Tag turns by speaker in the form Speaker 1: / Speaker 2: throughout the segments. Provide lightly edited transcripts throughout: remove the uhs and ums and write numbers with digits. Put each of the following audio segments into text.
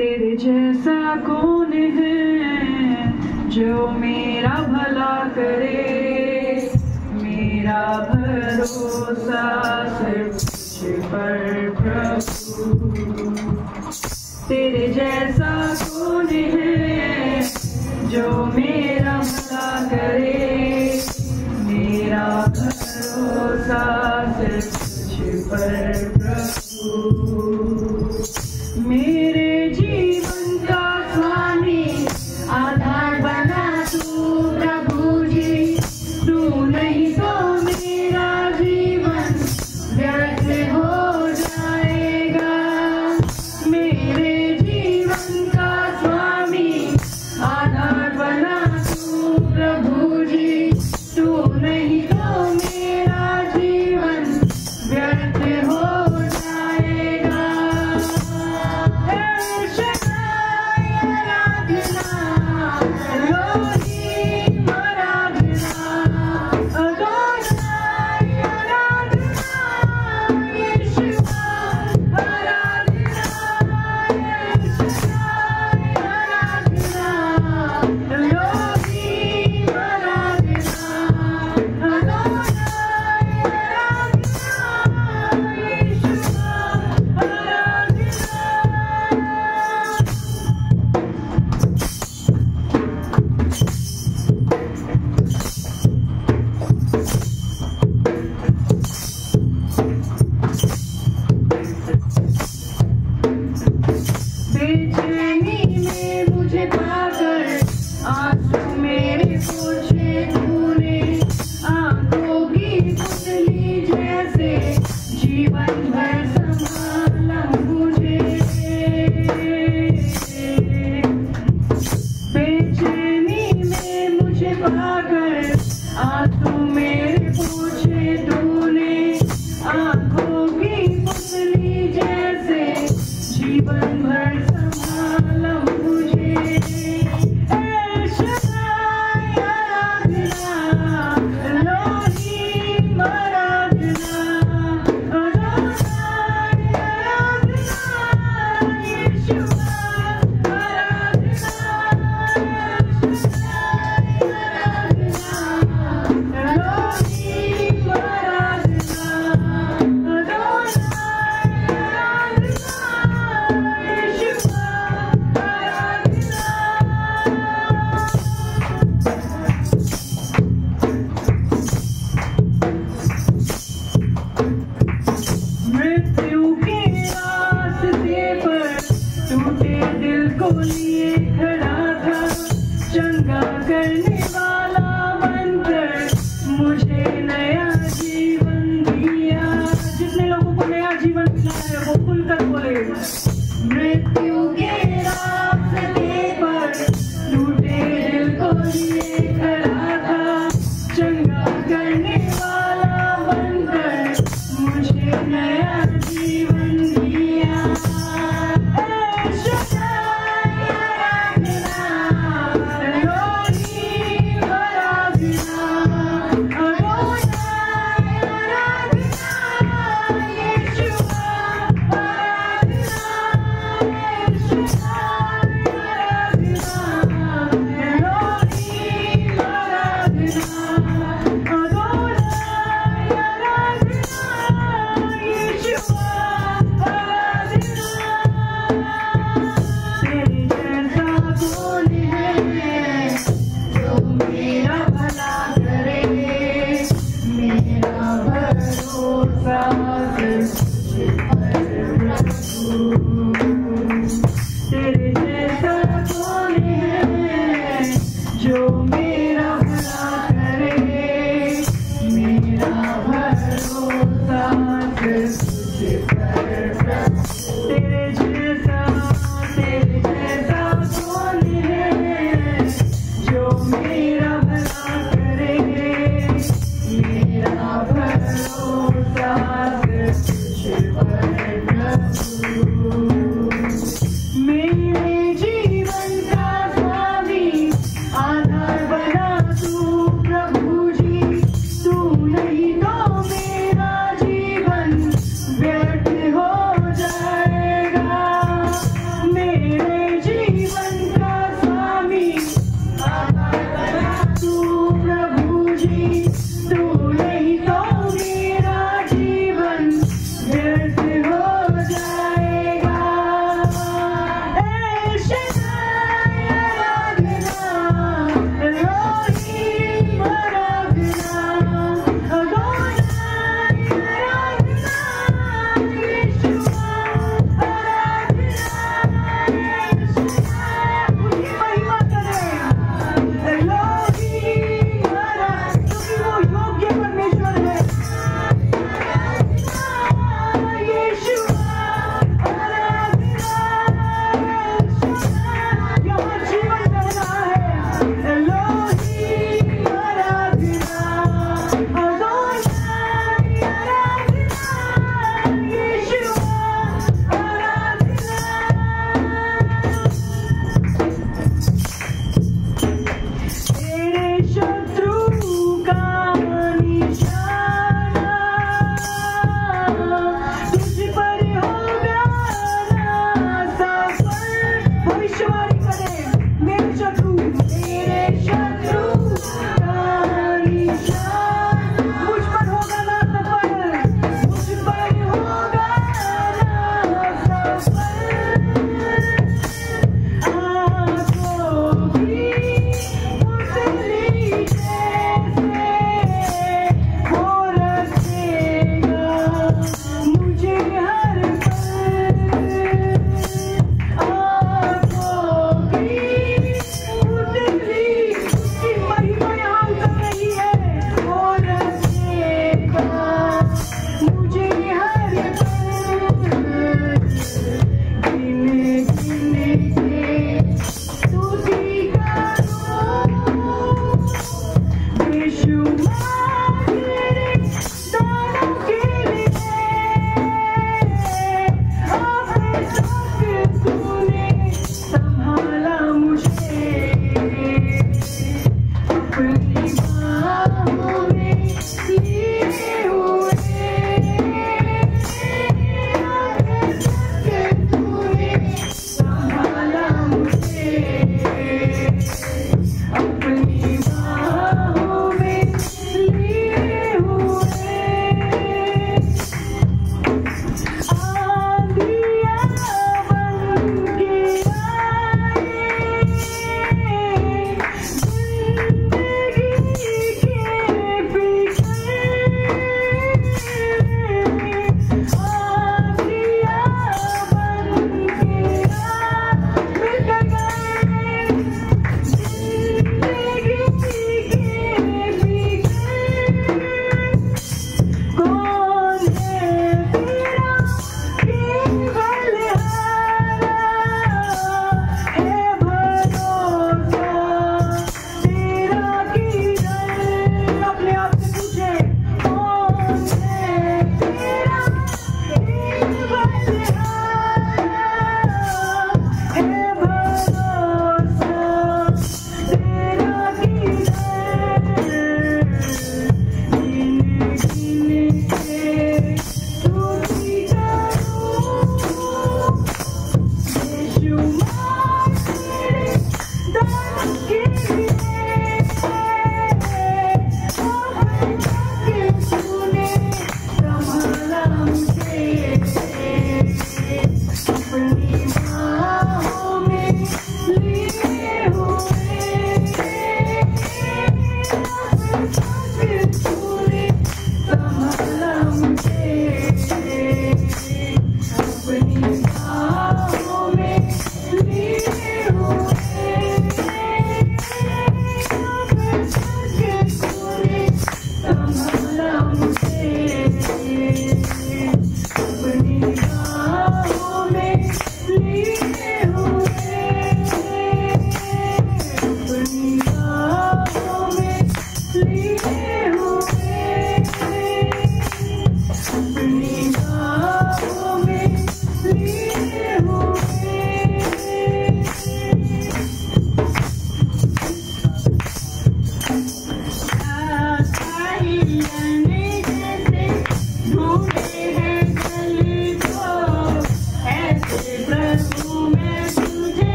Speaker 1: तेरे जैसा कौन है जो मेरा भला करे, मेरा भरोसा सिर्फ तुझ पर प्रभु। तेरे जैसा कौन है जो मेरा भला करे, मेरा भरोसा सिर्फ तुझ पर प्रभु। मेरे जीवन का स्वामी आधार बना तू प्रभु जी, तू नहीं तो मेरा जीवन व्यर्थ हो जाएगा। मेरे जीवन का स्वामी आधार बना तू प्रभु जी, तू नहीं तो मेरा जीवन व्यर्थ हो जाएगा।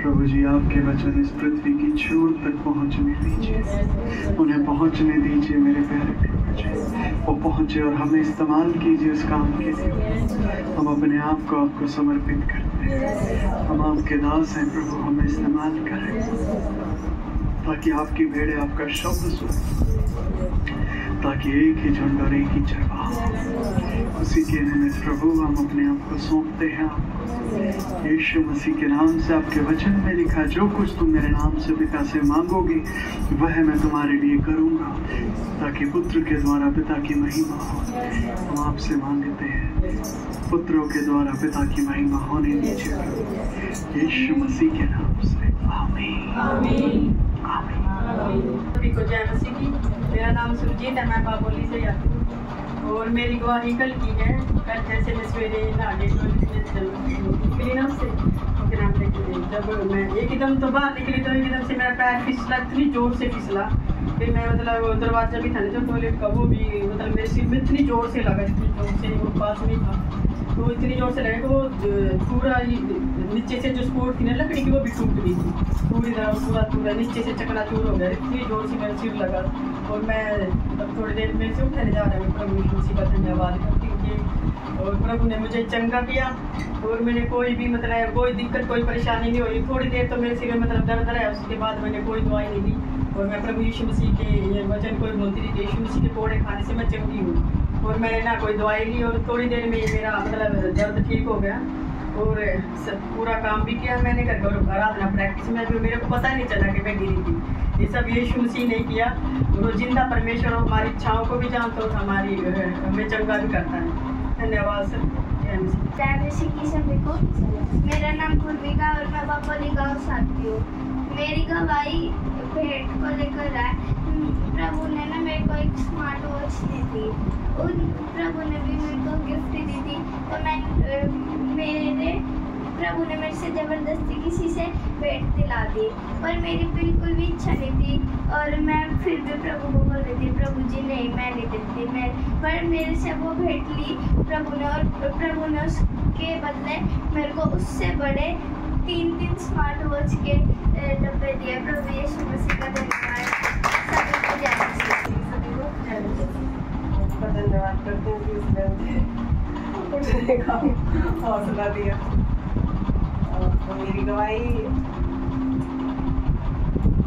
Speaker 2: प्रभु जी आपके वचन इस पृथ्वी की छोर तक पहुंचने दीजिए, उन्हें पहुंचने दीजिए मेरे प्यारे प्रभु जी, वो पहुंचे और हमें इस्तेमाल कीजिए उस काम के लिए। हम अपने आप को आपको समर्पित करते हैं, हम आपके दास हैं प्रभु, हमें इस्तेमाल करें ताकि आपकी भेड़ें आपका शब्द सुने, ताकि एक ही झुंड और एक ही चरवाहा, उसी के निमित्त प्रभु हम अपने आप को सौंपते हैं आपको। यीशु मसीह के नाम से आपके वचन में लिखा, जो कुछ तुम मेरे नाम से पिता से मांगोगे वह मैं तुम्हारे लिए करूंगा, ताकि पुत्र के द्वारा पिता की महिमा हो। हम आपसे मांगते हैं पुत्रों के द्वारा पिता की महिमा होने दीजिए, यीशु मसीह के नाम से, आमीन आमीन आमीन।
Speaker 3: सभी को जय मसीह की। मेरा नाम सुरजीत है, मैं बाबोली से आती हूँ और मेरी गवाही कल की है। कल जैसे मैं सवेरे नहाने निकली ना उससे, जब मैं एकदम तो बाहर निकली तो एकदम से मेरा पैर फिसला, इतनी जोर से फिसला। फिर मैं मतलब दरवाजा भी था ना जो टॉयलेट का, वो भी मतलब मेरे सिर में इतनी जोर से लगा, इतनी जोर से, वो पास में था तो इतनी जोर से लगा कि वो पूरा नीचे से जो सपोर्ट थी ना लकड़ी की वो भी टूट गई थी पूरी तरह, पूरा नीचे से चकनाचूर हो गया, इतनी जोर से मेरा सिर लगा। और मैं तब थोड़ी देर में से उठने जा रहा हूँ, प्रभु यीशु मसीह का धन्यवाद करती हूँ और प्रभु ने मुझे चंगा किया और मैंने कोई भी मतलब कोई दिक्कत कोई परेशानी नहीं हुई। थोड़ी देर तो मेरे सिर में मतलब दर्द रहा, उसके बाद मैंने कोई दवाई नहीं दी और मैं प्रभु यीशु मसीह के वचन को बोलती रही, यीशु मसीह के कोड़े खाने से मैं चंगी हूँ और मैंने ना कोई दवाई ली और थोड़ी देर में मेरा मतलब दर्द ठीक हो गया और पूरा काम भी किया मैंने घर और आराधना प्रैक्टिस में भी मेरे को पता नहीं चला कि मैं गिरी थी। ये सब यीशु मसीह ने किया और वो जिंदा परमेश्वर हमारी इच्छाओं को भी जानता और हमारी हमें चंगा भी करता है। धन्यवाद सर।
Speaker 4: जय मसीह की सभी को। मेरा नाम पूर्विका और मैं बापोली गाँव से आती हूँ। मेरी गवाही भेंट को लेकर है। प्रभु ने ना मेरे को एक स्मार्ट वॉच दी थी और प्रभु ने भी मेरे को गिफ्ट दी थी, तो मैं प्रभु ने मेरे से ज़बरदस्ती किसी से भेंट दिला दी पर मेरी बिल्कुल भी इच्छा नहीं थी और मैं फिर भी प्रभु को बोल रही थी, प्रभु जी नहीं मैं नहीं देती, मैं पर मेरे से वो भेंट ली प्रभु ने और प्रभु ने उसके बदले मेरे को उससे बड़े 3 स्मार्ट वॉच के डब्बे दिए। प्रभु यीशु मसीह का धन्यवाद। सभी को जय मसीह।
Speaker 3: सभी को जय मसीह। धन्यवाद करते हैं कि उसने उठने का हौसला दिया। तो मेरी गवाही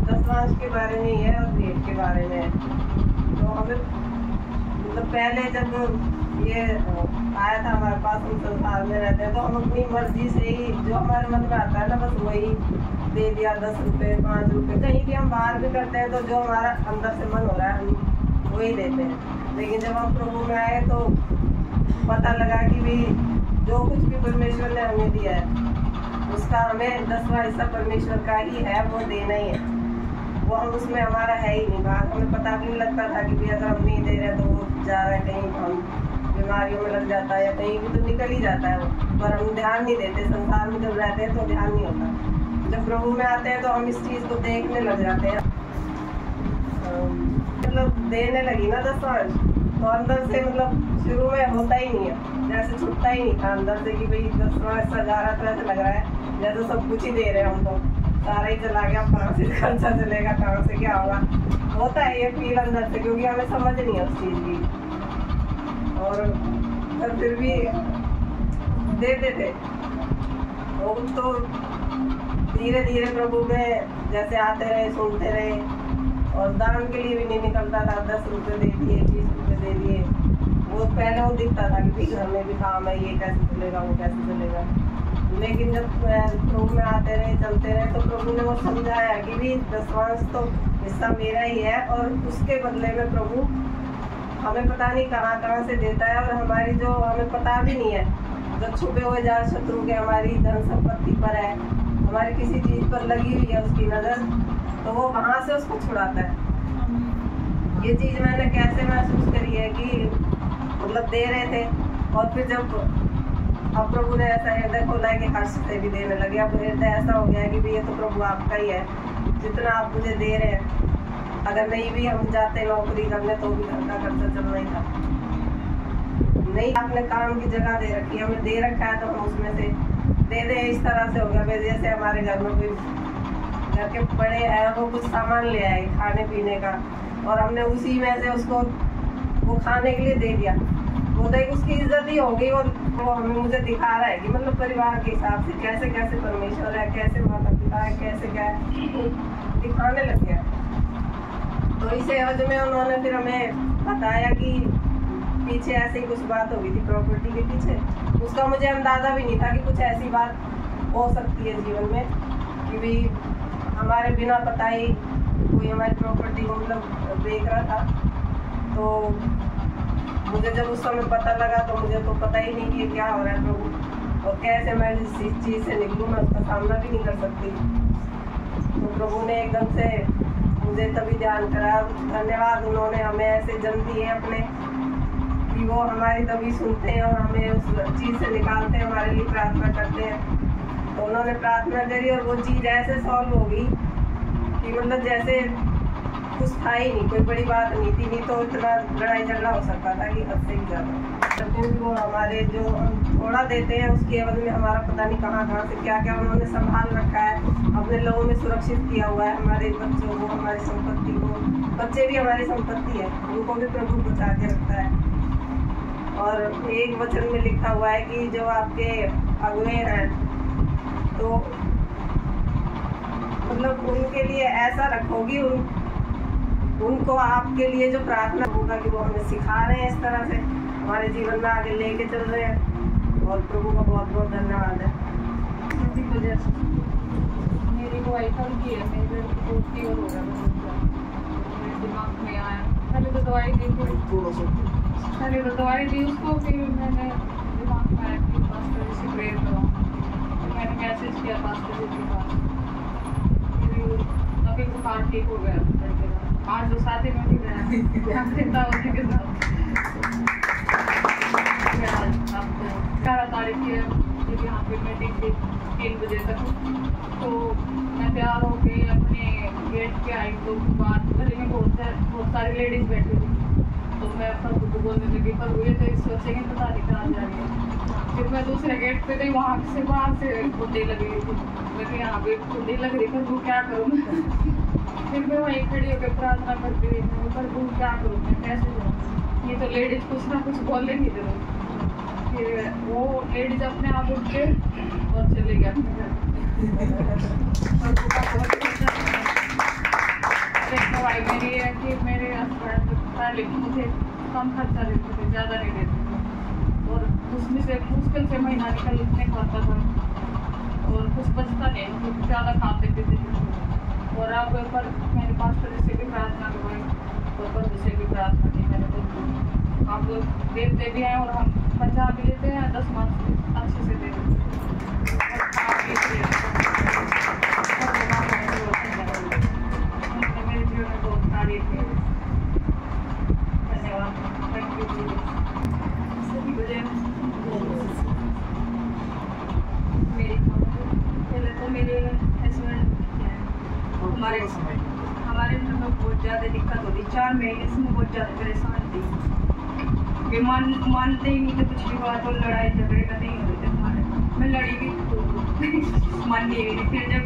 Speaker 3: 10 के बारे में ही है और भेंट के बारे में। तो हमें मतलब पहले जब ये आया था हमारे पास, हम संसार में रहते हैं तो हम अपनी मर्जी से ही जो हमारे मन में आता है ना बस वही दे दिया, 10 रुपये 5 रुपये, कहीं भी हम बाहर भी करते हैं तो जो हमारा अंदर से मन हो रहा है हम वही देते हैं। लेकिन जब हम प्रभु में आए तो पता लगा कि भी जो कुछ भी परमेश्वर ने हमें दिया है उसका हमें 10वां हिस्सा परमेश्वर का ही है, वो देना ही है। वो हम उसमें हमारा है ही नहीं। बाहर हमें पता भी नहीं लगता था कि भी अगर हम नहीं दे रहे तो वो जा रहा है कहीं, हम बीमारियों में लग जाता है या कहीं भी तो निकल ही जाता है वो, पर हम ध्यान नहीं देते। संसार में जब रहते हैं तो ध्यान नहीं होता, जब प्रभु में आते हैं तो हम इस चीज़ को देखने लग जाते हैं। मतलब देने लगी ना 10वां तो अंदर से मतलब शुरू में होता ही नहीं है, जैसे छुटता ही नहीं था अंदर से कि भाई 10वां हिस्सा जा रहा था, ऐसा लग रहा है जैसे सब कुछ ही दे रहे हैं हम, तो सारा ही चला गया, कहाँ से खर्चा चलेगा, कहाँ से क्या होगा, होता है ये फील अंदर से, क्योंकि हमें समझ नहीं है उस चीज़ की। और फिर भी देते थे और तो धीरे धीरे प्रभु में जैसे आते रहे, सुनते रहे और दान के लिए भी नहीं निकलता था। 10 रुपये दे दिए, 20 रुपये दे दिए,
Speaker 5: वो पहले वो दिखता था कि भाई घर में भी काम है, ये कैसे चलेगा वो कैसे चलेगा। लेकिन जब प्रभु में आते रहे चलते रहे तो प्रभु ने वो समझाया कि भी दसवांश तो हिस्सा मेरा ही है, और उसके बदले में प्रभु हमें पता नहीं कहाँ कहाँ से देता है, और हमारी जो हमें पता भी नहीं है, जो छुपे हुए जाल शत्रु के हमारी धन संपत्ति पर है, हमारी किसी चीज पर लगी हुई है उसकी नजर, तो वो वहां से उसको छुड़ाता है। ये चीज मैंने कैसे महसूस करी है कि मतलब दे रहे थे, और फिर जब अब प्रभु ने ऐसा हृदय खोला है कि हर्ष से भी देने लगे। अब हृदय ऐसा हो गया है कि भाई ये तो प्रभु आपका ही है, जितना आप मुझे दे रहे हैं, अगर नहीं भी हम जाते नौकरी करने तो भी घर का खर्चा चलना ही था। नहीं आपने काम की जगह दे रखी है, हमें दे रखा है तो हम उसमें से दे दें। इस तरह से हो गया जैसे हमारे घर में कोई घर के बड़े हैं, वो कुछ सामान ले आए खाने पीने का, और हमने उसी में से उसको वो खाने के लिए दे दिया, वो तो उसकी इज्जत ही होगी, और वो हमें मुझे दिखा रहा है कि मतलब परिवार के हिसाब से कैसे कैसे परमेश्वर है, कैसे माता पिता है, कैसे क्या है, दिखाने लग गया। तो इस एवज में उन्होंने फिर हमें बताया कि पीछे ऐसे ही कुछ बात हो गई थी प्रॉपर्टी के पीछे। उसका मुझे अंदाजा भी नहीं था कि कुछ ऐसी बात हो सकती है जीवन में कि भी हमारे बिना पता ही कोई हमारी प्रॉपर्टी को मतलब देख रहा था। तो मुझे जब उस समय पता लगा तो मुझे तो पता ही नहीं कि क्या हो रहा है प्रभु, और कैसे मैं इस चीज़ से निकलूँ, मैं उसका सामना भी नहीं कर सकती। तो प्रभु ने एकदम से मुझे तभी ध्यान करा। धन्यवाद, उन्होंने हमें ऐसे जन्म दिए अपने कि वो हमारी तभी सुनते हैं और हमें उस चीज़ से निकालते हैं, हमारे लिए प्रार्थना करते हैं। तो उन्होंने प्रार्थना करी और वो चीज़ ऐसे सॉल्व हो गई कि मतलब जैसे कुछ था ही नहीं, कोई बड़ी बात नहीं थी, नहीं तो इतना लड़ाई झगड़ा हो सकता था कि हद से भी ज़्यादा। तो वो हमारे जो हम थोड़ा देते हैं उसके एवज में हमारा पता नहीं कहाँ कहाँ से क्या क्या उन्होंने संभाल रखा है, अपने लोगों में सुरक्षित किया हुआ है, हमारे बच्चों को, हमारी संपत्ति को। बच्चे भी हमारी संपत्ति है, उनको भी प्रभु बचा के रखता है। और एक वचन में लिखा हुआ है कि जो आपके अगुए हैं तो मतलब उनके लिए ऐसा रखोगी, उनको आपके लिए जो प्रार्थना होगा कि वो हमें सिखा रहे हैं, इस तरह से हमारे जीवन में आगे लेके चल रहे हैं, और प्रभु का बहुत बहुत धन्यवाद है।
Speaker 1: इसी वजह से मेरी दवाई कम की है, मेरे फीवर हो गया, मेरे दिमाग में आया। पहले तो दवाई दी उसको, फिर मैंने दिमाग में आया कि पास्टर जी से प्रेयर कराऊँ, तो मैंने मैसेज किया पास्टर जी के पास। फिर अभी बुखार ठीक हो गया, आज जो साथी में भी गया उसी के साथ 11 तारीख की जब यहाँ पे मीटिंग थी 3 बजे तक, तो मैं तैयार होकर अपने गेट पे आई तो बात गली में बहुत सारी लेडीज बैठी थी। तो मैं प्रभु को बोलने लगी, पर हुए तो इस सोचेंगे पता नहीं कहाँ जा रही है। फिर मैं दूसरे गेट पे गई, वहाँ से बाहर से कुंडी लगी हुई थी, लेकिन यहाँ पे कुंडी लग रही, प्रभु क्या करूँ फिर मैं वहीं खड़ी होकर प्रार्थना करती हुई, प्रभु क्या करूँ मैं, कैसे जाऊँ, ये तो लेडीज कुछ ना कुछ बोलेंगी जरूर। फिर वो लेडीज अपने आप उठ के और चले गए अपने घर। प्रभु का बहुत एक दवाई मेरी है कि मेरे हस्बैंड पहले मुझे कम खर्चा देते थे, ज़्यादा नहीं देते थे, और उसमें से मुश्किल से महीना निकलने पाता था और कुछ बचता नहीं, कुछ ज़्यादा खाते पीते थे। और अब पर मैंने पास्टर से भी प्रार्थना करवाई और बंधु से भी प्रार्थना की मैंने, तो आप लोग देते भी हैं और हम बचा भी लेते हैं, 10 मार्च अच्छे से दे देते हैं। मेरे जीवन में बहुत तारीफ है, धन्यवाद, थैंक यू। सभी वजह मेरी पहले तो मेरे हस्बैंड हमारे घर में बहुत ज़्यादा दिक्कत होती, 4 महीने से मैं बहुत ज़्यादा परेशान थी। वे मानते ही नहीं थे, कुछ भी बात हो लड़ाई झगड़े का नहीं होते थे हमारे। मैं लड़ी भी माननी हुई, फिर जब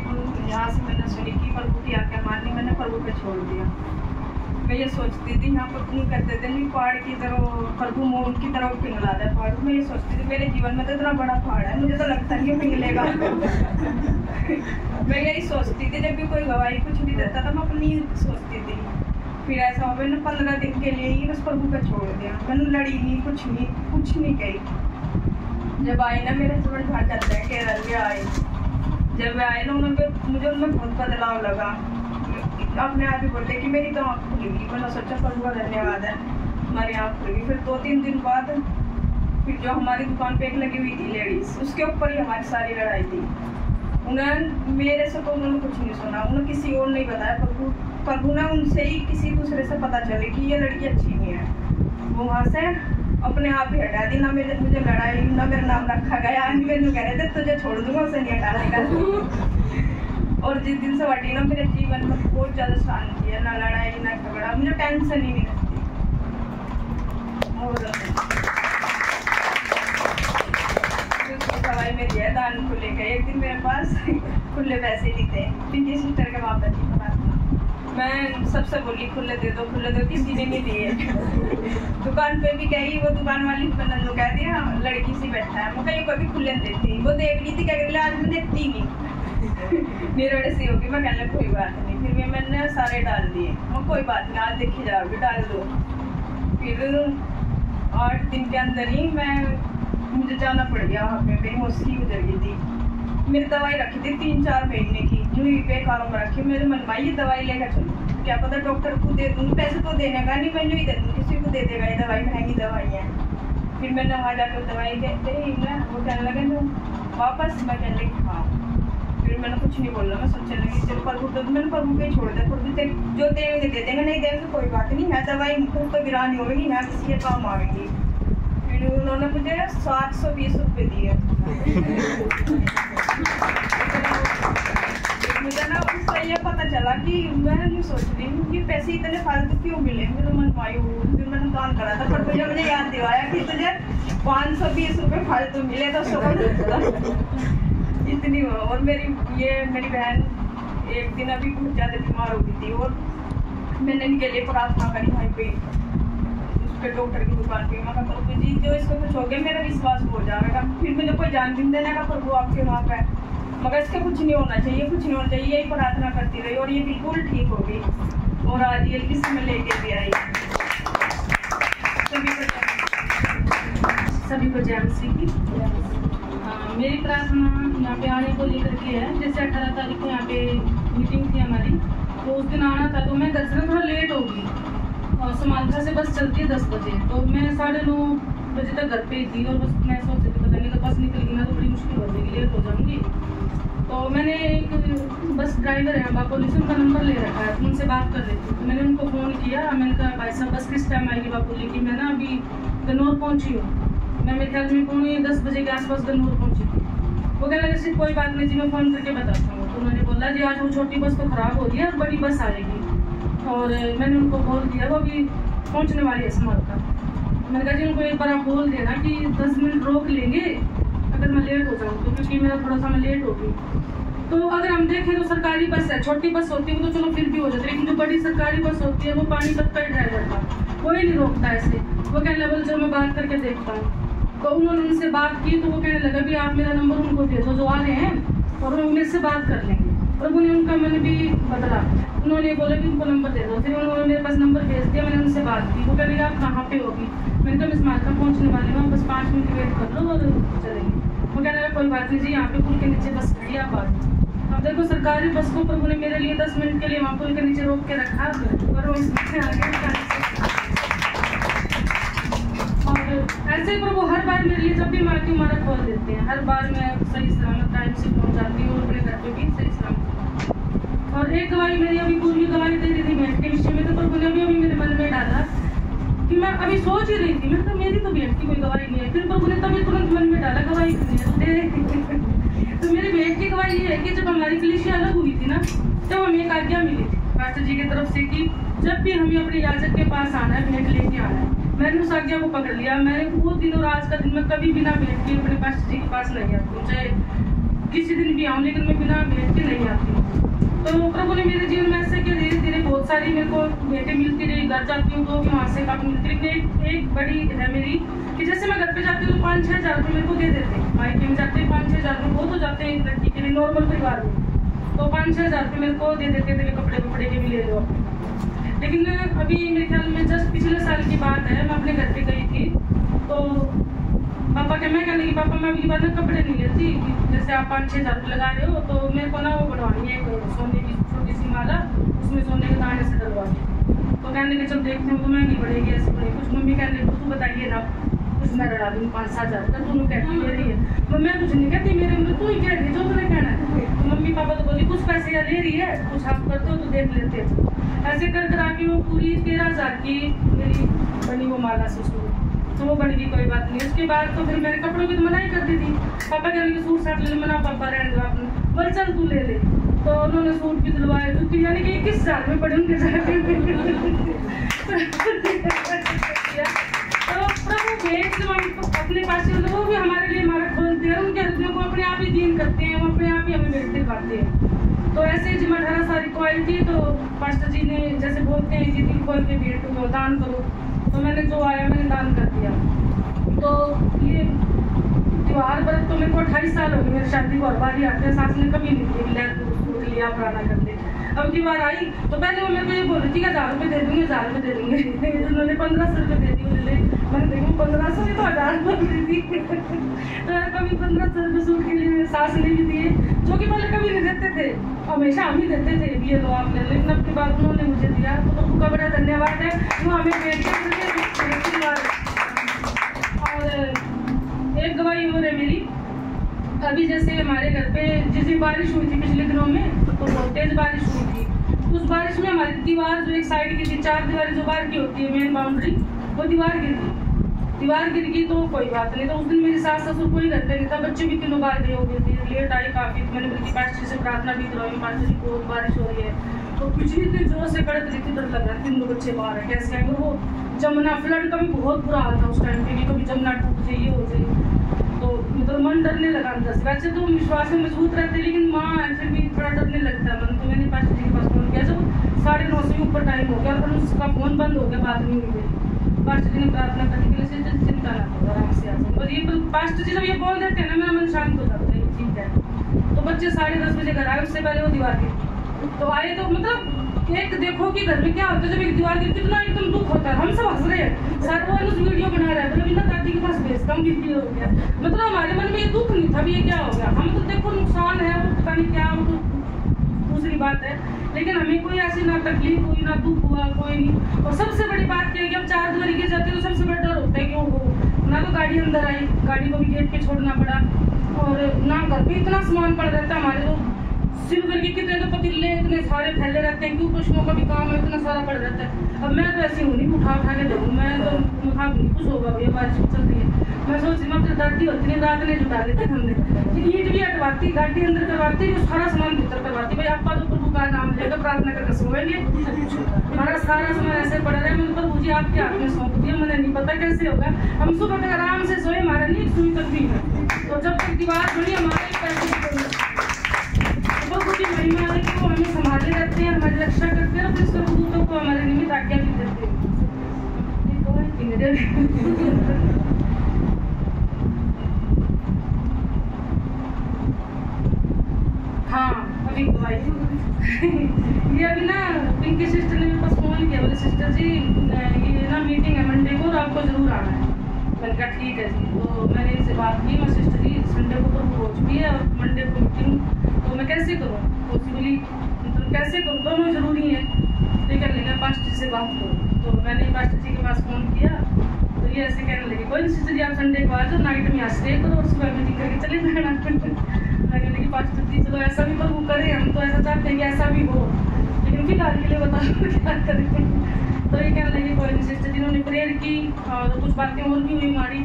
Speaker 1: यहाँ से मैंने सुनी कि प्रभु की आज्ञा माननी, मैंने प्रभु पे छोड़ दिया। मैं ये सोचती थी यहाँ पर तुम कहते थे नहीं पहाड़ की तरह प्रभु मोड़ की तरफ पिघला दे पहाड़, मैं ये सोचती थी मेरे जीवन में तो इतना बड़ा पहाड़ है, मुझे तो लगता है कि पिघलेगा। मैं यही सोचती थी, जब भी कोई गवाही कुछ भी देता था मैं अपनी सोचती थी।
Speaker 3: फिर ऐसा हो मैंने 15 दिन के लिए ही बस प्रभु का छोड़ दिया। मैंने लड़ी नहीं, कुछ नहीं कही। जब आई ना मेरे हस्बैंड बाहर जाते हैं केरल में आए, जब वे आए ना मुझे उनमें बहुत बदलाव लगा। अपने आप ही बोलते कि मेरी तो आँख खुल गई। मैंने सोचा प्रभु का धन्यवाद है हमारी आँख खुल गई। फिर 2-3 दिन बाद फिर जो हमारी दुकान पे एक लगी हुई थी लेडीज, उसके ऊपर ही हमारी सारी लड़ाई थी। उन्हें मेरे से तो उन्होंने कुछ नहीं सुना, उन्हें किसी और नहीं बताया। प्रभु ने उनसे ही किसी दूसरे से पता चले कि ये लड़की अच्छी नहीं है। वो वहाँ से अपने आप ही हटा दी। ना मुझे लड़ाई, ना मेरा नाम रखा गया। मैंने कह रहे थे तुझे छोड़ दूंगा, उसे नहीं हटाने का। और जिस दिन से हटी ना मेरे जीवन में बहुत ज़्यादा शांति है, ना लड़ाई ना झगड़ा, मुझे टेंशन ही नहीं रहती। दवाई मेरी है दान को लेकर। एक दिन मेरे पास खुले पैसे नहीं थे, पिंकी सिस्टर के वापस ही पता था। मैं सबसे बोली खुले दे दो, किसी ने नहीं दिए। दुकान पे भी गई, वो दुकान वाली को कह दिया लड़की सी बैठा है, मैं कहीं कभी खुले देती। वो देख ली थी, कह रही आज मैं देखती नहीं, निरड़ सी होगी। मैं कहने कोई बात नहीं। फिर मैंने सारे डाल दिए। मैं कोई बात नहीं, आज देखी जाओगी, डाल दो। फिर 8 दिन के अंदर ही मुझे जाना पड़ गया वहाँ पे। मेरी मौसी गुजर गई थी। मेरी दवाई रखी थी 3-4 महीने की, यूँ ही बेकारों में रखी। मेरे मन में ये दवाई लेकर चलो, क्या पता डॉक्टर को दे दूँगी, पैसे तो देने का नहीं, मैं यूँ ही दे दूँगी, किसी को दे देगा ये दवाई, महंगी दवाई है। फिर मैंने वहाँ जाकर दवाई देते ही वो कहने लगे वापस। मैं कहने लगी हाँ। फिर मैंने कुछ नहीं बोला, मैं सोचने लगी चलो प्रभु तो मैंने प्रभु को ही छोड़ दिया। प्रभु जो देंगे दे देंगे, नहीं देंगे कोई बात नहीं है। दवाई तो गिरानी होगी ना, किसी के काम आएगी। फिर उन्होंने मुझे 720 रुपये दिए। मुझे ना उससे ये पता चला कि मैं नहीं सोच रही हूँ कि पैसे इतने फालतू क्यों मिले। मेरे मन में आयु फिर मैंने दान करा था, पर मुझे याद दिलाया कि तुझे 520 रुपये फालतू मिले तो इतनी हो। और मेरी बहन एक दिन अभी बहुत ज़्यादा बीमार हो गई थी और मैंने इनके लिए प्रार्थना करी वहीं पे उसके डॉक्टर की दुकान पे। मैं प्रभु जी जो इसको कुछ हो गया मेरा विश्वास हो जाएगा। फिर मुझे कोई जान भी देने का प्रभु आपके वहाँ पे, मगर इसका कुछ नहीं होना चाहिए, कुछ नहीं होना चाहिए। यही प्रार्थना करती रही और ये बिल्कुल ठीक हो गई। और आज ये किसी में लेके भी आई।
Speaker 1: सभी को जय मसीह की। मेरी प्रार्थना यहाँ पे आने को लेकर के है। जैसे 18 तारीख को यहाँ पे मीटिंग थी हमारी, तो उस दिन आना था, तो मैं घर से थोड़ा लेट हो गई और समालखा से बस चलती है 10 बजे। तो मैं 9:30 बजे तक घर पे ही थी और बस मैं सोच रही थी पता नहीं तो बस निकल गई ना तो बड़ी मुश्किल हो जाएगी, लेट हो जाऊँगी। तो मैंने एक बस ड्राइवर है बापोली से, उनका नंबर ले रखा है, उनसे बात कर रही थी। तो मैंने उनको फ़ोन किया। मैंने कहा भाई साहब बस किस टाइम आएगी बापोली की? मैं ना अभी गन्नौर पहुँची हूँ। मैं मेरे ख्याल में 10 बजे के आसपास गन्नौर पहुँची थी। वो कहने लगे सिर्फ कोई बात नहीं जी, मैं फ़ोन करके बताता हूँ। तो उन्होंने बोला जी आज वो छोटी बस तो ख़राब हो रही है और बड़ी बस आएगी। और मैंने उनको बोल दिया वो अभी पहुँचने वाली है समालखा। मैंने कहा जी उनको एक बार आप बोल देना कि 10 मिनट रोक लेंगे अगर मैं लेट हो जाऊँ तो, क्योंकि मेरा थोड़ा सा मैं लेट हो गई। तो अगर हम देखें तो सरकारी बस है, छोटी बस होती है वो तो चलो फिर भी हो जाती है, लेकिन जो बड़ी सरकारी बस होती है वो पानी तक का ड्राइवर था, कोई नहीं रोकता ऐसे। वो कहने लगा चलो मैं बात करके देखता हूँ। तो उन्होंने उनसे बात की तो वो कहने लगा भी आप मेरा नंबर उनको दे दो जो आ रहे हैं और वो मेरे से बात कर लेंगे। और उन्होंने उनका मैंने भी बदला, उन्होंने बोला कि उनको नंबर दे दो। फिर उन्होंने मेरे पास नंबर भेज दिया, मैंने उनसे बात की। वो कह आप कहाँ पे होगी? मैंने कहा मैं समालखा पहुँचने वाली हूँ, बस 5 मिनट वेट कर लो और चलेंगे। वो कहने लगा कोई बात नहीं जी, यहाँ पे पुल के नीचे बस खड़ी आप आ जाओ। अब देखो सरकारी बस को प्रभु ने मेरे लिए 10 मिनट के लिए वहाँ पुल के नीचे रोक के रखा और वो इसमें आगे। ऐसे प्रभु हर बार मेरे लिए जब भी मैं आती हूँ हमारा खोल देते हैं, हर बार मैं सही सलामत टाइम से पहुँच जाती हूँ और अपने घर पे भी सही सलामत। और एक गवाही मेरी अभी पूरी गवाही दे रही थी भेंट के विषय में, तो प्रभु ने अभी मेरे मन में डाला कि मैं अभी सोच ही रही थी, मैं तो मेरी तो भेंट की कोई गवाही नहीं है। फिर प्रभु ने तभी तुरंत मन में डाला गवाही करनी है। तो मेरी भेंट की गवाही ये है कि जब हमारी कलीसिया अलग हुई थी ना, तब हमें एक आज्ञा मिली थी पास्टर जी की तरफ से कि जब भी हमें अपने याजक के पास आना है भेंट लेके आना है। मैंने उस आज्ञा को पकड़ लिया। मैं वो दिन और आज का दिन में कभी बिना भेंट के अपने पास्टर जी के पास नहीं आती हूँ, चाहे किसी दिन भी आऊँ, लेकिन मैं बिना भेंट के नहीं आती हूँ। तो प्रभु ने मेरे जीवन में ऐसे कि धीरे धीरे बहुत सारी मेरे को भेंटें मिलती रही। घर जाती हूँ तो भी वहाँ से काफ़ी मिलती रही। लेकिन एक बड़ी है मेरी कि जैसे मैं घर पे जाती हूँ तो 5-6 हज़ार रुपये मेरे को दे देते हैं। मायके में जाते हैं 5-6 हज़ार रुपये बहुत हो जाते हैं एक लड़की के लिए नॉर्मल परिवार में, तो 5-6 हज़ार रुपये मेरे को दे देते थे, कपड़े के भी ले लो।
Speaker 6: लेकिन अभी मेरे ख्याल में जस्ट पिछले साल की बात है, मैं अपने घर पे गई थी तो पापा के मैं कहने की पापा मैं अगली बार ना कपड़े नहीं लेती, जैसे आप 5-6 हज़ार रुपये लगा रहे हो तो मेरे को ना वो बनवानी है सोने की छोटी सी माला, उसमें सोने के दाने से डलवा के। तो कहने के चल देखते हैं तो महंगी पड़ेगी ऐसी पड़ेगी। कुछ मम्मी कहने को तू बताइए ना, कुछ मैं लड़ा दूँ 5-7 हज़ार का, तू कहती ले रही है तो मैं कुछ नहीं कहती, मेरे में तू ही कह रही है जो तुमने कहना है। तो मम्मी पापा तो बोली कुछ पैसे या ले रही है, कुछ आप करते हो तो देख लेते हैं। ऐसे कर कर आके वो पूरी 13,000 की मेरी बनी वो माला से शुरू, तो वो बन गई कोई बात नहीं। उसके बाद तो फिर मैंने कपड़ों की तो मना ही कर दी थी, पापा कहने की सूट साट ले मना, पापा रहने दो आपने, बोले चल तू ले ले। तो उन्होंने सूट भी दिलवाए, जूती यानी कि 21,000 में पड़े उनके जाके। तो प्रभु भेद जो अपने पास वो भी हमारे लिए मार्ग खोलते हैं, उनके हृदयों को अपने आप ही दीन करते हैं, वो अपने आप ही हमें भेद दिखाते हैं। तो ऐसे जब 18 साल को आई थी तो पास्टर जी ने जैसे बोलते हैं कि दिल खोल के भेंट को दान करो, तो मैंने जो आया मैंने दान कर दिया। तो ये त्योहार व्रत तो मेरे को 28 साल हो गए मेरी शादी को, हर बार ही आते हैं, सास ने कभी नहीं लिया पुराना कर ले। अब की बार आई तो पहले वो मेरे को ये बोल रही थी कि 1000 रुपये दे दूँगी, 1000 रुपये दे दूँगी। उन्होंने 1500 रुपये दे दी मुझे, मैंने देखूँ 1500 ही तो 1000 बोल रही थी। तो कभी 1500 रुपये सूट के लिए मेरी सास ने भी दिए, जो कि पहले कभी नहीं देते थे, हमेशा हम ही देते थे ये लो आप ले। लेकिन अब की बात उन्होंने मुझे दिया तो प्रभु का बड़ा धन्यवाद है, वो हमें और एक गवाही हो रही मेरी। अभी जैसे हमारे घर पे जैसे बारिश हुई थी पिछले दिनों में, तो बहुत तेज बारिश हुई थी। उस बारिश में हमारी दीवार जो एक साइड की थी, 4 दीवारें जो बाहर की होती है मेन बाउंड्री, वो दीवार गिर गई तो कोई बात नहीं। तो उस दिन मेरी सास ससुर कोई घर पे नहीं था, बच्चे भी 3 बार गए हो गए थे, लेट आई काफ़ी। मैंने बल्कि पास्टर से प्रार्थना भी करवाई, पास्टर जी बहुत बारिश हो रही है, तो बिजली इतनी जोर से कड़क रही थी, डर लग रहा है 3 बच्चे बाहर है कैसे आएंगे। वो जमुना फ्लड का भी बहुत बुरा हाल था उस टाइम पे, कभी जमुना टूट जाए ये हो जाए, तो मतलब मन डरने लगा अंदर से। वैसे तो विश्वास में मजबूत रहते, लेकिन माँ है फिर भी थोड़ा डरने लगता है मन। तो मैंने पास्टर जी के पास फोन किया, जब 9:30 से ऊपर टाइम हो गया और उसका फोन बंद हो गया, बात नहीं हुई मेरी। पास्टर जी ने प्रार्थना करने के लिए चिंता ना करो, आराम से आ जाओ। और ये पास्टर जी जब ये बोल देते हैं ना, मेरा मन शांत हो जाता है, ठीक है। तो बच्चे 10:30 बजे घर आए, उससे पहले वो दीवार गिरी। तो आए तो मतलब एक देखो कि घर में क्या होता है जब एक दीवार गिरती, कितना एकदम दुख होता है। हम सब हंस रहे हैं, सर वो वीडियो बना रहा है, मतलब बिना दादी के पास भेजता हूँ वीडियो हो गया। मतलब हमारे मन में ये दुख नहीं था भी ये क्या हो गया। हम तो देखो नुकसान है, वो पता नहीं क्या, वो तो दूसरी बात है, लेकिन हमें कोई ऐसी ना तकलीफ हुई ना दुख हुआ कोई नहीं। और सबसे बड़ी बात क्या है कि अब 4 दीवारी गिर जाती है तो सबसे बड़ा डर होता है कि वो ना तो गाड़ी अंदर आई, गाड़ी को भी गेट पे छोड़ना पड़ा, और ना घर पे इतना सामान पड़ रहता है हमारे, तो सिल्वर के कितने तो पतीले इतने सारे फैले रहते हैं, क्यों पशुओं का भी काम है, इतना सारा पड़ रहता है। अब मैं तो ऐसी हूँ नहीं उठा के दूँ, मैं तो उठा नहीं, कुछ होगा भैया बारिश चल रही है। मैं सोच रही मैं दादी होती नहीं, रात ने जुटा लेते हमने, ईट भी हटवाती, गाड़ी अंदर करवाती, जो सारा सामान भीतर करवाती। भाई आपका तो प्रभु का नाम लेकर प्रार्थना करके सोएंगे, हमारा सारा सामान ऐसे पड़ा रहे। मैंने प्रभु जी आपके हाथ में सौंप दिया, मैंने नहीं पता कैसे होगा। हम सुबह तक आराम से सोए, हमारा नहीं सुई तक भी है। तो जब तक दीवार बनी हमारे पैसे प्रभु की महिमा है कि वो हमें संभाले रहते हैं, हमारी रक्षा करते हैं, और फिर स्वर्गदूतों को हमारे निमित्त आज्ञा भी देते हैं। हाँ अभी ये अभी ना पिंकी सिस्टर ने मेरे पास फोन किया, बोले सिस्टर जी ये ना मीटिंग है मंडे को, तो आपको जरूर आना है। मैंने कहा ठीक है जी। तो मैंने इनसे बात की, मैं सिस्टर जी संडे को तो पहुँच भी है और मंडे को मीटिंग, तो मैं कैसे करूँ, पॉसिबली मतलब कैसे करूँ, दोनों जरूरी है। तो कहने लगा पास्टर से बात करो। तो मैंने पास्टर जी के पास फ़ोन किया, तो ये ऐसे कहने लगे कोई नहीं सिस्टर जी आप संडे को आ जाओ, नाइट में यहाँ स्टे करो और सुबह मीटिंग करके चले जाना। मैं कहने लगी पास्टर जी चलो ऐसा भी प्रभु करें, हम तो ऐसा चाहते हैं कि ऐसा भी हो, लेकिन फिलहाल के लिए बताओ क्या करें। तो ये कहने लगे कोई नहीं सिस्टर जिन्होंने प्रेयर की और कुछ बातें और भी हुई हमारी।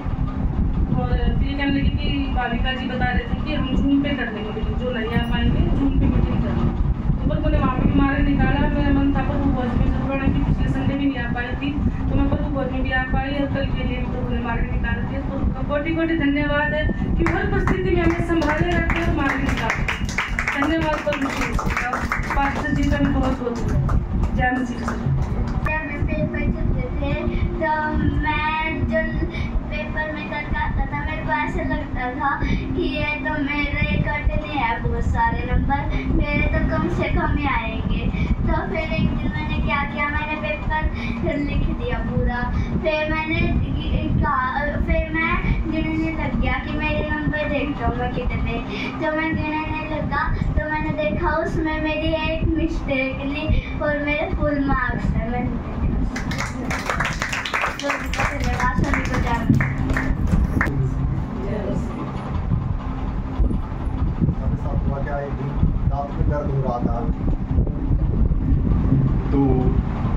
Speaker 6: और फिर ये कहने लगी कि बालिका जी बता रहे थे कि हम जूम पे कर लेंगे मीटिंग, जो नहीं आ पाएंगे जूम पे मीटिंग कर लेंगे। तो प्रभु ने वहाँ पे भी मार्ग निकाला। मेरा मन था प्रभु भोज में जरूर आने की, पिछले संडे भी नहीं आ पाई थी, तो मैं प्रभु भोज में भी आ पाई, और कल के लिए भी प्रभु ने मार्ग निकाल दिया। तो उनका कोटि धन्यवाद है कि हर परिस्थिति में हमें संभाले रहते हैं और मार्ग निकालते। धन्यवाद प्रभु पास्टर जी का भी बहुत बहुत जय मसीह।
Speaker 4: पेपर चलते थे तो मैं जो पेपर में करके आता था, मेरे को ऐसा लगता था कि ये तो मेरे कटने हैं बहुत सारे नंबर, मेरे तो कम से कम ही आएंगे। तो फिर एक दिन मैंने क्या किया, मैंने पेपर लिख दिया पूरा। फिर मैं गिनने लग गया कि मेरे नंबर देखता हूँ मैं कितने। जब मैं गिनने लगा तो मैंने देखा उसमें मेरी एक मिस्टेक ली और मेरे फुल मार्क्स है। धन्यवाद सभी को जान।
Speaker 7: क्या एक दिन दांत में दर्द हो रहा था, तो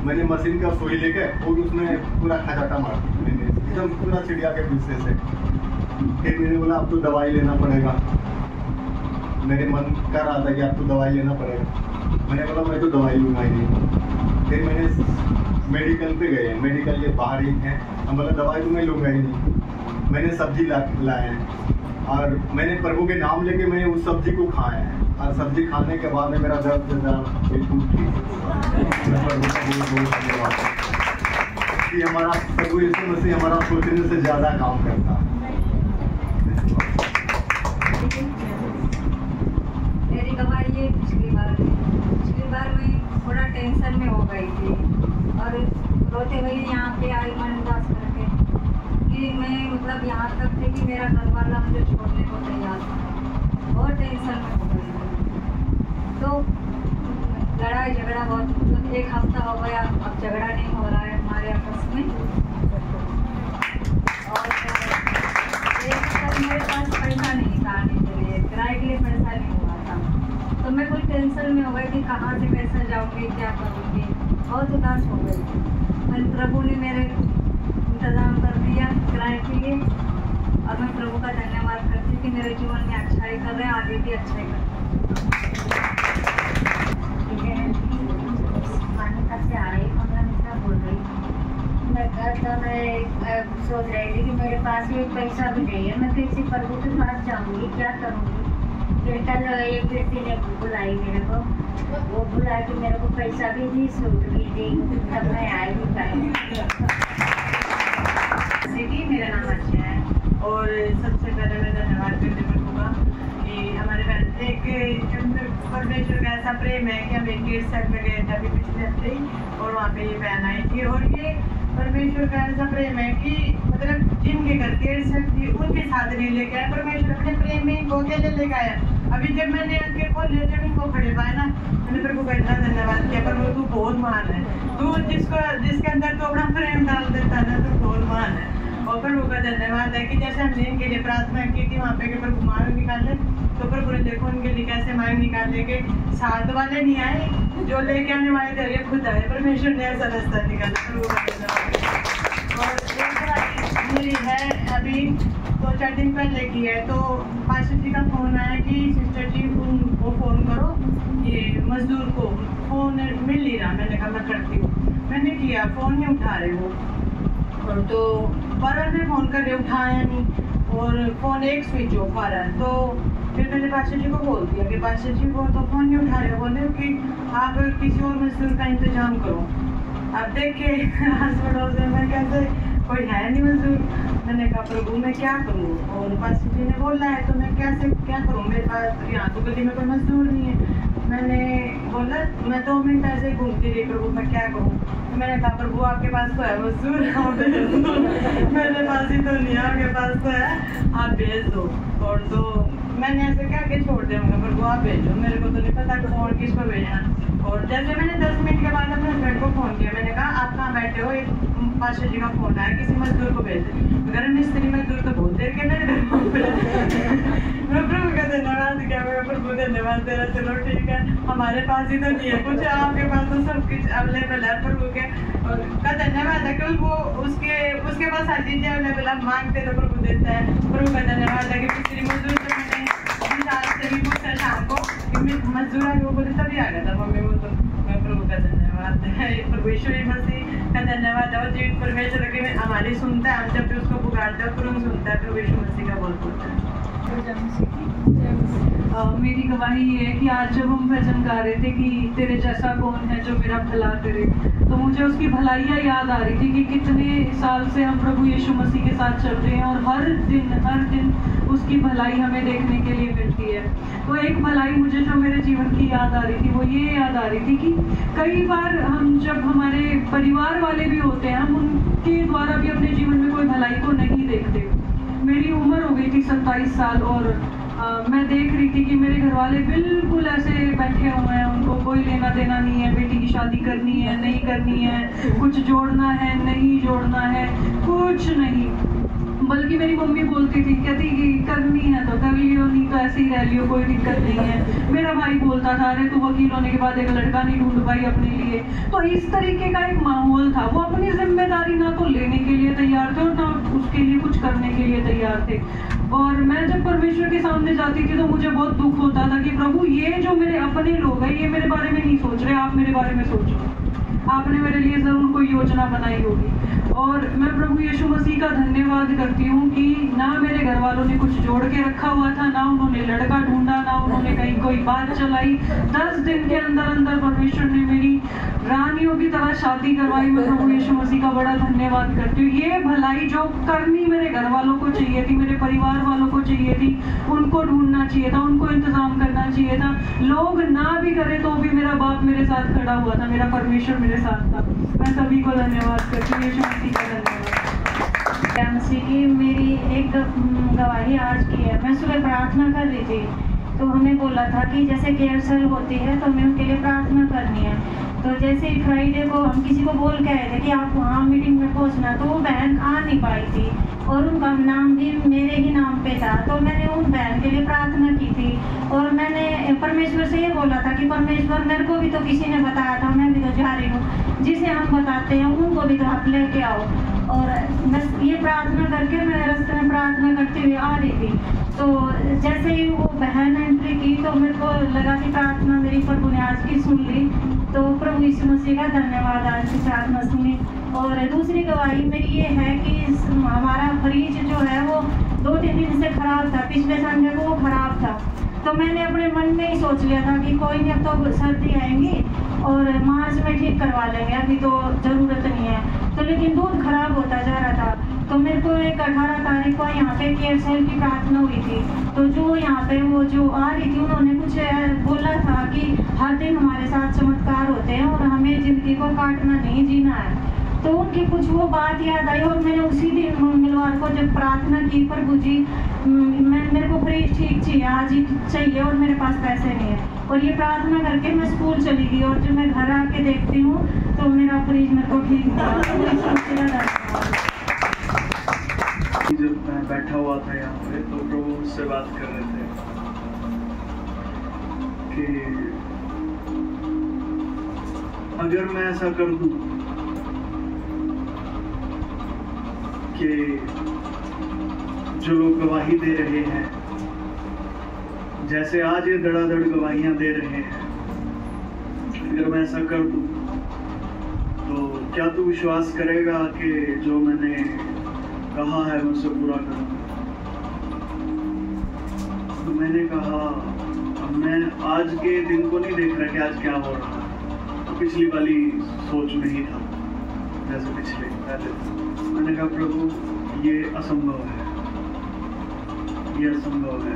Speaker 7: मैंने मशीन का सुई लेके और उसमें पूरा खचाटा मार दिया मैंने, एकदम पूरा चिड़िया के पीछे से। फिर मैंने बोला अब तो दवाई लेना पड़ेगा, मेरे मन कर रहा था कि अब तो दवाई लेना पड़ेगा। मैंने बोला मैं तो दवाई लूँगा ही नहीं। फिर मैंने मेडिकल पे गए, मेडिकल के बाहर ही हैं, हम बोला दवाई तो मैं लूँगा ही नहीं। मैंने सब्जी लाए और मैंने प्रभु के नाम लेके मैंने उस सब्जी को खाया है, और सब्जी खाने के बाद में मेरा दर्द बिल्कुल ठीक। प्रभु का बहुत बहुत धन्यवाद कि हमारा प्रभु यीशु मसीह हमारा सोचने से ज़्यादा काम करता है।
Speaker 8: मेरी गवाही ये पिछली बार मैं थोड़ा टेंशन में हो गई थी और रोते हुए यहाँ पे आई मन उदास करके कि मैं मतलब यहाँ तक थी कि मेरा घर वाला मुझे छोड़ने को तैयार था। बहुत टेंशन में हो गई, तो लड़ाई झगड़ा बहुत, मतलब एक हफ्ता हो गया अब झगड़ा नहीं हो रहा है हमारे आपस में। और एक तक मेरे पास पैसा नहीं था आने के लिए, किराए के लिए पैसा नहीं हुआ था, तो मैं कोई टेंशन में हो गई कि कहाँ से पैसा जाऊँगी, क्या करूँगी, बहुत उदास हो गई। पर प्रभु ने मेरे इंतज़ाम कर दिया किराए के लिए, और मैं प्रभु का धन्यवाद करती हूँ कि मेरे जीवन में अच्छाई कर रहे हैं, आगे भी अच्छाई कर
Speaker 9: मैं सोच रही थी कि मेरे पास एक पैसा भी नहीं है, मैं किसी प्रभु के पास जाऊँगी, क्या करूँगी। फिर कल एक व्यक्ति ने बुलाई मेरे को, वो बुला के मेरे को पैसा भी दी, सूट भी दी, तब मैं आई
Speaker 3: भी। मेरा नाम अर्चना है और सबसे पहले मैं धन्यवाद करती हूँ प्रभु का कि हमारे परमेश्वर का ऐसा प्रेम है कि हम एक कीर्तन में गए थे अभी पिछले हफ्ते ही, और वहाँ पे ये बहन आई थी। और ये परमेश्वर का ऐसा प्रेम है कि मतलब जिनके घर कीर्तन थी उनके साथ नहीं लेके आया, परमेश्वर अपने प्रेम में इनको अकेले लेके आया। अभी जब मैंने आके खोले, जब इनको खड़े पाए ना, मैंने प्रभु का इतना धन्यवाद किया। पर तू बहुत महान है, तू जिसके अंदर तू अपना प्रेम डाल देता है ना, तू बहुत महान है। और प्रभु का धन्यवाद है कि जैसे हमने इनके लिए प्रार्थना की थी वहाँ पे कि प्रभु मार्ग निकाले, तो प्रभु ने देखो उनके लिए कैसे मार्ग निकाले के साथ वाले नहीं आए, जो लेके आने वाले थे ये खुद आए, परमेश्वर ने ऐसा रास्ता निकाला। प्रभु का धन्यवाद। और एक बात मेरी है, अभी 2-4 दिन पहले की है, तो पास्टर जी का फोन आया कि सिस्टर जी उनको फ़ोन करो, ये मजदूर को फ़ोन मिल नहीं रहा। मैंने कहा मैं करती हूँ, मैंने किया, फ़ोन नहीं उठा रहे वो, और तो बार में फ़ोन कर रहे, उठाया नहीं, और फ़ोन एक स्विच ऑफ आ रहा है। तो फिर मैंने पास्टर जी को बोल दिया कि पास्टर जी वो तो फ़ोन नहीं उठा रहे, बोले कि आप किसी और मजदूर का इंतजाम करो। अब देखे आस पड़ोस में मैं कैसे, कोई है नहीं मजदूर। मैंने कहा प्रभु मैं क्या करूँ, और पास्टर जी ने बोला है तो मैं कैसे क्या करूँ, मेरे पास यहाँ तो गली में कोई मजदूर नहीं है। मैंने बोला मैं 2 मिनट ऐसे घूमती रही, प्रभु मैं क्या करूँ। तो मैंने कहा प्रभु आपके पास तो है मजदूर, मेरे पास ही तो नहीं है, आपके पास तो है, आप भेज दो। और तो मैंने ऐसे क्या के छोड़ दिया, प्रभु आप भेजो, मेरे को तो नहीं पता कौन किसको भेजना। और जैसे मैंने 10 मिनट के बाद अपने हस्बैंड को फ़ोन किया, मैंने कहा आप कहाँ बैठे हो, एक पास्टर जी का फ़ोन आया, किसी मजदूर को भेज दे। अगर मिस्त्री मजदूर तो बहुत देर के मेरे मैं प्रभु का धन्यवाद किया, मैं प्रभु धन्यवाद दे रहा, चलो ठीक है, हमारे पास ही तो नहीं है कुछ, आपके पास तो सब कुछ अवेलेबल है। प्रभु के का धन्यवाद है कि वो उसके पास हर चीज़ें अवेलेबल, आप मांगते तो प्रभु देता है। प्रभु का धन्यवाद है कि मिस्त्री मजदूर तो मैंने से भी पूछा शाम को कि मजदूर आगे, वो बोले तभी आ गया था मम्मी, वो तो मैं प्रभु का धन्यवाद है, प्रभु यीशु मसीह का धन्यवाद है। और जीवित परमेश्वर के हमारी सुनता है, हम जब भी उसको पुकारते हैं प्रभु सुनता है, प्रभु यीशु मसीह का बहुत होता है।
Speaker 6: मेरी गवाही ये है कि आज जब हम भजन गा रहे थे कि तेरे जैसा कौन है जो मेरा भला करे,
Speaker 10: तो मुझे उसकी भलाइयाँ याद आ रही थी कि कितने साल से हम प्रभु यीशु मसीह के साथ चल रहे हैं और हर दिन उसकी भलाई हमें देखने के लिए मिलती है। तो एक भलाई मुझे जो मेरे जीवन की याद आ रही थी वो ये याद आ रही थी कि कई बार हम जब हमारे परिवार वाले भी होते हैं, हम उनके द्वारा भी अपने जीवन में कोई भलाई को नहीं देखते। मेरी उम्र हो गई थी 27 साल और मैं देख रही थी कि मेरे घर वाले बिल्कुल ऐसे बैठे हुए हैं, उनको कोई लेना देना नहीं है, बेटी की शादी करनी है नहीं करनी है, कुछ जोड़ना है नहीं जोड़ना है, कुछ नहीं। बल्कि मेरी मम्मी बोलती थी, कहती कि करनी है तो कर लियो, नहीं तो ऐसे ही रह लियो, कोई दिक्कत नहीं है। मेरा भाई बोलता था, अरे तू वकील होने के बाद एक लड़का नहीं ढूंढ पाई अपने लिए। तो इस तरीके का एक माहौल था। वो अपनी जिम्मेदारी ना तो लेने के लिए तैयार थे और ना उसके लिए कुछ करने के लिए तैयार थे। और मैं जब परमेश्वर के सामने जाती थी तो मुझे बहुत दुख होता था कि प्रभु ये जो मेरे अपने लोग हैं ये मेरे बारे में नहीं सोच रहे, आप मेरे बारे में सोचो, आपने मेरे लिए जरूर कोई योजना बनाई होगी। और मैं प्रभु यीशु मसीह का धन्यवाद करती हूँ कि ना मेरे घर वालों ने कुछ जोड़ के रखा हुआ था, ना उन्होंने लड़का ढूंढा, ना उन्होंने कहीं कोई बात चलाई। 10 दिन के अंदर अंदर परमेश्वर ने मेरी रानियों की तरह शादी करवाई। मैं प्रभु यीशु मसीह का बड़ा धन्यवाद करती हूँ। ये भलाई जो करनी मेरे घर वालों को चाहिए थी, मेरे परिवार वालों को चाहिए थी, उनको ढूंढना चाहिए था, उनको इंतजाम करना चाहिए था। लोग ना भी करे तो भी मेरा बाप मेरे साथ खड़ा हुआ था, मेरा परमेश्वर मेरे साथ था। मैं सभी को धन्यवाद करती हूँ, यीशु मसीह का धन्यवाद।
Speaker 9: मसीह की मेरी एक गवाही आज की है। मैं सुबह प्रार्थना कर रही थी तो हमें बोला था कि जैसे कैंसर होती है तो हमें उनके लिए प्रार्थना करनी है। तो जैसे ही फ्राइडे को हम किसी को बोल के आए थे कि आप वहाँ मीटिंग में पहुँचना, तो वो बहन आ नहीं पाई थी और उनका नाम भी मेरे ही नाम पे था। तो मैंने उन बहन के लिए प्रार्थना की थी और मैंने परमेश्वर से ये बोला था कि परमेश्वर मेरे को भी तो किसी ने बताया था, मैं भी तो जा रही हूँ, जिसे हम बताते हैं उनको भी तो आप लेके आओ। और बस ये प्रार्थना करके मैं रास्ते में प्रार्थना करते हुए आ रही थी। तो जैसे ही वो बहन एंट्री की तो मेरे को लगा कि प्रार्थना मेरी प्रभु ने आज की सुन ली। तो प्रभु यीशु मसीह का धन्यवाद, आज की प्रार्थना सुनी। और दूसरी गवाही मेरी ये है कि हमारा फ्रिज जो है वो 2-3 दिन से खराब था। पिछले संडे को वो खराब था। तो मैंने अपने मन में ही सोच लिया था कि कोई नहीं, अब तो सर्दी आएंगी और मार्च में ठीक करवा लेंगे, अभी तो ज़रूरत नहीं है। तो लेकिन दूध खराब होता जा रहा था। तो मेरे को एक 18 तारीख को यहाँ पे केयर सेल की प्रार्थना हुई थी। तो जो यहाँ पे वो जो आ रही थी उन्होंने कुछ बोला था कि हर दिन हमारे साथ चमत्कार होते हैं और हमें ज़िंदगी को काटना नहीं, जीना है। तो उनकी कुछ वो बात याद आई और मैंने उसी दिन मंगलवार को जब प्रार्थना की, प्रभु जी मेरे को फ्रिज ठीक चाहिए, आज ही चाहिए और मेरे पास पैसे नहीं है। और ये प्रार्थना करके मैं स्कूल चली गई और जब मैं घर आके देखती हूँ तो मेरा फ्रिज मेरे को ठीक मिला।
Speaker 2: जब मैं बैठा हुआ था यहाँ पे तो प्रभु मुझसे बात कर रहे थे कि अगर मैं ऐसा कर दूं कि जो लोग गवाही दे रहे हैं, जैसे आज ये धड़ाधड़ गवाहियां दे रहे हैं, अगर मैं ऐसा कर दूं तो क्या तू विश्वास करेगा कि जो मैंने कहा है मैं उसे पूरा करूंगा? तो मैंने कहा मैं आज के दिन को नहीं देख रहा कि आज क्या हो रहा है, तो पिछली वाली सोच में ही था जैसे पिछले पहले। मैंने कहा प्रभु ये असंभव है, ये असंभव है।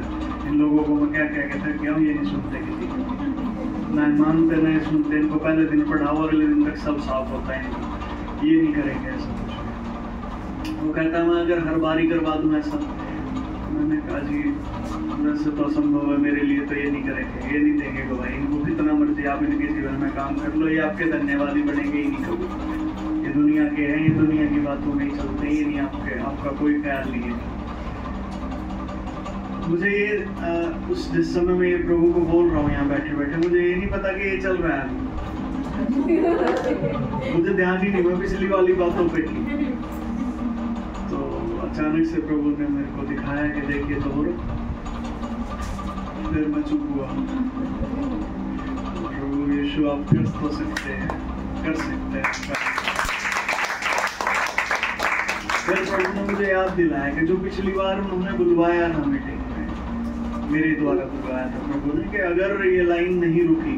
Speaker 2: इन लोगों को मैं क्या क्या कहता क्यों ये नहीं सुनते, किसी को ना मानते नहीं सुनते, इनको पहले दिन पढ़ाओ अगले दिन तक सब साफ होता है, ये नहीं करेंगे ऐसा कुछ। वो कहता मैं अगर हर बारी करवा दूं ऐसा, मैंने कहा जी वैसे तो असंभव है मेरे लिए, तो ये नहीं करेंगे, ये नहीं देंगे गवाही। इनको कितना मर्जी आप इनके जीवन में काम कर लो, ये आपके धन्यवाद ही बनेंगे ही नहीं कभी। ये दुनिया के हैं, ये दुनिया की बातों में ही चलते हैं, ये नहीं आपका कोई ख्याल नहीं है। मुझे ये जिस समय में ये प्रभु को बोल रहा हूँ यहाँ बैठे बैठे, मुझे ये नहीं पता कि ये चल रहा है। मुझे ध्यान ही नहीं, मैं पिछली वाली बातों पे थी। तो अचानक से प्रभु ने मेरे को दिखाया कि देखिए तो हो रहा, फिर मैं चुप हुआ। प्रभु यीशु आप कर तो सकते हैं, कर सकते हैं। फिर प्रभु ने मुझे याद दिलाया कि जो पिछली बार उन्होंने बुलवाया ना मीटिंग में, मेरे द्वारा बुलवाया था प्रभु ने, कि अगर ये लाइन नहीं रुकी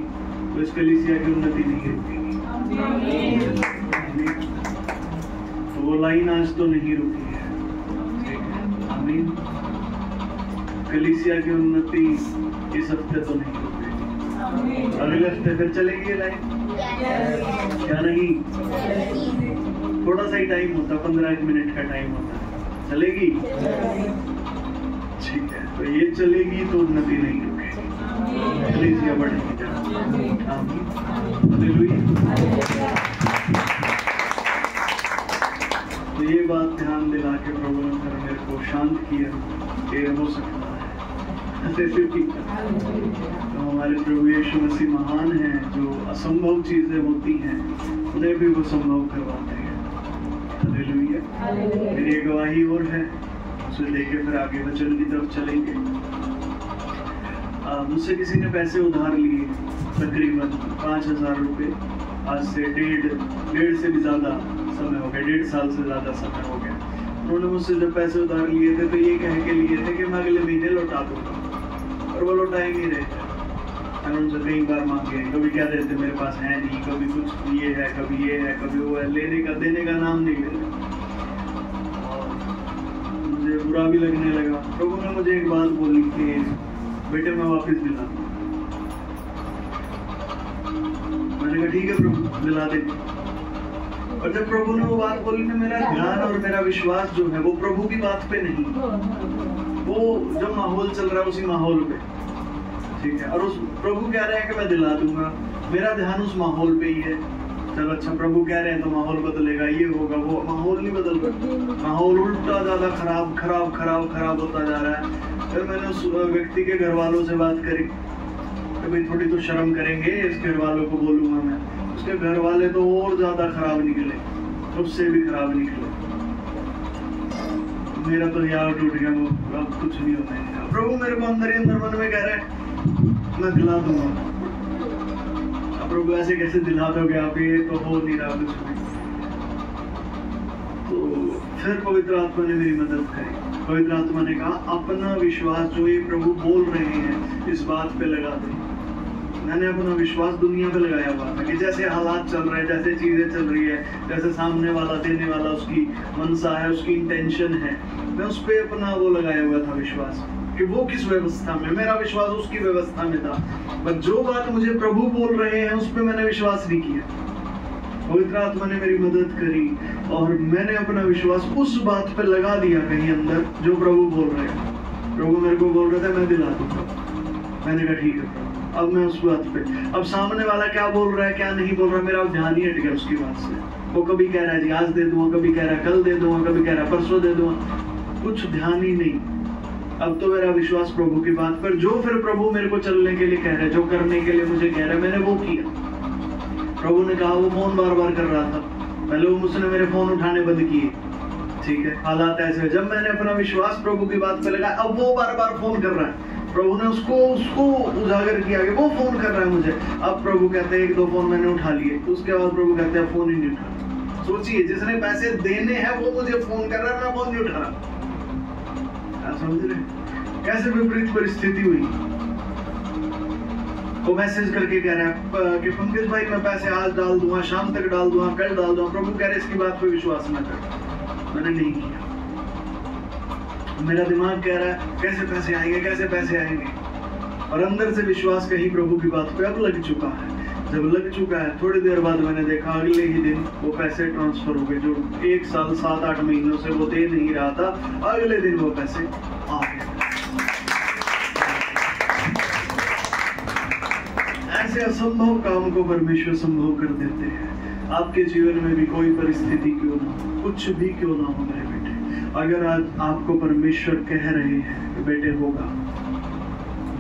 Speaker 2: तो इस कलीसिया की उन्नति नहीं रुकेगी। तो वो लाइन आज तो नहीं रुकी है। आमीन। कलीसिया की उन्नति इस हफ्ते तो नहीं रुकेगी, अगले हफ्ते फिर चलेगी ये लाइन, क्या नहीं? थोड़ा सा ही टाइम होता, 15 मिनट का टाइम होता है, चलेगी। ठीक है, तो ये चलेगी तो उन्नति नहीं रुकेगी, कलीसिया बढ़ेगी। आमीन। हालेलुया। तो ये बात ध्यान दिला के प्रभु ने फिर मेरे को शांत किया। ये हो सकता है ऐसे सिर्फ तो हमारे प्रभु यीशु मसीह महान हैं, जो असंभव चीजें होती हैं उन्हें भी वो संभव करवाते हैं। हालेलुया। मेरी गवाही और है, उसे लेके फिर आगे वचन की तरफ चलेंगे। मुझसे किसी ने पैसे उधार लिए, तकरीबन 5,000 रुपये। आज से डेढ़ से भी ज़्यादा समय हो गया, 1.5 साल से ज़्यादा समय हो गया। उन्होंने मुझसे जब पैसे उधार लिए थे तो ये कह के लिए थे कि मैं अगले महीने लौटा दूंगा, और वो लौटा ही नहीं रहे थे। मैंने उनसे कई बार मांगे, कभी क्या देते मेरे पास है नहीं, कभी कुछ ये है, कभी ये है, कभी वो है, लेने का देने का नाम नहीं ले रहे। मुझे बुरा भी लगने लगा। प्रभु ने मुझे एक बात बोली कि बेटे मैं वापस दिला दूँ। मैंने कहा ठीक है प्रभु, दिला दे। और जब प्रभु ने वो बात बोली तो मेरा ध्यान और मेरा विश्वास जो है वो प्रभु की बात पे नहीं, वो जो माहौल चल रहा है उसी माहौल पे। ठीक है, और उस प्रभु कह रहे हैं कि मैं दिला दूंगा, मेरा ध्यान उस माहौल पे ही है। चलो अच्छा, प्रभु कह रहे हैं तो माहौल बदलेगा, ये होगा, वो माहौल नहीं बदल रहा, माहौल उल्टा ज्यादा खराब खराब खराब खराब होता जा रहा है। फिर मैंने उस व्यक्ति के घर वालों से बात करी कि भाई थोड़ी तो शर्म करेंगे, इस घर वालों को बोलूंगा मैं। उसके घर वाले तो और ज्यादा खराब निकले, उससे भी खराब निकले। मेरा तो यार टूट गया, वो अब कुछ नहीं होता है। प्रभु मेरे को अंदर ही अंदर मन में कह रहे हैं मैं दिला दूंगा। अब प्रभु ऐसे कैसे दिला दोगे आप, ये तो हो नहीं रहा कुछ भी। तो फिर पवित्र आत्मा ने मेरी मदद करी। पवित्र आत्मा ने कहा अपना विश्वास जो ये प्रभु बोल रहे हैं इस बात पे लगा दे। मैंने अपना विश्वास दुनिया पे लगाया हुआ था कि जैसे हालात चल रहे हैं, जैसे चीजें चल रही है, जैसे सामने वाला देने वाला उसकी मनसा है, उसकी इंटेंशन है, मैं उस पे अपना वो लगाया हुआ था विश्वास कि वो किस व्यवस्था में, मेरा विश्वास उसकी व्यवस्था में था। बट जो बात मुझे प्रभु बोल रहे हैं उस पर मैंने विश्वास नहीं किया। पवित्र आत्मा ने मेरी मदद करी और मैंने अपना विश्वास उस बात पे लगा दिया कहीं अंदर जो प्रभु बोल रहे हैं। प्रभु मेरे को बोल रहे थे मैं दिला दूंगा। मैंने कहा ठीक है। अब मैं उस बात पे, अब सामने वाला क्या बोल रहा है क्या नहीं बोल रहा, मेरा ध्यान ही हट गया उसकी बात से। वो कभी कह रहा है जी आज दे दूंगा, कभी कह रहा है कल दे दूंगा, कभी कह रहा है परसों दे दूंगा, कुछ ध्यान ही नहीं। अब तो मेरा विश्वास प्रभु की बात पर, जो फिर प्रभु मेरे को चलने के लिए कह रहे, जो करने के लिए मुझे कह रहे, मैंने वो किया। प्रभु ने कहा, वो फोन बार बार कर रहा था, पहले वो उसने मेरे फोन उठाने बंद किए। ठीक है, हालात ऐसे, जब मैंने अपना विश्वास प्रभु की बात पे लगाया, अब वो बार बार फोन कर रहा है। प्रभु ने उसको उजागर किया कि वो फोन कर रहा है मुझे। अब प्रभु कहते हैं 1-2 फोन मैंने उठा लिए, उसके बाद प्रभु कहते हैं फोन ही नहीं उठा। सोचिए, जिसने पैसे देने हैं वो मुझे फोन कर रहा है, मैं फोन नहीं उठा रहा। समझ रहे कैसे विपरीत परिस्थिति हुई। वो मैसेज करके कह रहा है कि पंकज भाई मैं पैसे आज डाल दूंगा, शाम तक डाल दूंगा, कल डाल दूंगा। प्रभु कह रहे इसकी बात पे विश्वास न कर। मैंने नहीं किया। मेरा दिमाग कह रहा है कैसे पैसे आएंगे, कैसे पैसे आएंगे, और अंदर से विश्वास कहीं प्रभु की बात पे अब लग चुका है। जब लग चुका है, थोड़ी देर बाद मैंने देखा अगले ही दिन वो पैसे ट्रांसफर हो गए, जो 1 साल 7-8 महीनों से वो दे नहीं रहा था, अगले दिन वो पैसे आ गए। ऐसे असंभव काम को परमेश्वर संभव कर देते हैं। आपके जीवन में भी कोई परिस्थिति क्यों ना हो, कुछ भी क्यों ना हो मेरे बेटे, अगर आज आपको परमेश्वर कह रहे हैं कि बेटे होगा,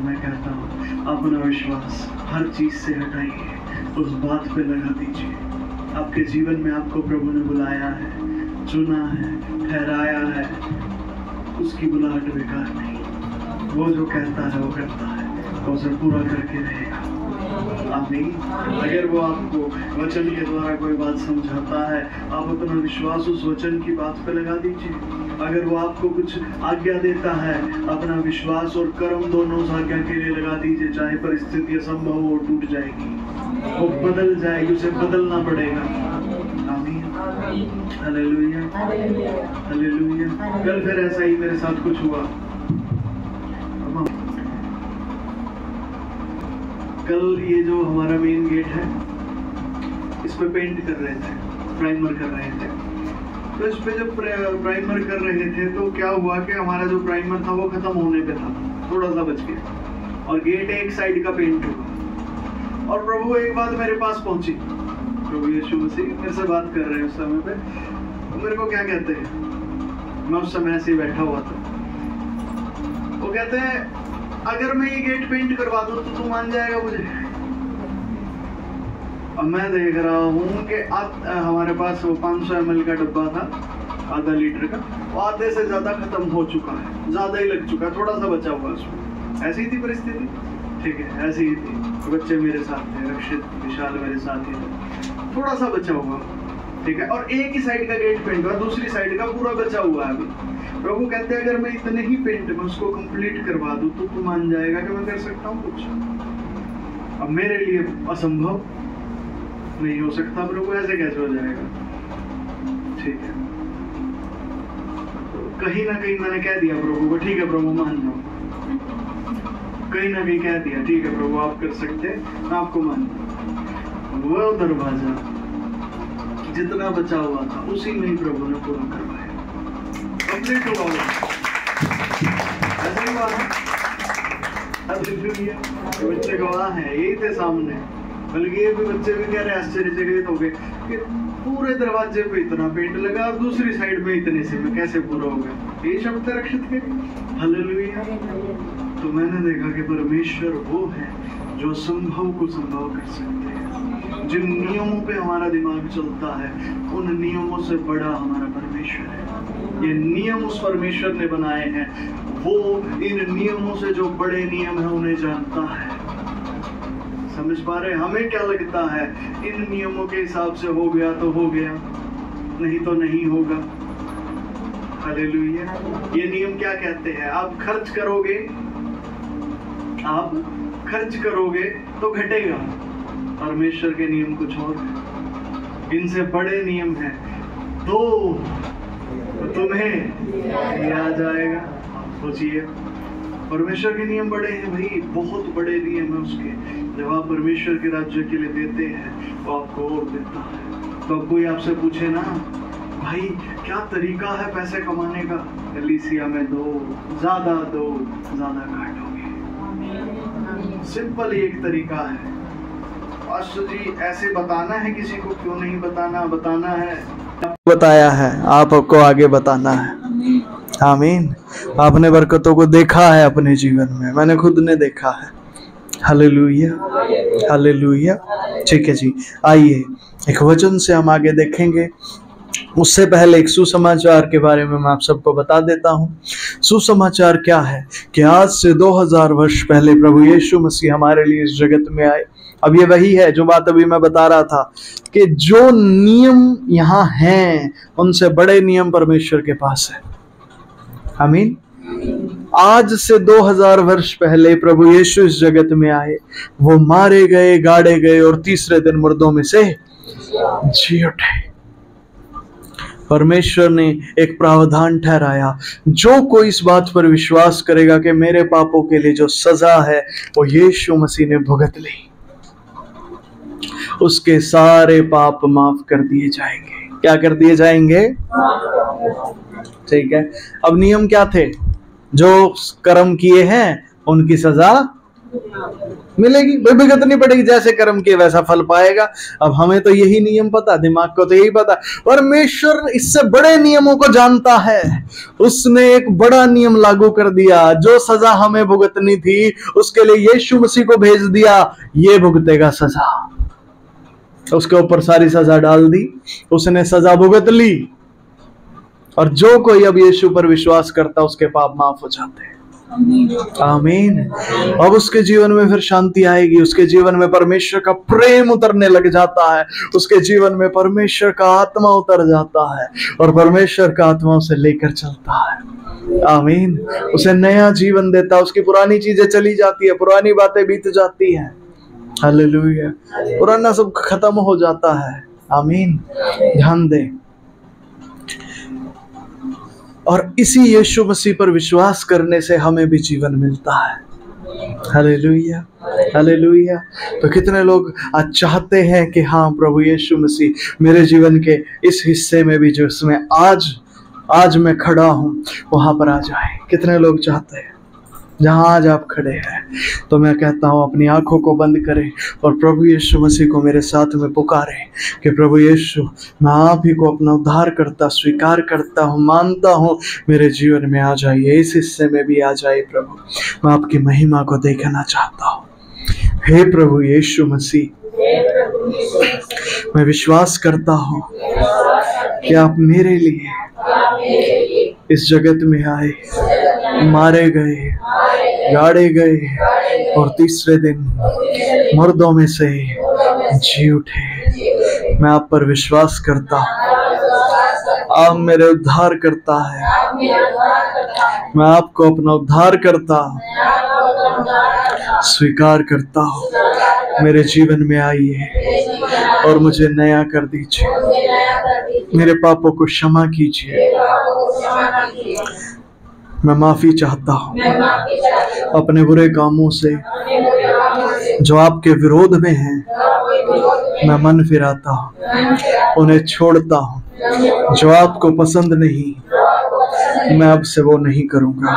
Speaker 2: मैं कहता हूँ अपना विश्वास हर चीज से हटाइए, उस बात पे लगा दीजिए। आपके जीवन में आपको प्रभु ने बुलाया है, चुना है, ठहराया है, उसकी बुलाहट बेकार नहीं। वो जो कहता है वो करता है, वो उसे पूरा करके रहेगा। आमीन। अगर वो आपको वचन के द्वारा कोई बात समझाता है, आप अपना विश्वास उस वचन की बात पे लगा दीजिए। अगर वो आपको कुछ आज्ञा देता है, अपना विश्वास और कर्म दोनों उस आज्ञा के लिए लगा दीजिए। चाहे परिस्थिति असंभव हो, टूट जाएगी, वो बदल जाएगी, उसे बदलना पड़ेगा। आमीन, हालेलुया, हालेलुया। कल फिर ऐसा ही मेरे साथ कुछ हुआ। कल ये जो हमारा मेन गेट है, इस पे पेंट कर रहे थे, प्राइमर कर रहे थे। तो इस पे जब प्राइमर कर रहे थे तो क्या हुआ कि हमारा जो प्राइमर था वो खत्म होने पे था, थोड़ा सा बच गया और गेट एक साइड का पेंट हुआ। और प्रभु एक बात मेरे पास पहुंची, प्रभु यीशु मसीह मेरे से बात कर रहे हैं उस समय पे। तो मेरे को क्या कहते हैं, मैं उस समय ऐसे ही बैठा हुआ था, वो कहते हैं अगर मैं ये गेट पेंट करवा दूं तो तू मान जाएगा मुझे? अब मैं देख रहा हूँ कि हमारे पास वो 500 ml का डब्बा था, आधा लीटर का, वो आधे से ज्यादा खत्म हो चुका है, ज्यादा ही लग चुका है, थोड़ा सा बचा हुआ उसमें। ऐसी थी परिस्थिति, ठीक है, ऐसी ही थी। बच्चे मेरे साथ थे, रक्षित विशाल मेरे साथ ही थे, थोड़ा सा बचा हुआ, ठीक है। और एक ही साइड का गेट पेंट हुआ, दूसरी साइड का पूरा बचा हुआ है अभी। प्रभु कहते हैं अगर मैं इतने ही पेंट में उसको कंप्लीट करवा दूं तो तू मान जाएगा कि मैं कर सकता हूँ कुछ? अब मेरे लिए असंभव नहीं हो सकता, प्रभु ऐसे कैसे हो जाएगा? ठीक है, कहीं ना कहीं मैंने कह दिया प्रभु को, ठीक है प्रभु मान जाओ। कहीं ना कहीं कह दिया, ठीक है प्रभु आप कर सकते हैं, मैं आपको मान जाऊँ। वो दरवाजा जितना बचा हुआ था उसी में ही प्रभु ने पूरा करवाया, कंप्लीट हुआ। ऐसा ही हुआ ना? हालेलुया। बच्चे गवाह हैं, यही थे सामने, बल्कि ये भी बच्चे भी कह रहे आश्चर्यचकित हो गए कि पूरे दरवाजे पे इतना पेंट लगा और दूसरी साइड में इतने से में कैसे पूरा हो गया? ये शब्द रक्षित के। हालेलुया। तो मैंने देखा कि परमेश्वर वो है जो संभव को संभव कर सकते हैं। जिन नियमों पे हमारा दिमाग चलता है उन नियमों से बड़ा हमारा परमेश्वर है। ये नियम उस परमेश्वर ने बनाए हैं, वो इन नियमों से जो बड़े नियम है उन्हें जानता है। समझ पा रहे? हमें क्या लगता है इन नियमों के हिसाब से हो गया तो हो गया, नहीं तो नहीं होगा। हालेलुया। ये नियम क्या कहते हैं? आप खर्च करोगे तो घटेगा। परमेश्वर के नियम कुछ और है, इनसे बड़े नियम हैं। तो तुम्हें दिया जाएगा। सोचिए, परमेश्वर के नियम बड़े हैं भाई, बहुत बड़े नियम है उसके। जब आप परमेश्वर के राज्य के लिए देते हैं वो आपको और देता है। तो अब कोई आपसे पूछे ना, भाई क्या तरीका है पैसे कमाने का? कलीसिया में दो, ज्यादा काटोगे। सिंपल एक तरीका है। पास्टर जी ऐसे बताना है किसी को? क्यों नहीं बताना, बताना है, बताया है, आपको आगे बताना है। आमीन। आपने बरकतों को देखा है अपने जीवन में, मैंने खुद ने देखा है। Hallelujah, hallelujah. ठीक है जी, आइए एक वचन से हम आगे देखेंगे। उससे पहले एक सुसमाचार के बारे में मैं आप सबको बता देता हूँ। सुसमाचार क्या है कि आज से 2000 वर्ष पहले प्रभु यीशु मसीह हमारे लिए इस जगत में आए। अब ये वही है जो बात अभी मैं बता रहा था कि जो नियम यहाँ हैं उनसे बड़े नियम परमेश्वर के पास है। आमीन। आज से 2000 वर्ष पहले प्रभु यीशु इस जगत में आए, वो मारे गए, गाड़े गए और तीसरे दिन मुर्दों में से जी उठे। परमेश्वर ने एक प्रावधान ठहराया, जो कोई इस बात पर विश्वास करेगा कि मेरे पापों के लिए जो सजा है वो यीशु मसीह ने भुगत ली, उसके सारे पाप माफ कर दिए जाएंगे। क्या कर दिए जाएंगे? ठीक है। अब नियम क्या थे? जो कर्म किए हैं उनकी सजा मिलेगी, भुगतनी पड़ेगी। जैसे कर्म किए वैसा फल पाएगा। अब हमें तो यही नियम पता, दिमाग को तो यही पता। परमेश्वर इससे बड़े नियमों को जानता है, उसने एक बड़ा नियम लागू कर दिया। जो सजा हमें भुगतनी थी उसके लिए यीशु मसीह को भेज दिया, ये भुगतेगा सजा। उसके ऊपर सारी सजा डाल दी, उसने सजा भुगत ली। और जो कोई अब यीशु पर विश्वास करता उसके पाप माफ हो जाते हैं। आमीन। अब उसके जीवन में फिर शांति आएगी, उसके जीवन में परमेश्वर का प्रेम उतरने लग जाता है, उसके जीवन में परमेश्वर का आत्मा उतर जाता है और परमेश्वर का आत्मा उसे लेकर चलता है। आमीन। उसे नया जीवन देता है, उसकी पुरानी चीजें चली जाती है, पुरानी बातें बीत जाती हैं। हालेलुया। पुराना सब खत्म हो जाता है। आमीन। ध्यान दे। और इसी यीशु मसीह पर विश्वास करने से हमें भी जीवन मिलता है। Hallelujah, hallelujah. तो कितने लोग आज चाहते हैं कि हाँ प्रभु यीशु मसीह मेरे जीवन के इस हिस्से में भी जो इसमें आज मैं खड़ा हूं वहां पर आ जाए। कितने लोग चाहते हैं जहां आज आप खड़े हैं। तो मैं कहता हूं अपनी आंखों को बंद करें और प्रभु यीशु मसीह को मेरे साथ में पुकारें कि प्रभु यीशु, मैं आप ही को अपना उद्धार करता स्वीकार करता हूं, मानता हूं, मेरे जीवन में आ जाइए, इस हिस्से में भी आ जाइए। प्रभु मैं आपकी महिमा को देखना चाहता हूं। हे प्रभु यीशु मसीह, मैं विश्वास करता हूं कि आप मेरे लिए इस जगत में आए, मारे गए, गाड़े गए और तीसरे दिन मुर्दों में से जी उठे। मैं आप पर विश्वास करता हूँ, आप मेरे उद्धार करता है। मैं आपको अपना उद्धार करता स्वीकार करता हूँ। मेरे जीवन में आइए और मुझे नया कर दीजिए, मेरे पापों को क्षमा कीजिए। मैं माफी चाहता हूँ अपने बुरे कामों से जो आपके विरोध में हैं। मैं मन फिराता हूँ, उन्हें छोड़ता हूँ। जो आपको पसंद नहीं, मैं अब से वो नहीं करूँगा।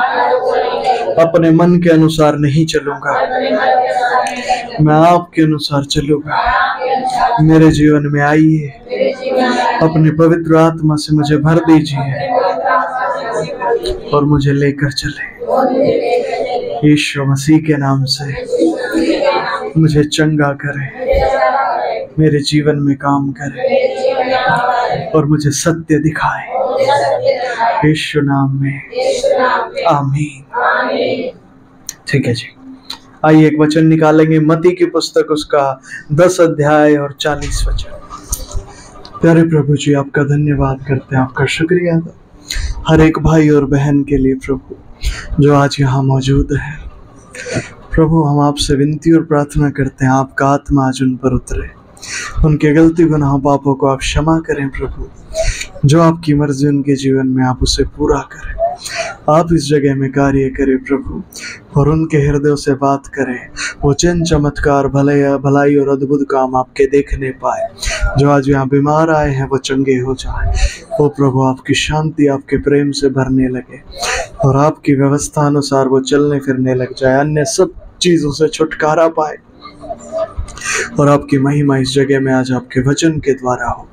Speaker 2: अपने मन के अनुसार नहीं चलूंगा, मैं आपके अनुसार चलूंगा। मेरे जीवन में आइए, अपने पवित्र आत्मा से मुझे भर दीजिए और मुझे लेकर चले। यीशु मसीह के नाम से मुझे चंगा करे, मेरे जीवन में काम करे और मुझे सत्य दिखाए। यीशु नाम में आमीन। ठीक है जी, आइए एक वचन निकालेंगे मत्ती की पुस्तक, उसका 10 अध्याय और 40 वचन। प्यारे प्रभु जी, आपका धन्यवाद करते हैं, आपका शुक्रिया हर एक भाई और बहन के लिए प्रभु जो आज यहाँ मौजूद है। प्रभु हम आपसे विनती और प्रार्थना करते हैं, आपका आत्मा आज उन पर उतरे, उनके गलती गुनाह पापों को आप क्षमा करें। प्रभु जो आपकी मर्जी उनके जीवन में, आप उसे पूरा करें। आप इस जगह में कार्य करें प्रभु, और उनके हृदयों से बात करें। वो चिन्ह चमत्कार भलाई और अद्भुत काम आपके देखने पाए। जो आज यहाँ बीमार आए हैं वो चंगे हो जाए। वो प्रभु आपकी शांति, आपके प्रेम से भरने लगे और आपकी व्यवस्था अनुसार वो चलने फिरने लग जाए, अन्य सब चीजों से छुटकारा पाए। और आपकी महिमा इस जगह में आज आपके वचन के द्वारा हो,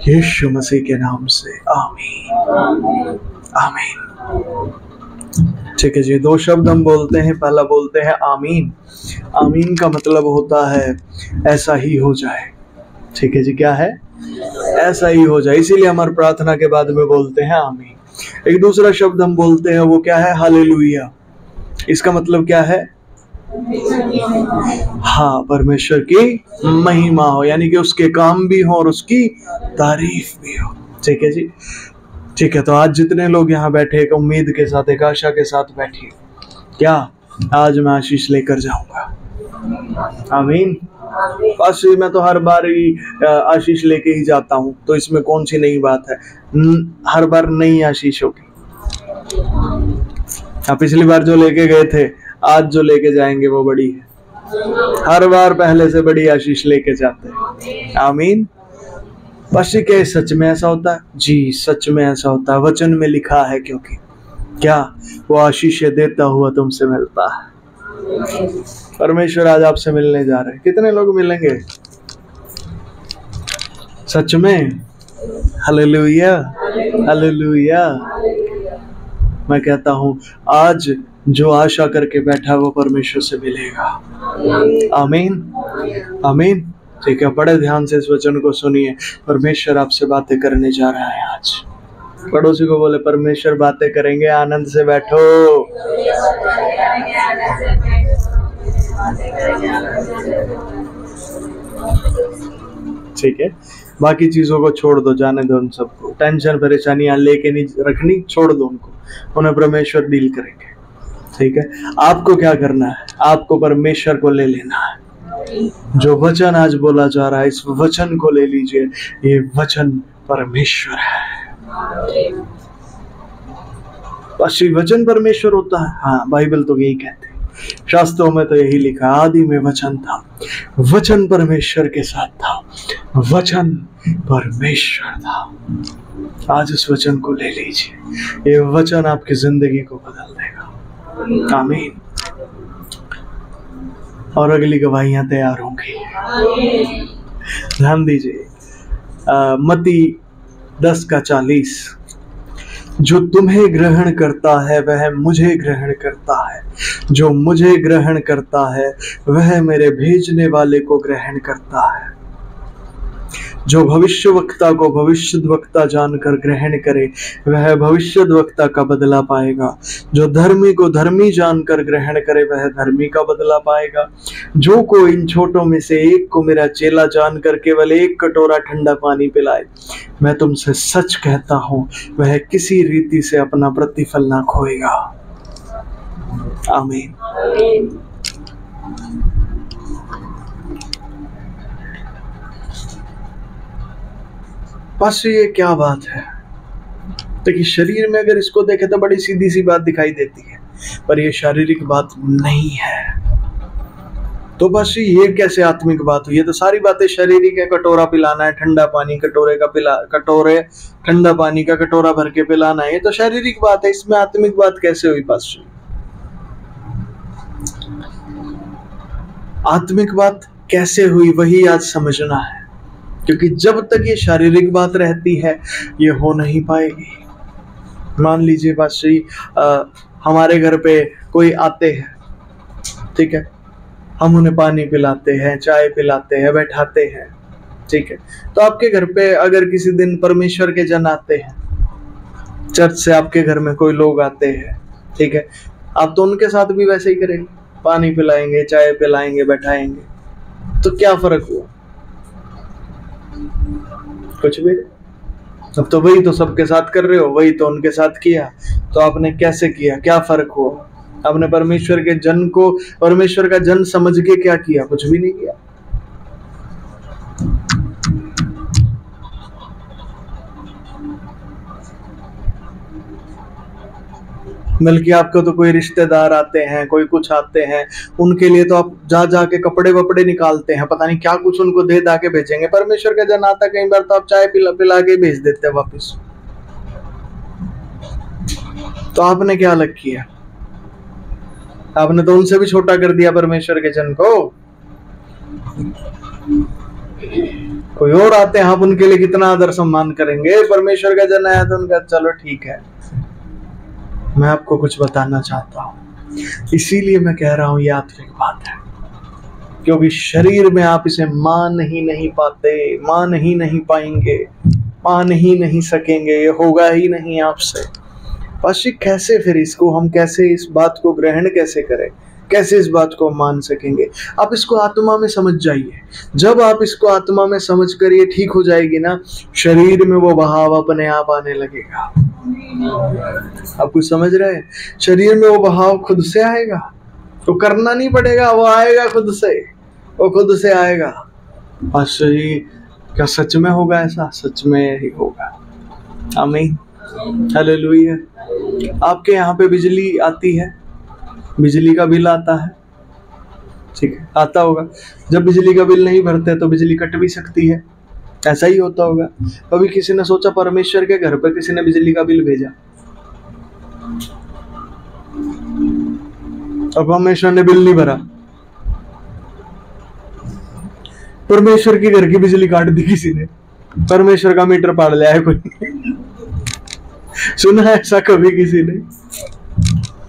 Speaker 2: यीशु मसीह के नाम से आमीन, आमीन। ठीक है जी, 2 शब्द हम बोलते हैं। पहला बोलते हैं आमीन। आमीन का मतलब होता है ऐसा ही हो जाए। ठीक है जी, क्या है? ऐसा ही हो जाए। इसीलिए हमारी प्रार्थना के बाद में बोलते हैं आमीन। एक दूसरा शब्द हम बोलते हैं, वो क्या है? हालेलुया। इसका मतलब क्या है? हाँ, परमेश्वर की महिमा हो, यानी कि उसके काम भी हो और उसकी तारीफ भी हो। ठीक है जी, ठीक है। तो आज जितने लोग यहाँ बैठे एक उम्मीद के साथ, एक आशा के साथ बैठिए, क्या आज मैं आशीष लेकर जाऊंगा। आमीन। आशीष मैं तो हर बार ही आशीष लेके ही जाता हूँ, तो इसमें कौन सी नई बात है? हर बार नई आशीष होगी। पिछली बार जो लेके गए थे, आज जो लेके जाएंगे वो बड़ी है। हर बार पहले से बड़ी आशीष लेके जाते हैं। आमीन। बस क्या सच में ऐसा होता है? जी, सच में ऐसा होता है। वचन में लिखा है, क्योंकि क्या वो आशीषें देता हुआ तुमसे मिलता है। परमेश्वर आज आपसे मिलने जा रहे हैं। कितने लोग मिलेंगे सच में? Hallelujah, hallelujah. मैं कहता हूँ आज जो आशा करके बैठा वो परमेश्वर से मिलेगा। आमीन, आमीन। ठीक है, बड़े ध्यान से इस वचन को सुनिए। परमेश्वर आपसे बातें करने जा रहा है आज। पड़ोसी को बोले परमेश्वर बातें करेंगे, आनंद से बैठो। ठीक है, बाकी चीजों को छोड़ दो, जाने दो उन सबको, टेंशन परेशानियां लेके नहीं रखनी, छोड़ दो उनको, उन्हें परमेश्वर डील करेंगे। ठीक है, आपको क्या करना है? आपको परमेश्वर को ले लेना है। जो वचन आज बोला जा रहा है, इस वचन को ले लीजिए, ये वचन परमेश्वर है। पश्चिम वचन परमेश्वर होता है। हाँ, बाइबल तो यही कहते हैं, शास्त्रों में तो यही लिखा, आदि में वचन था, वचन परमेश्वर के साथ था, वचन परमेश्वर था। आज इस वचन को ले लीजिए, ये वचन आपकी जिंदगी को बदल देगा। आमीन। और अगली गवाहियां तैयार होंगी। ध्यान दीजिए, मत्ती 10:40, जो तुम्हें ग्रहण करता है वह मुझे ग्रहण करता है, जो मुझे ग्रहण करता है वह मेरे भेजने वाले को ग्रहण करता है। जो भविष्यवक्ता को भविष्यद्वक्ता जानकर ग्रहण करे वह भविष्यद्वक्ता का बदला पाएगा, जो धर्मी को धर्मी जानकर ग्रहण करे वह धर्मी का बदला पाएगा। जो कोई इन छोटों में से एक को मेरा चेला जानकर केवल एक कटोरा ठंडा पानी पिलाए, मैं तुमसे सच कहता हूं वह किसी रीति से अपना प्रतिफल ना खोएगा। आमीन। बस ये क्या बात है? देखिए, शरीर में अगर इसको देखे तो बड़ी सीधी सी बात दिखाई देती है, पर ये शारीरिक बात नहीं है। तो बस ये कैसे आत्मिक बात हुई? ये तो सारी बातें शारीरिक है। कटोरा पिलाना है, ठंडा पानी ठंडा पानी का कटोरा भर के पिलाना है, ये तो शारीरिक बात है। इसमें आत्मिक बात कैसे हुई पास्टर? आत्मिक बात कैसे हुई वही आज समझना है, क्योंकि जब तक ये शारीरिक बात रहती है ये हो नहीं पाएगी। मान लीजिए पास्टर, हमारे घर पे कोई आते हैं, ठीक है, हम उन्हें पानी पिलाते हैं, चाय पिलाते हैं, बैठाते हैं, ठीक है। तो आपके घर पे अगर किसी दिन परमेश्वर के जन आते हैं, चर्च से आपके घर में कोई लोग आते हैं, ठीक है, आप तो उनके साथ भी वैसे ही करेंगे, पानी पिलाएंगे, चाय पिलाएंगे, बैठाएंगे। तो क्या फर्क हुआ? कुछ भी। अब तो वही तो सबके साथ कर रहे हो, वही तो उनके साथ किया, तो आपने कैसे किया? क्या फर्क हुआ? आपने परमेश्वर के जन को परमेश्वर का जन समझ के क्या किया? कुछ भी नहीं किया। बल्कि आपको तो कोई रिश्तेदार आते हैं, कोई कुछ आते हैं, उनके लिए तो आप जा के कपड़े वपड़े निकालते हैं, पता नहीं क्या कुछ उनको दे दा के भेजेंगे। परमेश्वर का जन आता कई बार तो आप चाय पिला के भेज देते हैं वापस। तो आपने क्या अलग किया? आपने तो उनसे भी छोटा कर दिया परमेश्वर के जन को। कोई और आते हैं, आप उनके लिए कितना आदर सम्मान करेंगे। परमेश्वर का जन आया तो उनका चलो ठीक है। मैं आपको कुछ बताना चाहता हूं, इसीलिए मैं कह रहा हूं ये आत्मिक बात है, क्योंकि शरीर में आप इसे मान ही नहीं पाते, मान ही नहीं पाएंगे, मान ही नहीं सकेंगे, ये होगा ही नहीं आपसे। पाशी कैसे फिर इसको हम कैसे इस बात को ग्रहण कैसे करें, कैसे इस बात को मान सकेंगे? आप इसको आत्मा में समझ जाइए। जब आप इसको आत्मा में समझ कर ये ठीक हो जाएगी ना, शरीर में वो बहाव अपने आप आने लगेगा। आप कुछ समझ रहे हैं? शरीर में वो बहाव खुद से आएगा, तो करना नहीं पड़ेगा, वो आएगा खुद से, वो खुद से आएगा। अच्छा जी, क्या सच में होगा ऐसा? सच में ही होगा। आमीन, हालेलुया। आपके यहाँ पे बिजली आती है, बिजली का बिल आता है, ठीक है, आता होगा। जब बिजली का बिल नहीं भरते तो बिजली कट भी सकती है, ऐसा ही होता होगा। कभी किसी ने सोचा परमेश्वर के घर पर किसी ने बिजली का बिल भेजा और परमेश्वर ने बिल नहीं भरा, परमेश्वर के घर की बिजली काट दी किसी ने, परमेश्वर का मीटर पाड़ लिया है कोई? सुना है ऐसा कभी किसी ने?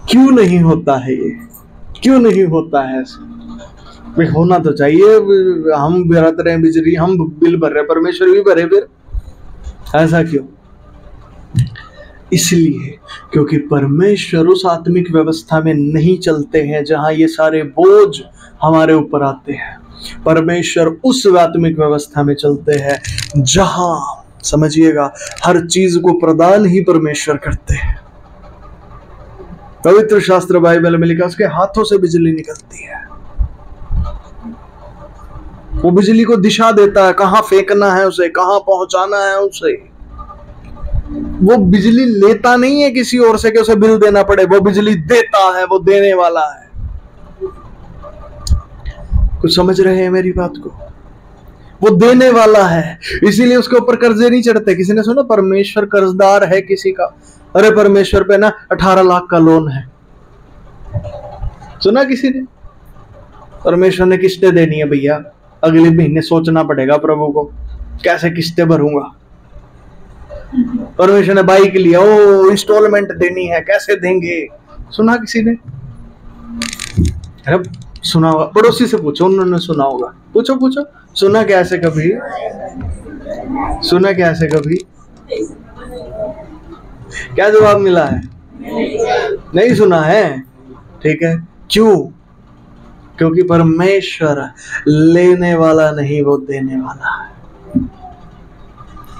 Speaker 2: क्यों नहीं होता है ये? क्यों नहीं होता है ऐसा? भाई होना तो चाहिए। हम भरत रहे बिजली, हम बिल भर रहे, परमेश्वर भी भरे, फिर ऐसा क्यों? इसलिए क्योंकि परमेश्वर उस आत्मिक व्यवस्था में नहीं चलते हैं जहां ये सारे बोझ हमारे ऊपर आते हैं। परमेश्वर उस आत्मिक व्यवस्था में चलते हैं जहां, समझिएगा, हर चीज को प्रदान ही परमेश्वर करते हैं। पवित्र शास्त्र बाइबल में लिखा, उसके हाथों से बिजली निकलती है, वो बिजली को दिशा देता है, कहां फेंकना है उसे, कहां पहुंचाना है उसे। वो बिजली लेता नहीं है किसी और से कि उसे बिल देना पड़े, वो बिजली देता है, वो देने वाला है। कुछ समझ रहे हैं मेरी बात को? वो देने वाला है, इसीलिए उसके ऊपर कर्जे नहीं चढ़ते। किसी ने सुना परमेश्वर कर्जदार है किसी का? अरे परमेश्वर पे ना 18 लाख का लोन है, सुना किसी ने? परमेश्वर ने किस्तें देनी है भैया, अगले महीने सोचना पड़ेगा प्रभु को कैसे किस्तें भरूंगा। परमेश्वर ने बाइक लिया, ओ इंस्टॉलमेंट देनी है, कैसे देंगे? सुना किसी ने? अरे सुना होगा, पड़ोसी से पूछो, उन्होंने सुना होगा। पूछो पूछो, सुना क्या ऐसे कभी? सुना क्या ऐसे कभी? क्या जवाब मिला है? नहीं सुना है? ठीक है, क्यों? क्योंकि परमेश्वर लेने वाला नहीं, वो देने वाला है।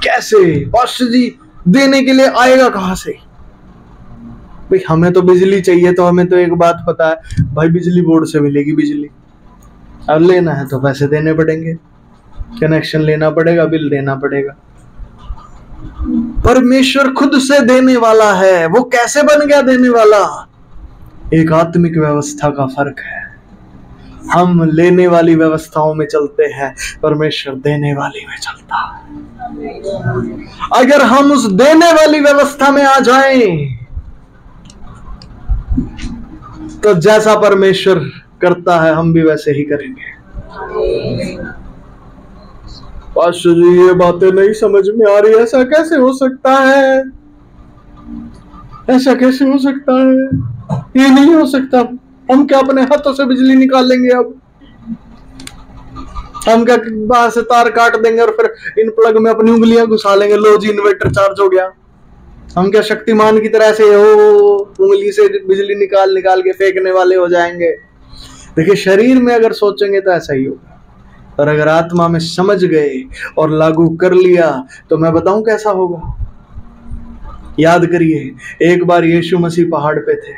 Speaker 2: कैसे? पास्टर जी देने के लिए आएगा कहां से? भाई हमें तो बिजली चाहिए, तो हमें तो एक बात पता है भाई, बिजली बोर्ड से मिलेगी बिजली। अब लेना है तो पैसे देने पड़ेंगे, कनेक्शन लेना पड़ेगा, बिल देना पड़ेगा। परमेश्वर खुद से देने वाला है। वो कैसे बन गया देने वाला? एक आत्मिक व्यवस्था का फर्क है। हम लेने वाली व्यवस्थाओं में चलते हैं, परमेश्वर देने वाली में चलता है। अगर हम उस देने वाली व्यवस्था में आ जाएं तो जैसा परमेश्वर करता है हम भी वैसे ही करेंगे। पास्टर जी ये बातें नहीं समझ में आ रही, ऐसा कैसे हो सकता है? ऐसा कैसे हो सकता है? ये नहीं हो सकता। हम क्या अपने हाथों से बिजली निकाल लेंगे? अब हम क्या बाहर से तार काट देंगे और फिर इन प्लग में अपनी उंगलियां घुसा लेंगे, लो जी इन्वर्टर चार्ज हो गया? हम क्या शक्तिमान की तरह से उंगली से बिजली निकाल निकाल के फेंकने वाले हो जाएंगे? देखिए, शरीर में अगर सोचेंगे तो ऐसा ही होगा, और अगर आत्मा में समझ गए और लागू कर लिया तो मैं बताऊं कैसा होगा। याद करिए, एक बार यीशु मसीह पहाड़ पे थे,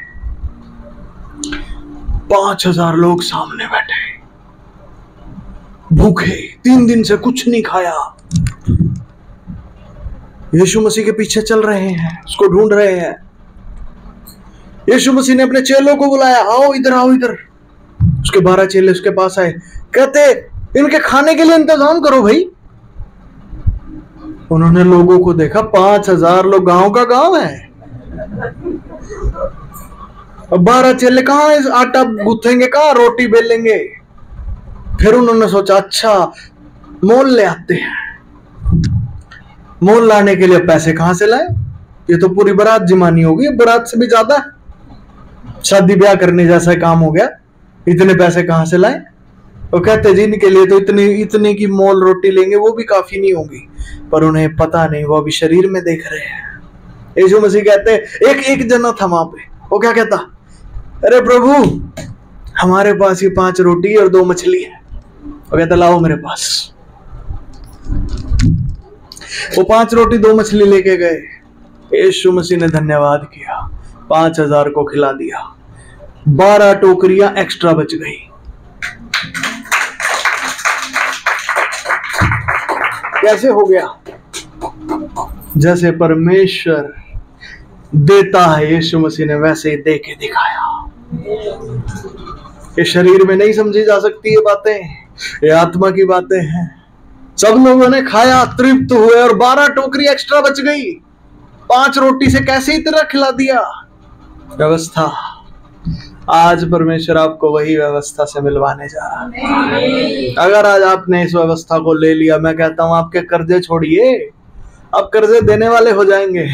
Speaker 2: 5000 लोग सामने बैठे, भूखे, 3 दिन से कुछ नहीं खाया। यीशु मसीह के पीछे चल रहे हैं, उसको ढूंढ रहे हैं। यीशु मसीह ने अपने चेलों को बुलाया, आओ इधर, आओ इधर। उसके 12 चेले उसके पास आए, कहते इनके खाने के लिए इंतजाम करो भाई। उन्होंने लोगों को देखा, 5000 लोग, गांव का गांव है। अब 12 चेले कहाँ आटा गूंथेंगे, कहाँ रोटी बेलेंगे? फिर उन्होंने सोचा, अच्छा मोल ले आते हैं। मोल लाने के लिए पैसे कहां से लाए? ये तो पूरी बारात जिमानी होगी, बारात से भी ज्यादा, शादी ब्याह करने जैसा काम हो गया। इतने पैसे कहां से लाए? वो कहते जी इनके लिए तो इतने की मोल रोटी लेंगे, वो भी काफी नहीं होगी। पर उन्हें पता नहीं, वो अभी शरीर में देख रहे हैं। यीशु मसीह कहते, एक जना था वहां पे, वो क्या कहता, अरे प्रभु हमारे पास ये 5 रोटी और 2 मछली है। वो कहता लाओ मेरे पास। वो 5 रोटी 2 मछली लेके गए। यीशु मसीह ने धन्यवाद किया, 5000 को खिला दिया, 12 टोकरियां एक्स्ट्रा बच गई। कैसे हो गया? जैसे परमेश्वर देता है, यीशु मसीह ने वैसे ही दे के दिखाया। ये शरीर में नहीं समझी जा सकती ये बातें, ये आत्मा की बातें हैं। सब लोगों ने खाया, तृप्त हुए, और 12 टोकरी एक्स्ट्रा बच गई। 5 रोटी से कैसे इतना खिला दिया? व्यवस्था। आज परमेश्वर आपको वही व्यवस्था से मिलवाने जा रहा है। अगर आज आपने इस व्यवस्था को ले लिया, मैं कहता हूं आपके कर्जे छोड़िए, अब कर्जे देने वाले हो जाएंगे।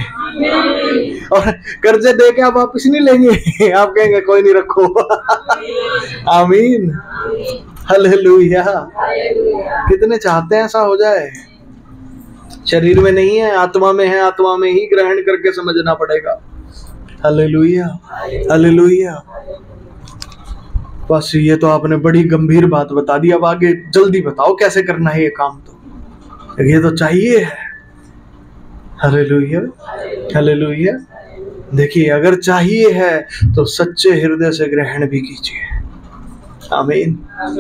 Speaker 2: और कर्जे दे के आप वापिस नहीं लेंगे, आप कहेंगे कोई नहीं, रखो। आमीन, हालेलुया। कितने चाहते हैं ऐसा हो जाए?
Speaker 11: शरीर में नहीं है, आत्मा में है, आत्मा में ही ग्रहण करके समझना पड़ेगा। Hallelujah, hallelujah. बस ये तो आपने बड़ी गंभीर बात बता दी। अब आगे जल्दी बताओ कैसे करना है ये काम, तो ये तो चाहिए है। Hallelujah, hallelujah. देखिए, अगर चाहिए है तो सच्चे हृदय से ग्रहण भी कीजिए। आमीन।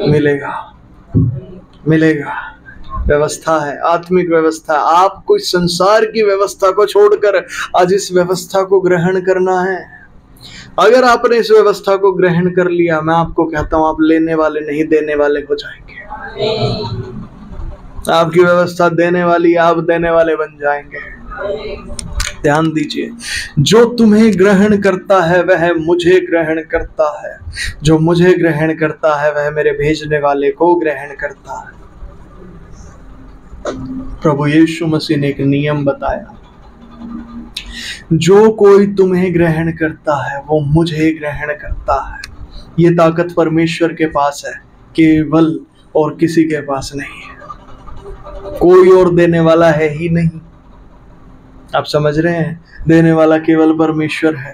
Speaker 11: मिलेगा, मिलेगा। व्यवस्था है, आत्मिक व्यवस्था। आपको इस संसार की व्यवस्था को छोड़कर आज इस व्यवस्था को ग्रहण करना है। अगर आपने इस व्यवस्था को ग्रहण कर लिया, मैं आपको कहता हूं, आप लेने वाले नहीं देने वाले हो जाएंगे। आपकी व्यवस्था देने वाली, आप देने वाले बन जाएंगे। ध्यान दीजिए, जो तुम्हें ग्रहण करता है वह मुझे ग्रहण करता है, जो मुझे ग्रहण करता है वह मेरे भेजने वाले को ग्रहण करता है। प्रभु यीशु मसीह ने एक नियम बताया, जो कोई तुम्हें ग्रहण करता है वो मुझे ग्रहण करता है। ये ताकत परमेश्वर के पास है केवल, और किसी के पास नहीं है। कोई और देने वाला है ही नहीं। आप समझ रहे हैं? देने वाला केवल परमेश्वर है।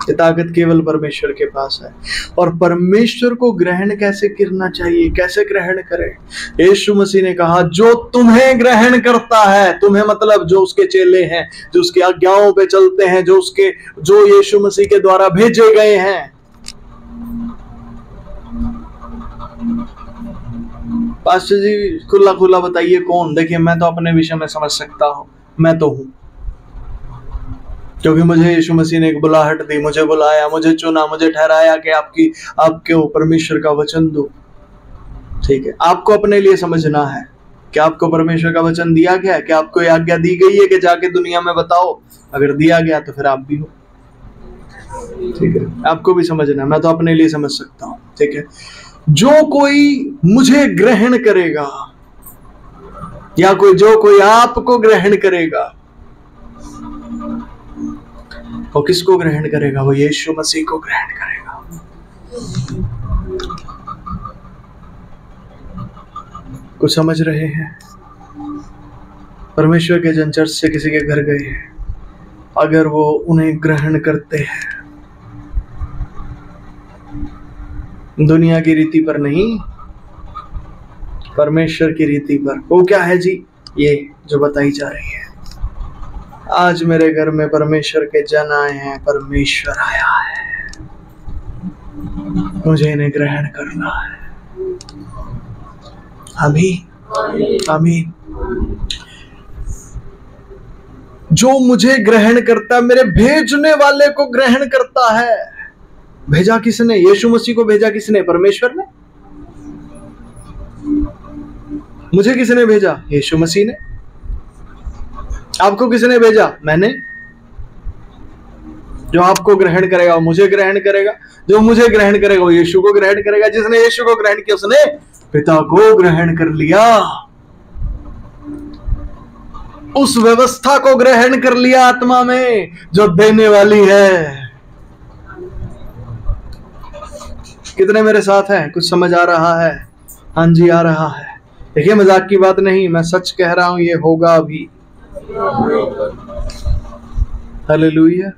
Speaker 11: ये ताकत केवल परमेश्वर के पास है। और परमेश्वर को ग्रहण कैसे करना चाहिए, कैसे ग्रहण करें? यीशु मसीह ने कहा, जो तुम्हें ग्रहण करता है, तुम्हें मतलब जो उसके चेले हैं, जो उसकी आज्ञाओं पे चलते हैं, जो यीशु मसीह के द्वारा भेजे गए हैं। पास्टर जी खुला खुला बताइए कौन? देखिए, मैं तो अपने विषय में समझ सकता हूं, मैं तो हूं, क्योंकि मुझे यीशु मसीह ने एक बुलाहट दी, मुझे बुलाया, मुझे चुना, मुझे ठहराया कि आपके परमेश्वर का वचन दो। ठीक है, आपको अपने लिए समझना है कि आपको परमेश्वर का वचन दिया गया है, कि आपको ये आज्ञा दी गई है कि जाके दुनिया में बताओ। अगर दिया गया तो फिर आप भी हो। ठीक है, आपको भी समझना है, मैं तो अपने लिए समझ सकता हूं। ठीक है, जो कोई मुझे ग्रहण करेगा, या जो कोई आपको ग्रहण करेगा, वो किसको ग्रहण करेगा? वो यीशु मसीह को ग्रहण करेगा। कुछ समझ रहे हैं? परमेश्वर के जन चर्च से किसी के घर गए, अगर वो उन्हें ग्रहण करते हैं, दुनिया की रीति पर नहीं, परमेश्वर की रीति पर। वो क्या है जी? ये जो बताई जा रही है। आज मेरे घर में परमेश्वर के जन आए हैं, परमेश्वर आया है, मुझे इन्हें ग्रहण करना है। आमीन, आमीन। जो मुझे ग्रहण करता है, मेरे भेजने वाले को ग्रहण करता है। भेजा किसने? यीशु मसीह को भेजा किसने? परमेश्वर ने। मुझे किसने भेजा? यीशु मसीह ने। आपको किसने भेजा? मैंने। जो आपको ग्रहण करेगा वो मुझे ग्रहण करेगा, जो मुझे ग्रहण करेगा वो यीशु को ग्रहण करेगा। जिसने यीशु को ग्रहण किया उसने पिता को ग्रहण कर लिया, उस व्यवस्था को ग्रहण कर लिया आत्मा में जो देने वाली है। कितने मेरे साथ हैं? कुछ समझ आ रहा है? हाँ जी, आ रहा है। देखिए, मजाक की बात नहीं, मैं सच कह रहा हूं, ये होगा अभी। हालेलुया।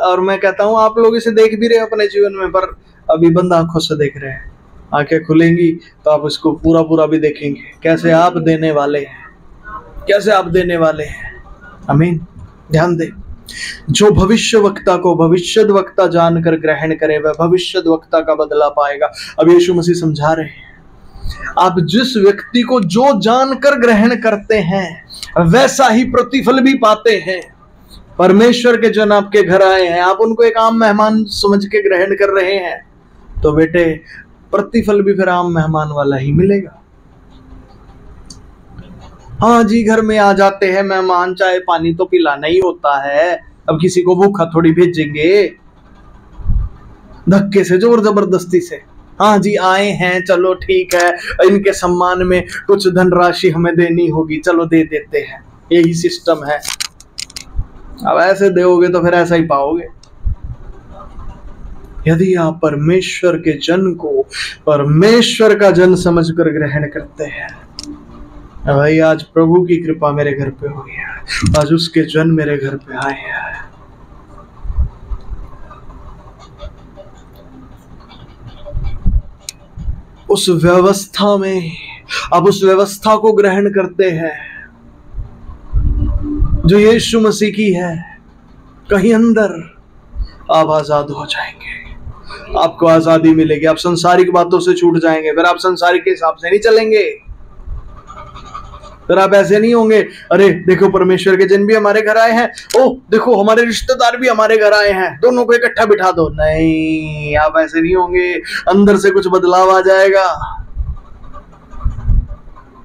Speaker 11: और मैं कहता हूं, आप लोग इसे देख भी रहे हैं अपने जीवन में, पर अभी बंद आंखों से देख रहे हैं। आंखें खुलेंगी तो आप इसको पूरा पूरा भी देखेंगे, कैसे आप देने वाले हैं, कैसे आप देने वाले हैं। आमीन। ध्यान दे, जो भविष्य वक्ता को भविष्य वक्ता जानकर ग्रहण करे वह भविष्य वक्ता का बदला पाएगा। अब यीशु मसीह समझा रहे हैं, आप जिस व्यक्ति को जो जानकर ग्रहण करते हैं वैसा ही प्रतिफल भी पाते हैं। परमेश्वर के जन आपके घर आए हैं, आप उनको एक आम मेहमान समझ के ग्रहण कर रहे हैं, तो बेटे प्रतिफल भी फिर आम मेहमान वाला ही मिलेगा। हाँ जी, घर में आ जाते हैं मेहमान, चाय पानी तो पिलाना ही होता है। अब किसी को भूखा थोड़ी भेजेंगे धक्के से, जोर जबरदस्ती से। हाँ जी, आए हैं, चलो ठीक है, इनके सम्मान में कुछ धनराशि हमें देनी होगी, चलो दे देते हैं। यही सिस्टम है। अब ऐसे दोगे तो फिर ऐसा ही पाओगे। यदि आप परमेश्वर के जन को परमेश्वर का जन समझकर ग्रहण करते हैं भाई आज प्रभु की कृपा मेरे घर पे हुई है, आज उसके जन मेरे घर पे आए हैं। उस व्यवस्था में अब उस व्यवस्था को ग्रहण करते हैं जो यीशु मसीह की है, कहीं अंदर आप आजाद हो जाएंगे, आपको आजादी मिलेगी, आप संसारिक बातों से छूट जाएंगे, फिर आप संसारिक के हिसाब से नहीं चलेंगे, फिर आप ऐसे नहीं होंगे अरे देखो परमेश्वर के जन भी हमारे घर आए हैं, ओह देखो हमारे रिश्तेदार भी हमारे घर आए हैं, दोनों को इकट्ठा बिठा दो। नहीं, आप ऐसे नहीं होंगे, अंदर से कुछ बदलाव आ जाएगा।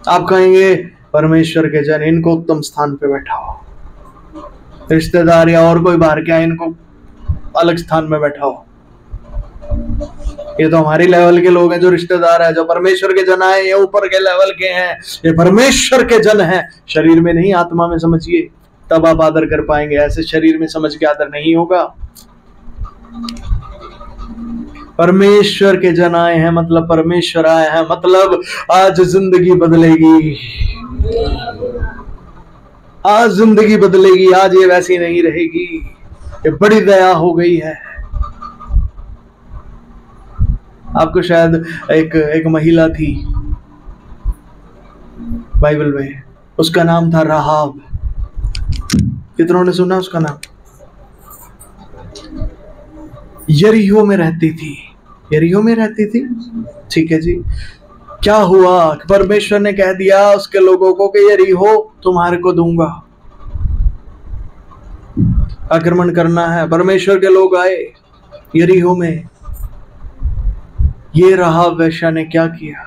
Speaker 11: आप कहेंगे परमेश्वर के जन इनको उत्तम स्थान पे बैठाओ, रिश्तेदार या और कोई बाहर के आए इनको अलग स्थान में बैठाओ, ये तो हमारे लेवल के लोग हैं जो रिश्तेदार हैं, जो परमेश्वर के जन आए ये ऊपर के लेवल के हैं, ये परमेश्वर के जन हैं। शरीर में नहीं आत्मा में समझिए, तब आप आदर कर पाएंगे, ऐसे शरीर में समझ के आदर नहीं होगा। परमेश्वर के जन आए हैं मतलब परमेश्वर आए हैं मतलब आज जिंदगी बदलेगी, आज जिंदगी बदलेगी, आज ये वैसी नहीं रहेगी, ये बड़ी दया हो गई है। आपको शायद एक महिला थी बाइबल में, उसका नाम था राहाब। कितनों ने सुना उसका नाम? यरीहो में रहती थी, यरीहो में रहती थी, ठीक है जी। क्या हुआ, परमेश्वर ने कह दिया उसके लोगों को कि यरीहो तुम्हारे को दूंगा, आक्रमण करना है। परमेश्वर के लोग आए यरीहो में, ये राहाब वेश्या ने क्या किया,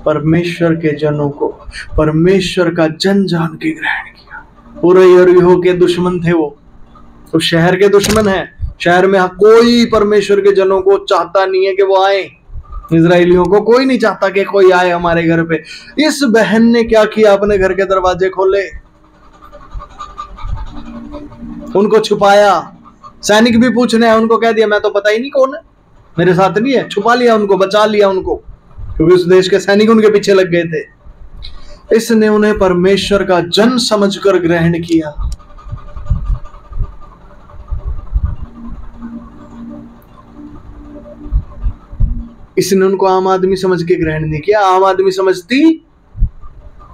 Speaker 11: परमेश्वर के जनों को परमेश्वर का जन जान के ग्रहण किया। पूरे यरीहो के दुश्मन थे वो, तो शहर के दुश्मन है, शहर में कोई परमेश्वर के जनों को चाहता नहीं है कि वो आए, इजराइलियों को कोई नहीं चाहता कि कोई आए हमारे घर पे। इस बहन ने क्या किया, अपने घर के दरवाजे खोले, उनको छुपाया। सैनिक भी पूछने हैं, उनको कह दिया मैं तो पता ही नहीं कौन है, मेरे साथ नहीं है, छुपा लिया उनको, बचा लिया उनको, क्योंकि उस देश के सैनिक उनके पीछे लग गए थे। इसने उन्हें परमेश्वर का जन समझकर ग्रहण किया। इसने उनको आम आदमी समझ के ग्रहण नहीं किया। आम आदमी समझती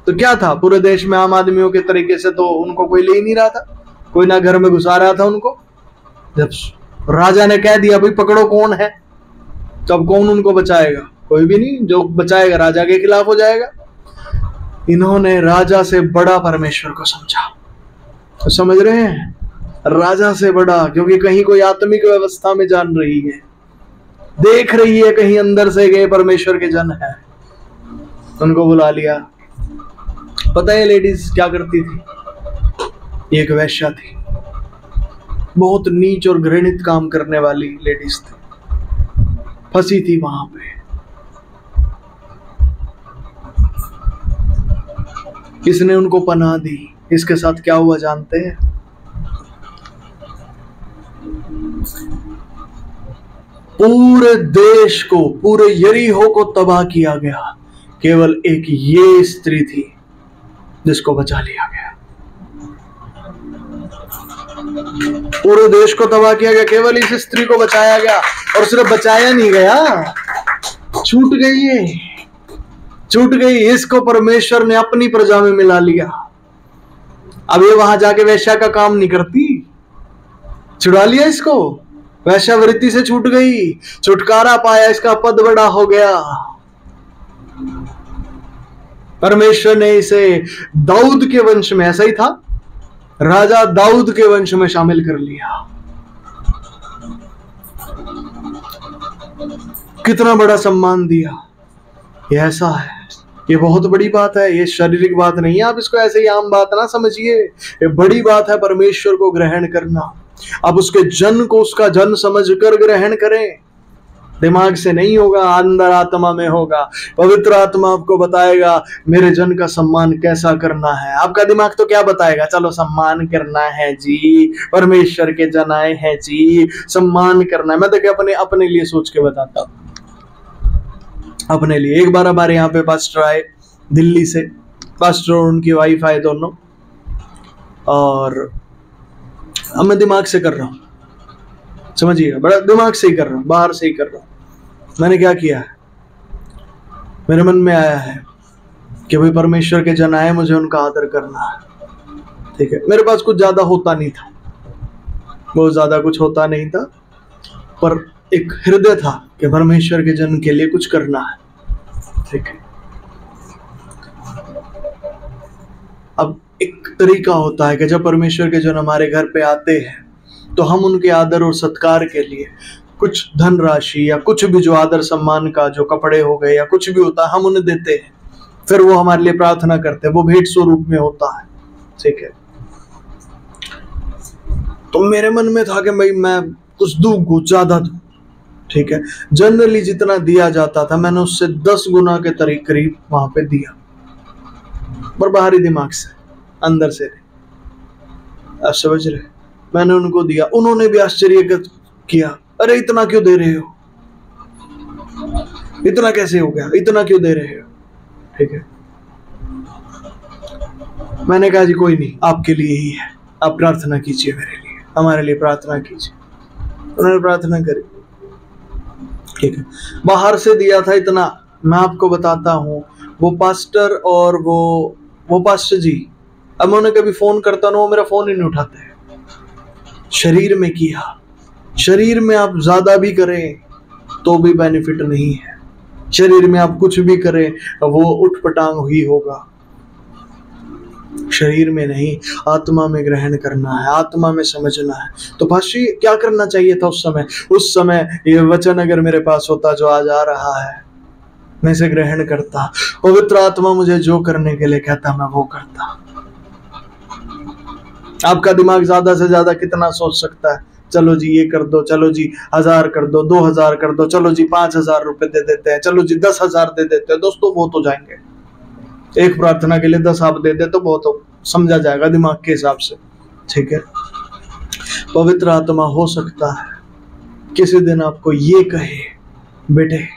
Speaker 11: तो क्या था, पूरे देश में आम आदमियों के तरीके से तो उनको कोई ले ही नहीं रहा था, कोई ना घर में घुसा रहा था उनको। जब राजा ने कह दिया भाई पकड़ो कौन है, तब कौन उनको बचाएगा, कोई भी नहीं, जो बचाएगा राजा के खिलाफ हो जाएगा। इन्होंने राजा से बड़ा परमेश्वर को समझा, तो समझ रहे हैं, राजा से बड़ा, क्योंकि कहीं कोई आत्मिक व्यवस्था में जान रही है, देख रही है कहीं अंदर से गए परमेश्वर के जन है, उनको बुला लिया। पता है लेडीज क्या करती थी, एक वेश्या थी, बहुत नीच और घृणित काम करने वाली लेडीज थी, फंसी थी वहां पे। इसने उनको पनाह दी। इसके साथ क्या हुआ जानते हैं? पूरे देश को, पूरे यरीहो को तबाह किया गया। केवल एक ये स्त्री थी जिसको बचा लिया गया। पूरे देश को तबाह किया गया, केवल इस स्त्री को बचाया गया। और सिर्फ बचाया नहीं गया, छूट गई ये, छूट गई। इसको परमेश्वर ने अपनी प्रजा में मिला लिया। अब ये वहां जाके वेश्या का काम नहीं करती, छुड़ा लिया इसको, वैश्यावृत्ति से छूट गई, छुटकारा पाया, इसका पद बड़ा हो गया। परमेश्वर ने इसे दाऊद के वंश में, ऐसा ही था, राजा दाऊद के वंश में शामिल कर लिया। कितना बड़ा सम्मान दिया। ये ऐसा है, ये बहुत बड़ी बात है, ये शारीरिक बात नहीं है। आप इसको ऐसे ही आम बात ना समझिए, ये बड़ी बात है परमेश्वर को ग्रहण करना। अब उसके जन को उसका जन समझकर ग्रहण करें। दिमाग से नहीं होगा, अंदर आत्मा में होगा। पवित्र आत्मा आपको बताएगा मेरे जन का सम्मान कैसा करना है। आपका दिमाग तो क्या बताएगा, चलो सम्मान करना है जी, परमेश्वर के जन आए हैं जी, सम्मान करना है। मैं देखिए अपने लिए सोच के बताता हूं, अपने लिए। एक बार हमारे यहाँ पे पास्टर आए दिल्ली से, पास्टर और उनकी वाइफ आए दोनों, और अब मैं दिमाग से कर रहा हूँ, समझिएगा, बड़ा दिमाग से ही कर रहा हूँ, बाहर से ही कर रहा हूँ। मैंने क्या किया है, मेरे मन में आया है कि भाई परमेश्वर के जन आए, मुझे उनका आदर करना है, ठीक है। मेरे पास कुछ ज्यादा होता नहीं था, बहुत ज्यादा कुछ होता नहीं था, पर एक हृदय था कि परमेश्वर के जन के लिए कुछ करना है, ठीक है। अब एक तरीका होता है कि जब परमेश्वर के जन हमारे घर पे आते हैं तो हम उनके आदर और सत्कार के लिए कुछ धनराशि या कुछ भी जो आदर सम्मान का, जो कपड़े हो गए या कुछ भी होता है, हम उन्हें देते हैं। फिर वो हमारे लिए प्रार्थना करते हैं, वो भेंट स्वरूप में होता है, ठीक है। तो मेरे मन में था कि भाई मैं कुछ दूं, कुछ ज्यादा दूं, ठीक है। जनरली जितना दिया जाता था मैंने उससे 10 गुना के करीब वहां पे दिया, पर बाहरी दिमाग से, अंदर से नहीं। आप समझ रहे? मैंने उनको दिया, उन्होंने भी आश्चर्य किया, अरे इतना क्यों दे रहे हो, इतना कैसे हो गया, इतना क्यों दे रहे हो, ठीक है। मैंने कहा जी कोई नहीं, आपके लिए ही है, आप प्रार्थना कीजिए मेरे लिए, हमारे लिए प्रार्थना कीजिए। उन्होंने प्रार्थना करी, ठीक है। बाहर से दिया था इतना, मैं आपको बताता हूँ, वो पास्टर और वो पास्टर जी, अब मैं उन्हें कभी फोन करता ना, वो मेरा फोन ही नहीं उठाते। शरीर में किया, शरीर में आप ज्यादा भी करें तो भी बेनिफिट नहीं है, शरीर में आप कुछ भी करें वो उठपटांग ही होगा। शरीर में नहीं, आत्मा में ग्रहण करना है, आत्मा में समझना है। तो भाषी क्या करना चाहिए था उस समय ये वचन अगर मेरे पास होता जो आज आ रहा है, मैं इसे ग्रहण करता, पवित्र आत्मा मुझे जो करने के लिए कहता मैं वो करता। आपका दिमाग ज्यादा से ज्यादा कितना सोच सकता है, चलो जी ये कर दो, चलो जी 1000 कर दो, 2000 कर दो, चलो जी 5000 रुपए दे देते हैं, चलो जी 10,000 दे देते हैं। दोस्तों बहुत हो जाएंगे, एक प्रार्थना के लिए 10 आप दे दे तो बहुत हो, समझा जाएगा दिमाग के हिसाब से, ठीक है। पवित्र आत्मा हो सकता है किसी दिन आपको ये कहे, बेटे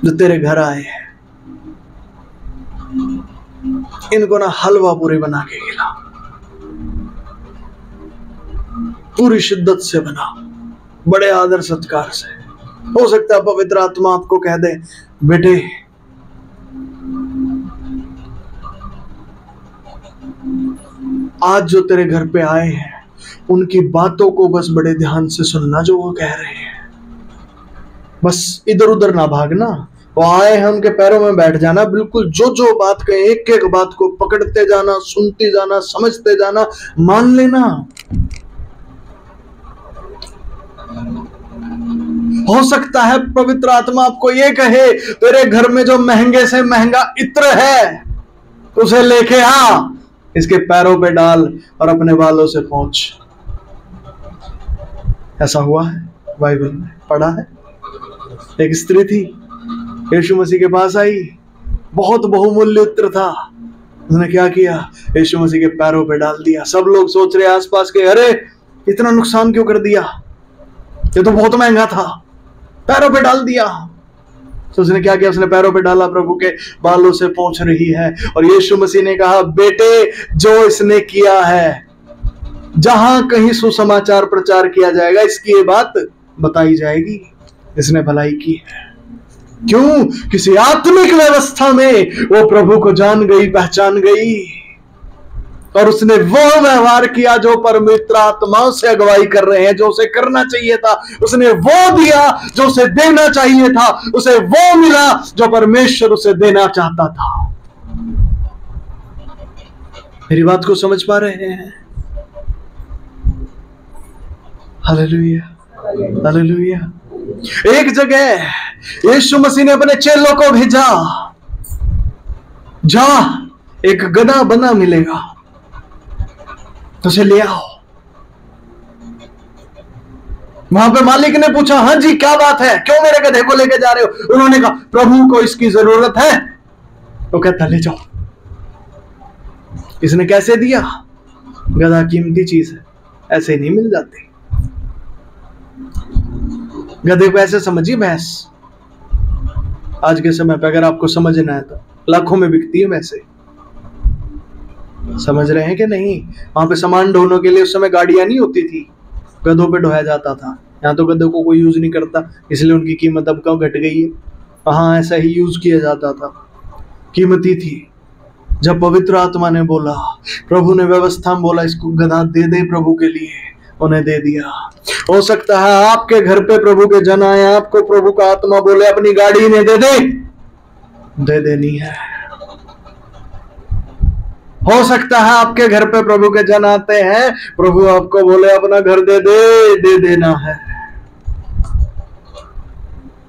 Speaker 11: जो तेरे घर आए हैं इनको ना हलवा पूरी बना के खिला, पूरी शिद्दत से बना, बड़े आदर सत्कार से। हो सकता है पवित्र आत्मा आपको कह दे, बेटे आज जो तेरे घर पे आए हैं उनकी बातों को बस बड़े ध्यान से सुनना जो वो कह रहे हैं, बस इधर उधर ना भागना। वो आए हैं उनके पैरों में बैठ जाना, बिल्कुल जो जो बात कहे एक एक बात को पकड़ते जाना, सुनते जाना, समझते जाना, मान लेना। हो सकता है पवित्र आत्मा आपको ये कहे, तेरे घर में जो महंगे से महंगा इत्र है उसे लेके आ, इसके पैरों पे डाल और अपने बालों से पोंछ। ऐसा हुआ है, बाइबल में पढ़ा है। एक स्त्री थी, यीशु मसीह के पास आई, बहुत बहुमूल्य इत्र था, उसने क्या किया, यीशु मसीह के पैरों पे डाल दिया। सब लोग सोच रहे आसपास के, अरे इतना नुकसान क्यों कर दिया, ये तो बहुत महंगा था, पैरों पे डाल दिया। तो उसने क्या किया, उसने पैरों पे डाला, प्रभु के बालों से पोंछ रही है। और यीशु मसीह ने कहा, बेटे जो इसने किया है, जहां कहीं सुसमाचार प्रचार किया जाएगा इसकी ये बात बताई जाएगी, इसने भलाई की है। क्यों? किसी आत्मिक व्यवस्था में वो प्रभु को जान गई, पहचान गई, और उसने वो व्यवहार किया जो पवित्र आत्माओं से अगुवाई कर रहे हैं, जो उसे करना चाहिए था। उसने वो दिया जो उसे देना चाहिए था, उसे वो मिला जो परमेश्वर उसे देना चाहता था। मेरी बात को समझ पा रहे हैं? Hallelujah, hallelujah. एक जगह यीशु मसीह ने अपने चेलों को भेजा, जा एक गधा बना मिलेगा, उसे ले आओ। वहां पे मालिक ने पूछा, हाँ जी क्या बात है, क्यों मेरे गधे को लेके जा रहे हो? उन्होंने कहा, प्रभु को इसकी जरूरत है। तो कहता, ले जाओ। इसने कैसे दिया? गधा कीमती चीज है, ऐसे नहीं मिल जाती। गधे को ऐसे समझिए भैंस। आज के समय पे अगर आपको समझना है तो लाखों में बिकती है वैसे। समझ रहे हैं कि नहीं? वहां पे सामान ढोने के लिए उस समय गाड़ियां नहीं होती थी, गधों पे ढोया जाता था। यहाँ तो गधों को कोई यूज नहीं करता, इसलिए उनकी कीमत अब कम घट गई है। वहां ऐसा ही यूज किया जाता था, कीमती थी। जब पवित्र आत्मा ने बोला, प्रभु ने व्यवस्था में बोला इसको गधा दे दे प्रभु के लिए, उन्हें दे दिया। हो सकता है आपके घर पे प्रभु के जन आए, आपको प्रभु का आत्मा बोले अपनी गाड़ी ने दे देनी है। हो सकता है आपके घर पे प्रभु के जन आते हैं, प्रभु आपको बोले अपना घर दे देना है।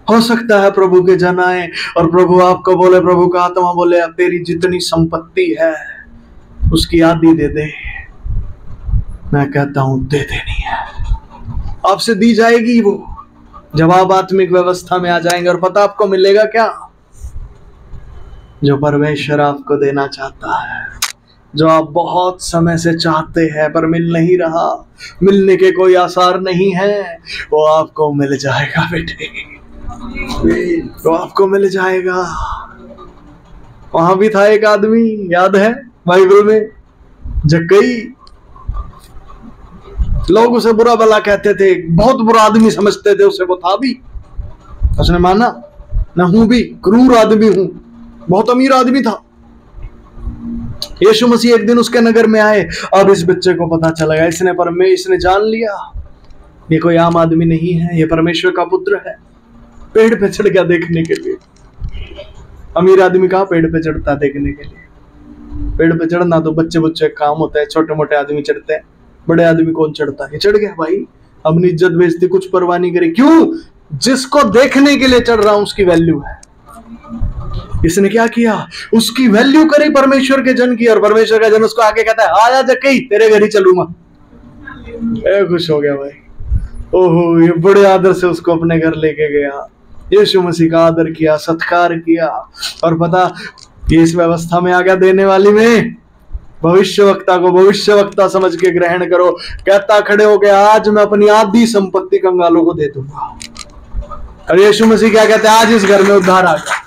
Speaker 11: हो सकता है प्रभु के जन आए और प्रभु आपको बोले, प्रभु का आत्मा बोले अब तेरी जितनी संपत्ति है उसकी आधी दे दे। मैं कहता हूं दे देनी है, आपसे दी जाएगी वो, जब आप आत्मिक व्यवस्था में आ जाएंगे। और पता आपको मिलेगा क्या? जो परमेश्वर आपको देना चाहता है, जो आप बहुत समय से चाहते हैं पर मिल नहीं रहा, मिलने के कोई आसार नहीं है, वो आपको मिल जाएगा बेटे, तो आपको मिल जाएगा। वहां भी था एक आदमी, याद है बाइबल में, जक्कई। लोग उसे बुरा भला कहते थे, बहुत बुरा आदमी समझते थे उसे, वो था भी, उसने माना ना हूं भी क्रूर आदमी हूं, बहुत अमीर आदमी था। यीशु मसीह एक दिन उसके नगर में आए। अब इस बच्चे को पता चला गया, इसने जान लिया ये कोई आम आदमी नहीं है, ये परमेश्वर का पुत्र है। पेड़ पे चढ़ गया देखने के लिए। अमीर आदमी कहाँ पेड़ पे चढ़ता देखने के लिए? पेड़ पे चढ़ना तो बच्चे काम होता है, छोटे मोटे आदमी चढ़ते हैं, बड़े आदमी कौन चढ़ता है? चढ़ गया भाई, अपनी इज्जत बेइज्जती कुछ परवाह नहीं करी। क्यों? जिसको देखने के लिए चढ़ रहा हूं उसकी वैल्यू है। इसने क्या किया? उसकी वैल्यू करी परमेश्वर के जन की, और परमेश्वर का जन उसको आके कहता है आजा जक्कई तेरे घर ही चलूंगा। खुश हो गया भाई, ओहो, ये बड़े आदर से उसको अपने घर लेके गया। यीशु मसीह का आदर किया, सत्कार किया। और पता ये इस व्यवस्था में आ गया देने वाली में, भविष्यवक्ता को भविष्यवक्ता समझ के ग्रहण करो। कहता खड़े हो गया, आज मैं अपनी आधी संपत्ति कंगालों को दे दूंगा। और यीशु मसीह क्या कहते हैं? आज इस घर में उद्धार आ गया।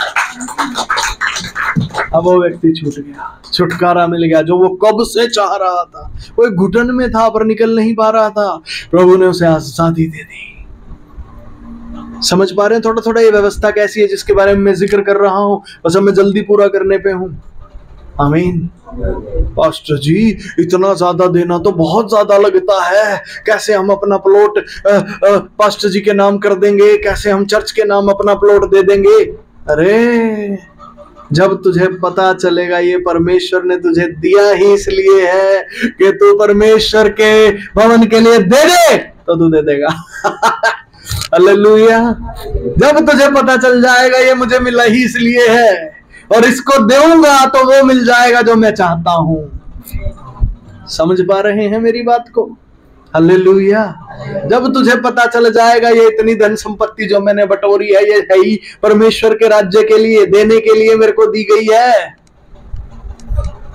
Speaker 11: अब वो व्यक्ति छूट गया, छुटकारा मिल गया, जो वो कब से चाह रहा था। वो एक घुटन में था पर निकल नहीं पा रहा था, प्रभु ने उसे आजादी दे दी। समझ पा रहे हैं थोड़ा थोड़ा ये व्यवस्था कैसी है जिसके बारे में मैं जिक्र कर रहा हूं? बस अब मैं जल्दी पूरा करने पे हूं। आमीन। पास्टर जी इतना ज्यादा देना तो बहुत ज्यादा लगता है, कैसे हम अपना प्लॉट पास्टर जी के नाम कर देंगे, कैसे हम चर्च के नाम अपना प्लॉट दे देंगे? अरे जब तुझे पता चलेगा ये परमेश्वर ने तुझे दिया ही इसलिए है कि तू परमेश्वर के भवन के लिए दे दे, तो तू दे देगा। हालेलुया। जब तुझे पता चल जाएगा ये मुझे मिला ही इसलिए है और इसको दूंगा तो वो मिल जाएगा जो मैं चाहता हूं। समझ पा रहे हैं मेरी बात को? हालेलुया। जब तुझे पता चल जाएगा ये इतनी धन संपत्ति जो मैंने बटोरी है ये है ही परमेश्वर के राज्य के लिए, देने के लिए मेरे को दी गई है।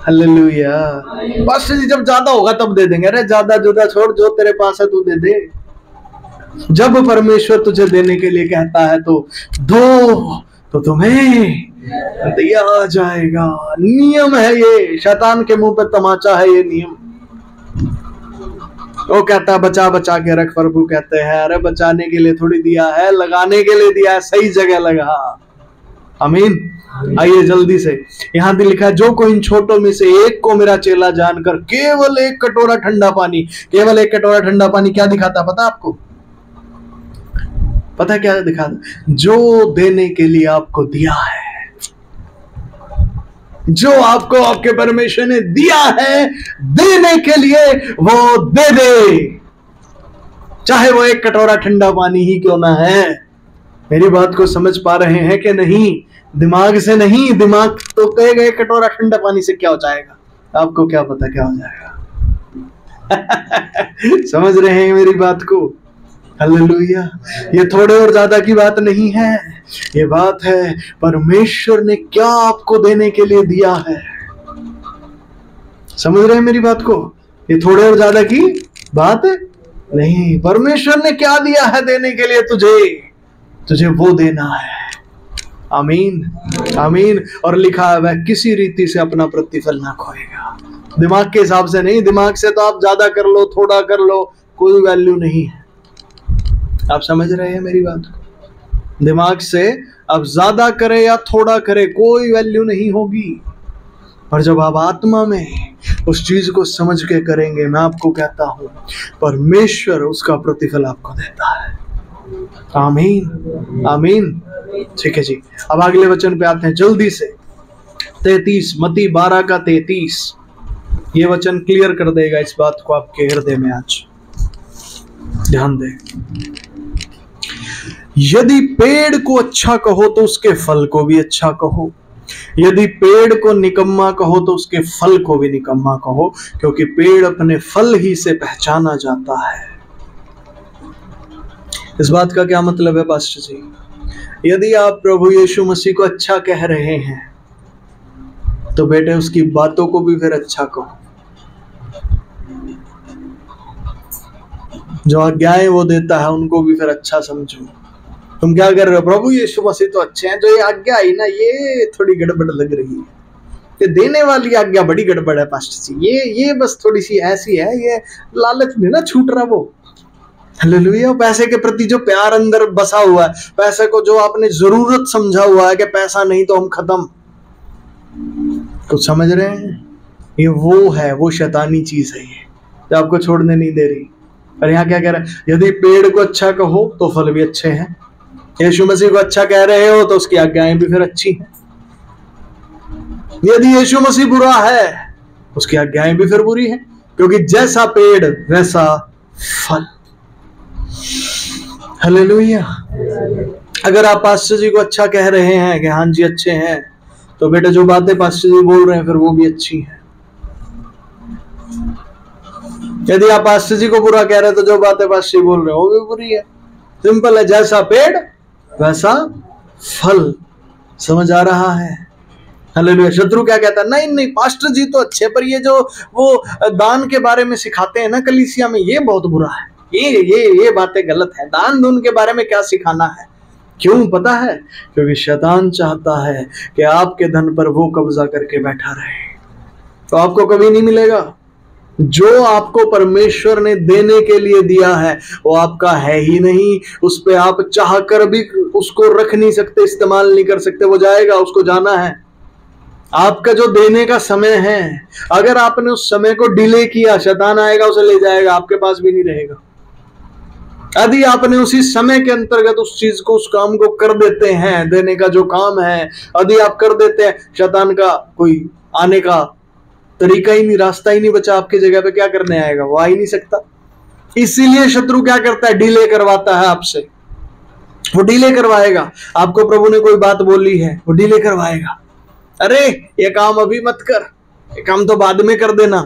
Speaker 11: हालेलुया। पास्टर जी जब ज्यादा होगा तब दे देंगे। अरे ज्यादा जुदा छोड़, जो तेरे पास है तू दे दे। जब परमेश्वर तुझे देने के लिए कहता है तो दो, तो तुम्हें दिया जाएगा। नियम है ये, शैतान के मुंह पे तमाचा है ये नियम। वो कहता है बचा बचा के रख, प्रभु कहते हैं अरे बचाने के लिए थोड़ी दिया है, लगाने के लिए दिया है, सही जगह लगा। आमीन। आइए जल्दी से, यहाँ भी लिखा है जो कोई इन छोटों में से एक को मेरा चेला जानकर केवल एक कटोरा ठंडा पानी, केवल एक कटोरा ठंडा पानी क्या दिखाता पता आपको? पता क्या दिखाता? जो देने के लिए आपको दिया है, जो आपको आपके परमेश्वर ने दिया है देने के लिए, वो दे दे, चाहे वो एक कटोरा ठंडा पानी ही क्यों ना है। मेरी बात को समझ पा रहे हैं कि नहीं? दिमाग से नहीं, दिमाग तो कहेगा एक कटोरा ठंडा पानी से क्या हो जाएगा, आपको क्या पता क्या हो जाएगा। समझ रहे हैं मेरी बात को? हालेलुया। ये थोड़े और ज्यादा की बात नहीं है, ये बात है परमेश्वर ने क्या आपको देने के लिए दिया है। समझ रहे हैं मेरी बात को? ये थोड़े और ज्यादा की बात नहीं, परमेश्वर ने क्या दिया है देने के लिए तुझे, तुझे वो देना है। आमीन आमीन। और लिखा है वह किसी रीति से अपना प्रतिफल ना खोएगा। दिमाग के हिसाब से नहीं, दिमाग से तो आप ज्यादा कर लो थोड़ा कर लो कोई वैल्यू नहीं है। आप समझ रहे हैं मेरी बात को? दिमाग से आप ज्यादा करे या थोड़ा करे कोई वैल्यू नहीं होगी। और जब आप आत्मा में उस चीज को समझ के करेंगे, मैं आपको कहता हूं परमेश्वर उसका प्रतिफल आपको देता है। आमीन आमीन। ठीक है जी, अब अगले वचन पे आते हैं जल्दी से। 33 मत्ती 12 का 33, ये वचन क्लियर कर देगा इस बात को आपके हृदय में। आज ध्यान दें, यदि पेड़ को अच्छा कहो तो उसके फल को भी अच्छा कहो, यदि पेड़ को निकम्मा कहो तो उसके फल को भी निकम्मा कहो, क्योंकि पेड़ अपने फल ही से पहचाना जाता है। इस बात का क्या मतलब है पास्टर जी? यदि आप प्रभु यीशु मसीह को अच्छा कह रहे हैं तो बेटे उसकी बातों को भी फिर अच्छा कहो। जो आज्ञाएं वो देता है उनको भी फिर अच्छा समझो। तुम क्या कर रहे हो? प्रभु यीशु मसीह तो अच्छे हैं, जो ये आज्ञा आई ना ये थोड़ी गड़बड़ लग रही है, ये देने वाली आज्ञा बड़ी गड़बड़ है पास्टर जी, ये बस थोड़ी सी ऐसी है, ये लालच में ना छूट रहा वो। हालेलुया। पैसे के प्रति जो प्यार अंदर बसा हुआ है, पैसे को जो आपने जरूरत समझा हुआ है कि पैसा नहीं तो हम खत्म, कुछ समझ रहे हैं? ये वो है, वो शैतानी चीज है ये जो आपको छोड़ने नहीं दे रही। और यहाँ क्या कह रहा है? यदि पेड़ को अच्छा कहो तो फल भी अच्छे हैं। यीशु मसीह को अच्छा कह रहे हो तो उसकी आज्ञाएं भी फिर अच्छी हैं। यदि यीशु मसीह बुरा है उसकी आज्ञाएं भी फिर बुरी हैं, क्योंकि जैसा पेड़ वैसा फल। हालेलुया। अगर आप पास्टर जी को अच्छा कह रहे हैं कि हाँ जी अच्छे हैं, तो बेटे जो बातें पास्टर जी बोल रहे हैं फिर वो भी अच्छी हैं। यदि आप पास्टर जी को बुरा कह रहे हैं तो जो बातें पास्टर जी बोल रहे हैं वो भी बुरी है। सिंपल है, जैसा पेड़ वैसा फल। समझ आ रहा है? हालेलुया। शत्रु क्या कहता है? नहीं नहीं पास्टर जी तो अच्छे, पर ये जो वो दान के बारे में सिखाते हैं ना कलीसिया में, ये बहुत बुरा है, ये बातें गलत है। दान दून के बारे में क्या सिखाना है? क्यों पता है? क्योंकि शैतान चाहता है कि आपके धन पर वो कब्जा करके बैठा रहे, तो आपको कभी नहीं मिलेगा। जो आपको परमेश्वर ने देने के लिए दिया है वो आपका है ही नहीं, उस पे आप चाह कर भी उसको रख नहीं सकते, इस्तेमाल नहीं कर सकते, वो जाएगा, उसको जाना है। आपका जो देने का समय है, अगर आपने उस समय को डिले किया, शैतान आएगा उसे ले जाएगा, आपके पास भी नहीं रहेगा। यदि आपने उसी समय के अंतर्गत उस चीज को, उस काम को कर देते हैं, देने का जो काम है यदि आप कर देते हैं, शैतान का कोई आने का तरीका ही नहीं, रास्ता ही नहीं बचा। आपकी जगह पे क्या करने आएगा? वो आ ही नहीं सकता। इसीलिए शत्रु क्या करता है? डिले करवाता है आपसे। वो डिले करवाएगा। आपको प्रभु ने कोई बात बोली है, वो डिले करवाएगा। अरे ये काम अभी मत कर, ये काम तो बाद में कर देना,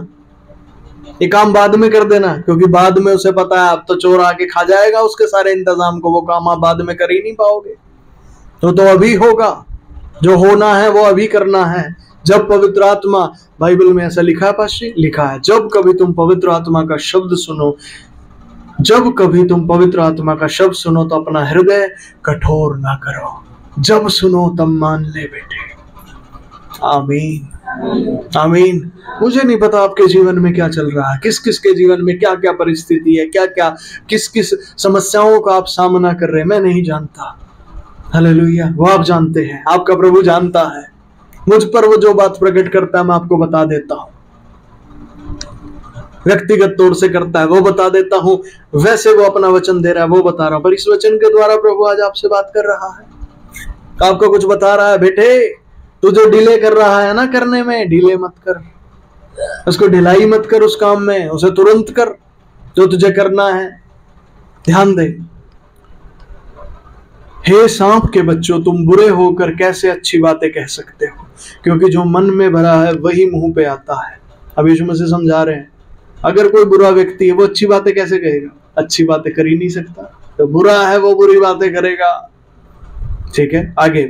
Speaker 11: ये काम बाद में कर देना, क्योंकि बाद में उसे पता है अब तो चोर आके खा जाएगा उसके सारे इंतजाम को, वो काम आप बाद में कर ही नहीं पाओगे। तो अभी होगा, जो होना है वो अभी करना है। जब पवित्र आत्मा, बाइबल में ऐसा लिखा है पास्टर, लिखा है जब कभी तुम पवित्र आत्मा का शब्द सुनो, जब कभी तुम पवित्र आत्मा का शब्द सुनो तो अपना हृदय कठोर ना करो, जब सुनो तब मान ले बेटे। आमीन आमीन। मुझे नहीं पता आपके जीवन में क्या चल रहा है, किस किस के जीवन में क्या क्या परिस्थिति है, क्या क्या किस किस समस्याओं का आप सामना कर रहे हैं, मैं नहीं जानता। हालेलुया। वो आप जानते हैं, आपका प्रभु जानता है। मुझ पर वो जो बात प्रकट करता है मैं आपको बता देता हूं, व्यक्तिगत तौर से करता है वो बता देता हूं, वैसे वो अपना वचन दे रहा है वो बता रहा हूं। पर इस वचन के द्वारा प्रभु आज आपसे बात कर रहा है, आपको कुछ बता रहा है। बेटे तू जो डिले कर रहा है ना करने में, डिले मत कर, उसको ढिलाई मत कर उस काम में, उसे तुरंत कर जो तुझे करना है। ध्यान दे, हे सांप के बच्चों, तुम बुरे होकर कैसे अच्छी बातें कह सकते हो, क्योंकि जो मन में भरा है वही मुंह पे आता है। अब यीशु मसीह समझा रहे हैं, अगर कोई बुरा व्यक्ति है वो अच्छी बातें कैसे कहेगा? अच्छी बातें कर ही नहीं सकता। तो बुरा है वो बुरी बातें करेगा। ठीक है, आगे।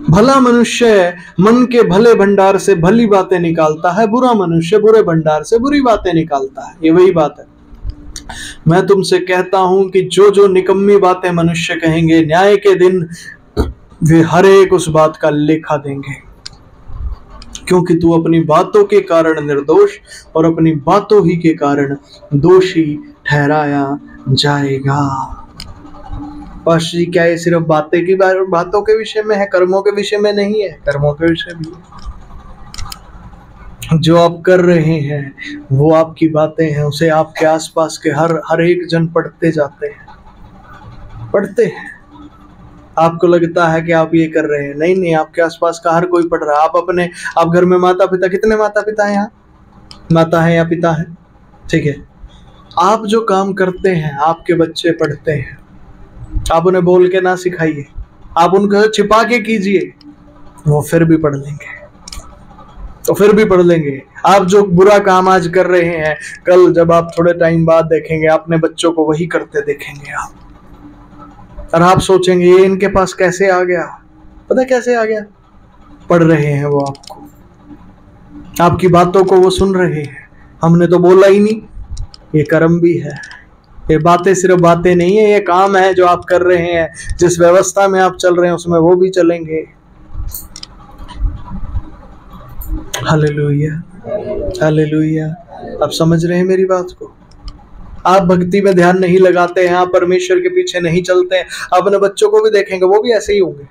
Speaker 11: भला मनुष्य मन के भले भंडार से भली बातें निकालता है, बुरा मनुष्य बुरे भंडार से बुरी बातें निकालता है। ये वही बात है। मैं तुमसे कहता हूं कि जो जो निकम्मी बातें मनुष्य कहेंगे, न्याय के दिन वे हर एक उस बात का लेखा देंगे, क्योंकि तू अपनी बातों के कारण निर्दोष और अपनी बातों ही के कारण दोषी ठहराया जाएगा। पास्टर जी, क्या ये सिर्फ बातों के विषय में है, कर्मों के विषय में नहीं है? कर्मों के विषय भी है। जो आप कर रहे हैं वो आपकी बातें हैं, उसे आपके आसपास के हर एक जन पढ़ते जाते हैं, पढ़ते हैं। आपको लगता है कि आप ये कर रहे हैं, नहीं, आपके आसपास का हर कोई पढ़ रहा है। आप घर में माता पिता, कितने माता पिता हैं यहाँ? माता है या पिता है? ठीक है, आप जो काम करते हैं आपके बच्चे पढ़ते हैं। आप उन्हें बोल के ना सिखाइए, आप उनको छिपा के कीजिए, वो फिर भी पढ़ लेंगे, तो फिर भी पढ़ लेंगे। आप जो बुरा काम आज कर रहे हैं, कल जब आप थोड़े टाइम बाद देखेंगे, अपने बच्चों को वही करते देखेंगे आप, और आप सोचेंगे ये इनके पास कैसे आ गया? पता कैसे आ गया? पढ़ रहे हैं वो आपको, आपकी बातों को वो सुन रहे हैं। हमने तो बोला ही नहीं। ये कर्म भी है, ये बातें सिर्फ बातें नहीं है, ये काम है जो आप कर रहे हैं। जिस व्यवस्था में आप चल रहे हैं उसमें वो भी चलेंगे। Hallelujah, hallelujah. आप समझ रहे हैं मेरी बात को? आप भक्ति में ध्यान नहीं लगाते हैं, आप परमेश्वर के पीछे नहीं चलते हैं। अपने बच्चों को भी देखेंगे, वो भी ऐसे ही होंगे,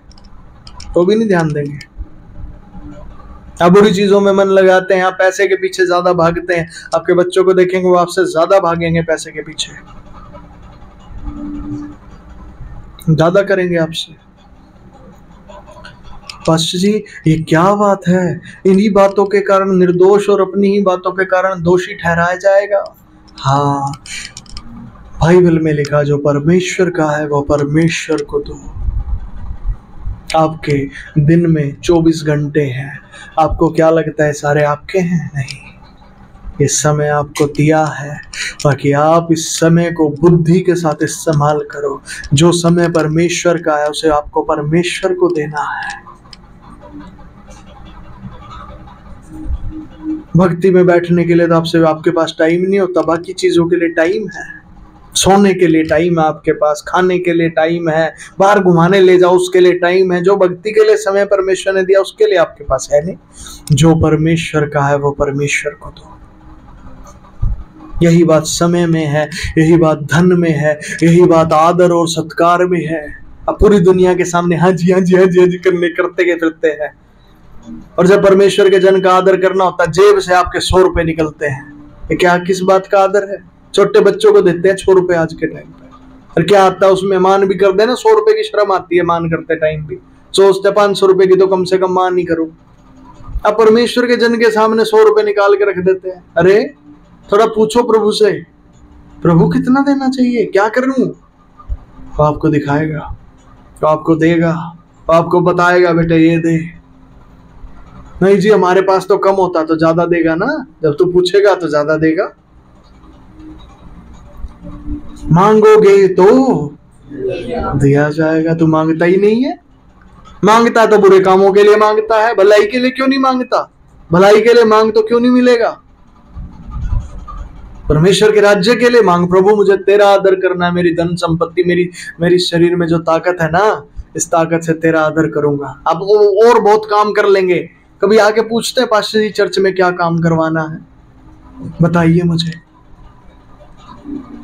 Speaker 11: वो भी नहीं ध्यान देंगे। आप बुरी चीजों में मन लगाते हैं, आप पैसे के पीछे ज्यादा भागते हैं, आपके बच्चों को देखेंगे वो आपसे ज्यादा भागेंगे पैसे के पीछे, ज्यादा करेंगे आपसे। पास्टर जी, ये क्या बात है? इन्हीं बातों के कारण निर्दोष और अपनी ही बातों के कारण दोषी ठहराया जाएगा। हाँ, बाइबल में लिखा, जो परमेश्वर का है वो परमेश्वर को दो। आपके दिन में 24 घंटे हैं। आपको क्या लगता है सारे आपके हैं? नहीं, ये समय आपको दिया है ताकि आप इस समय को बुद्धि के साथ इस्तेमाल करो। जो समय परमेश्वर का है उसे आपको परमेश्वर को देना है। भक्ति में बैठने के लिए तो आपके पास टाइम नहीं होता, बाकी चीजों के लिए टाइम है। सोने के लिए टाइम है आपके पास, खाने के लिए टाइम है, बाहर घुमाने ले जाओ उसके लिए टाइम है। जो भक्ति के लिए समय परमेश्वर ने दिया उसके लिए आपके पास है नहीं। जो परमेश्वर का है वो परमेश्वर को दो। यही बात समय में है, यही बात धन में है, यही बात आदर और सत्कार में है। अब पूरी दुनिया के सामने हाँ जी हाँ जी हाँ जी हाँ जी करते फिरते हैं, और जब परमेश्वर के जन का आदर करना होता है जेब से आपके 100 रुपए निकलते हैं। ये क्या, किस बात का आदर है? छोटे बच्चों को देते हैं 100 रुपए आज के टाइम पे, और क्या आता है उसमें? मान भी कर देना, 100 रुपए की शर्म आती है मान करते टाइम भी। सोचते 500 रुपए की तो कम से कम मान ही करो। अब परमेश्वर के जन के सामने 100 रुपए निकाल के रख देते हैं। अरे थोड़ा पूछो प्रभु से, प्रभु कितना देना चाहिए, क्या करूं? वो आपको दिखाएगा, वो आपको देगा, वो आपको बताएगा बेटे ये दे। नहीं जी हमारे पास तो कम होता, तो ज्यादा देगा ना। जब तू पूछेगा तो ज्यादा देगा। मांगोगे तो दिया जाएगा। तू मांगता ही नहीं है। मांगता तो बुरे कामों के लिए मांगता है, भलाई के लिए क्यों नहीं मांगता? भलाई के लिए मांग तो क्यों नहीं मिलेगा? परमेश्वर के राज्य के लिए मांग। प्रभु मुझे तेरा आदर करना है, मेरी धन संपत्ति, मेरी शरीर में जो ताकत है ना, इस ताकत से तेरा आदर करूंगा। अब और बहुत काम कर लेंगे। कभी आके पूछते हैं पास्टर जी चर्च में क्या काम करवाना है, बताइए मुझे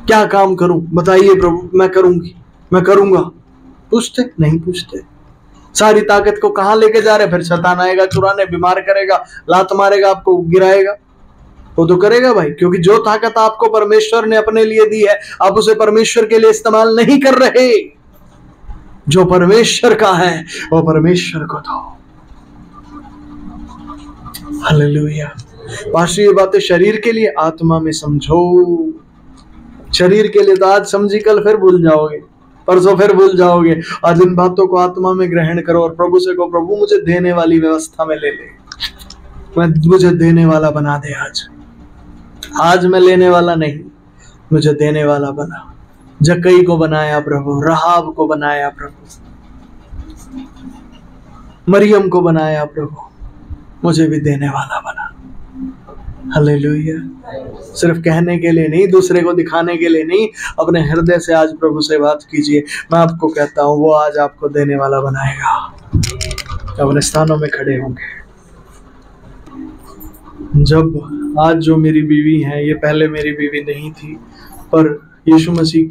Speaker 11: क्या काम करूं, बताइए प्रभु, मैं करूंगी, मैं करूंगा। पूछते नहीं? पूछते। सारी ताकत को कहां लेके जा रहे? फिर शैतान आएगा चुराने, बीमार करेगा, लात मारेगा, आपको गिराएगा। वो तो करेगा भाई, क्योंकि जो ताकत आपको परमेश्वर ने अपने लिए दी है आप उसे परमेश्वर के लिए इस्तेमाल नहीं कर रहे। जो परमेश्वर का है वो परमेश्वर को दो। हालेलुया। पास्टर ये बातें शरीर के लिए, आत्मा में समझो। शरीर के लिए तो आज समझी, कल फिर भूल जाओगे, परसों फिर भूल जाओगे। आज इन बातों को आत्मा में ग्रहण करो और प्रभु से कहो, प्रभु मुझे देने वाली व्यवस्था में ले ले, मुझे देने वाला बना दे। आज मैं लेने वाला नहीं, मुझे देने वाला बना। जक्कई को बनाया प्रभु, रहाब को बनाया प्रभु, मरियम को बनाया प्रभु, मुझे भी देने वाला बना। हालेलुया। सिर्फ कहने के लिए नहीं, दूसरे को दिखाने के लिए नहीं, अपने हृदय से आज प्रभु से बात कीजिए। मैं आपको कहता हूँ वो आज आपको देने वाला बनाएगा। अपने स्थानों में खड़े होंगे। जब आज जो मेरी बीवी है, ये पहले मेरी बीवी नहीं थी, पर यीशु मसीह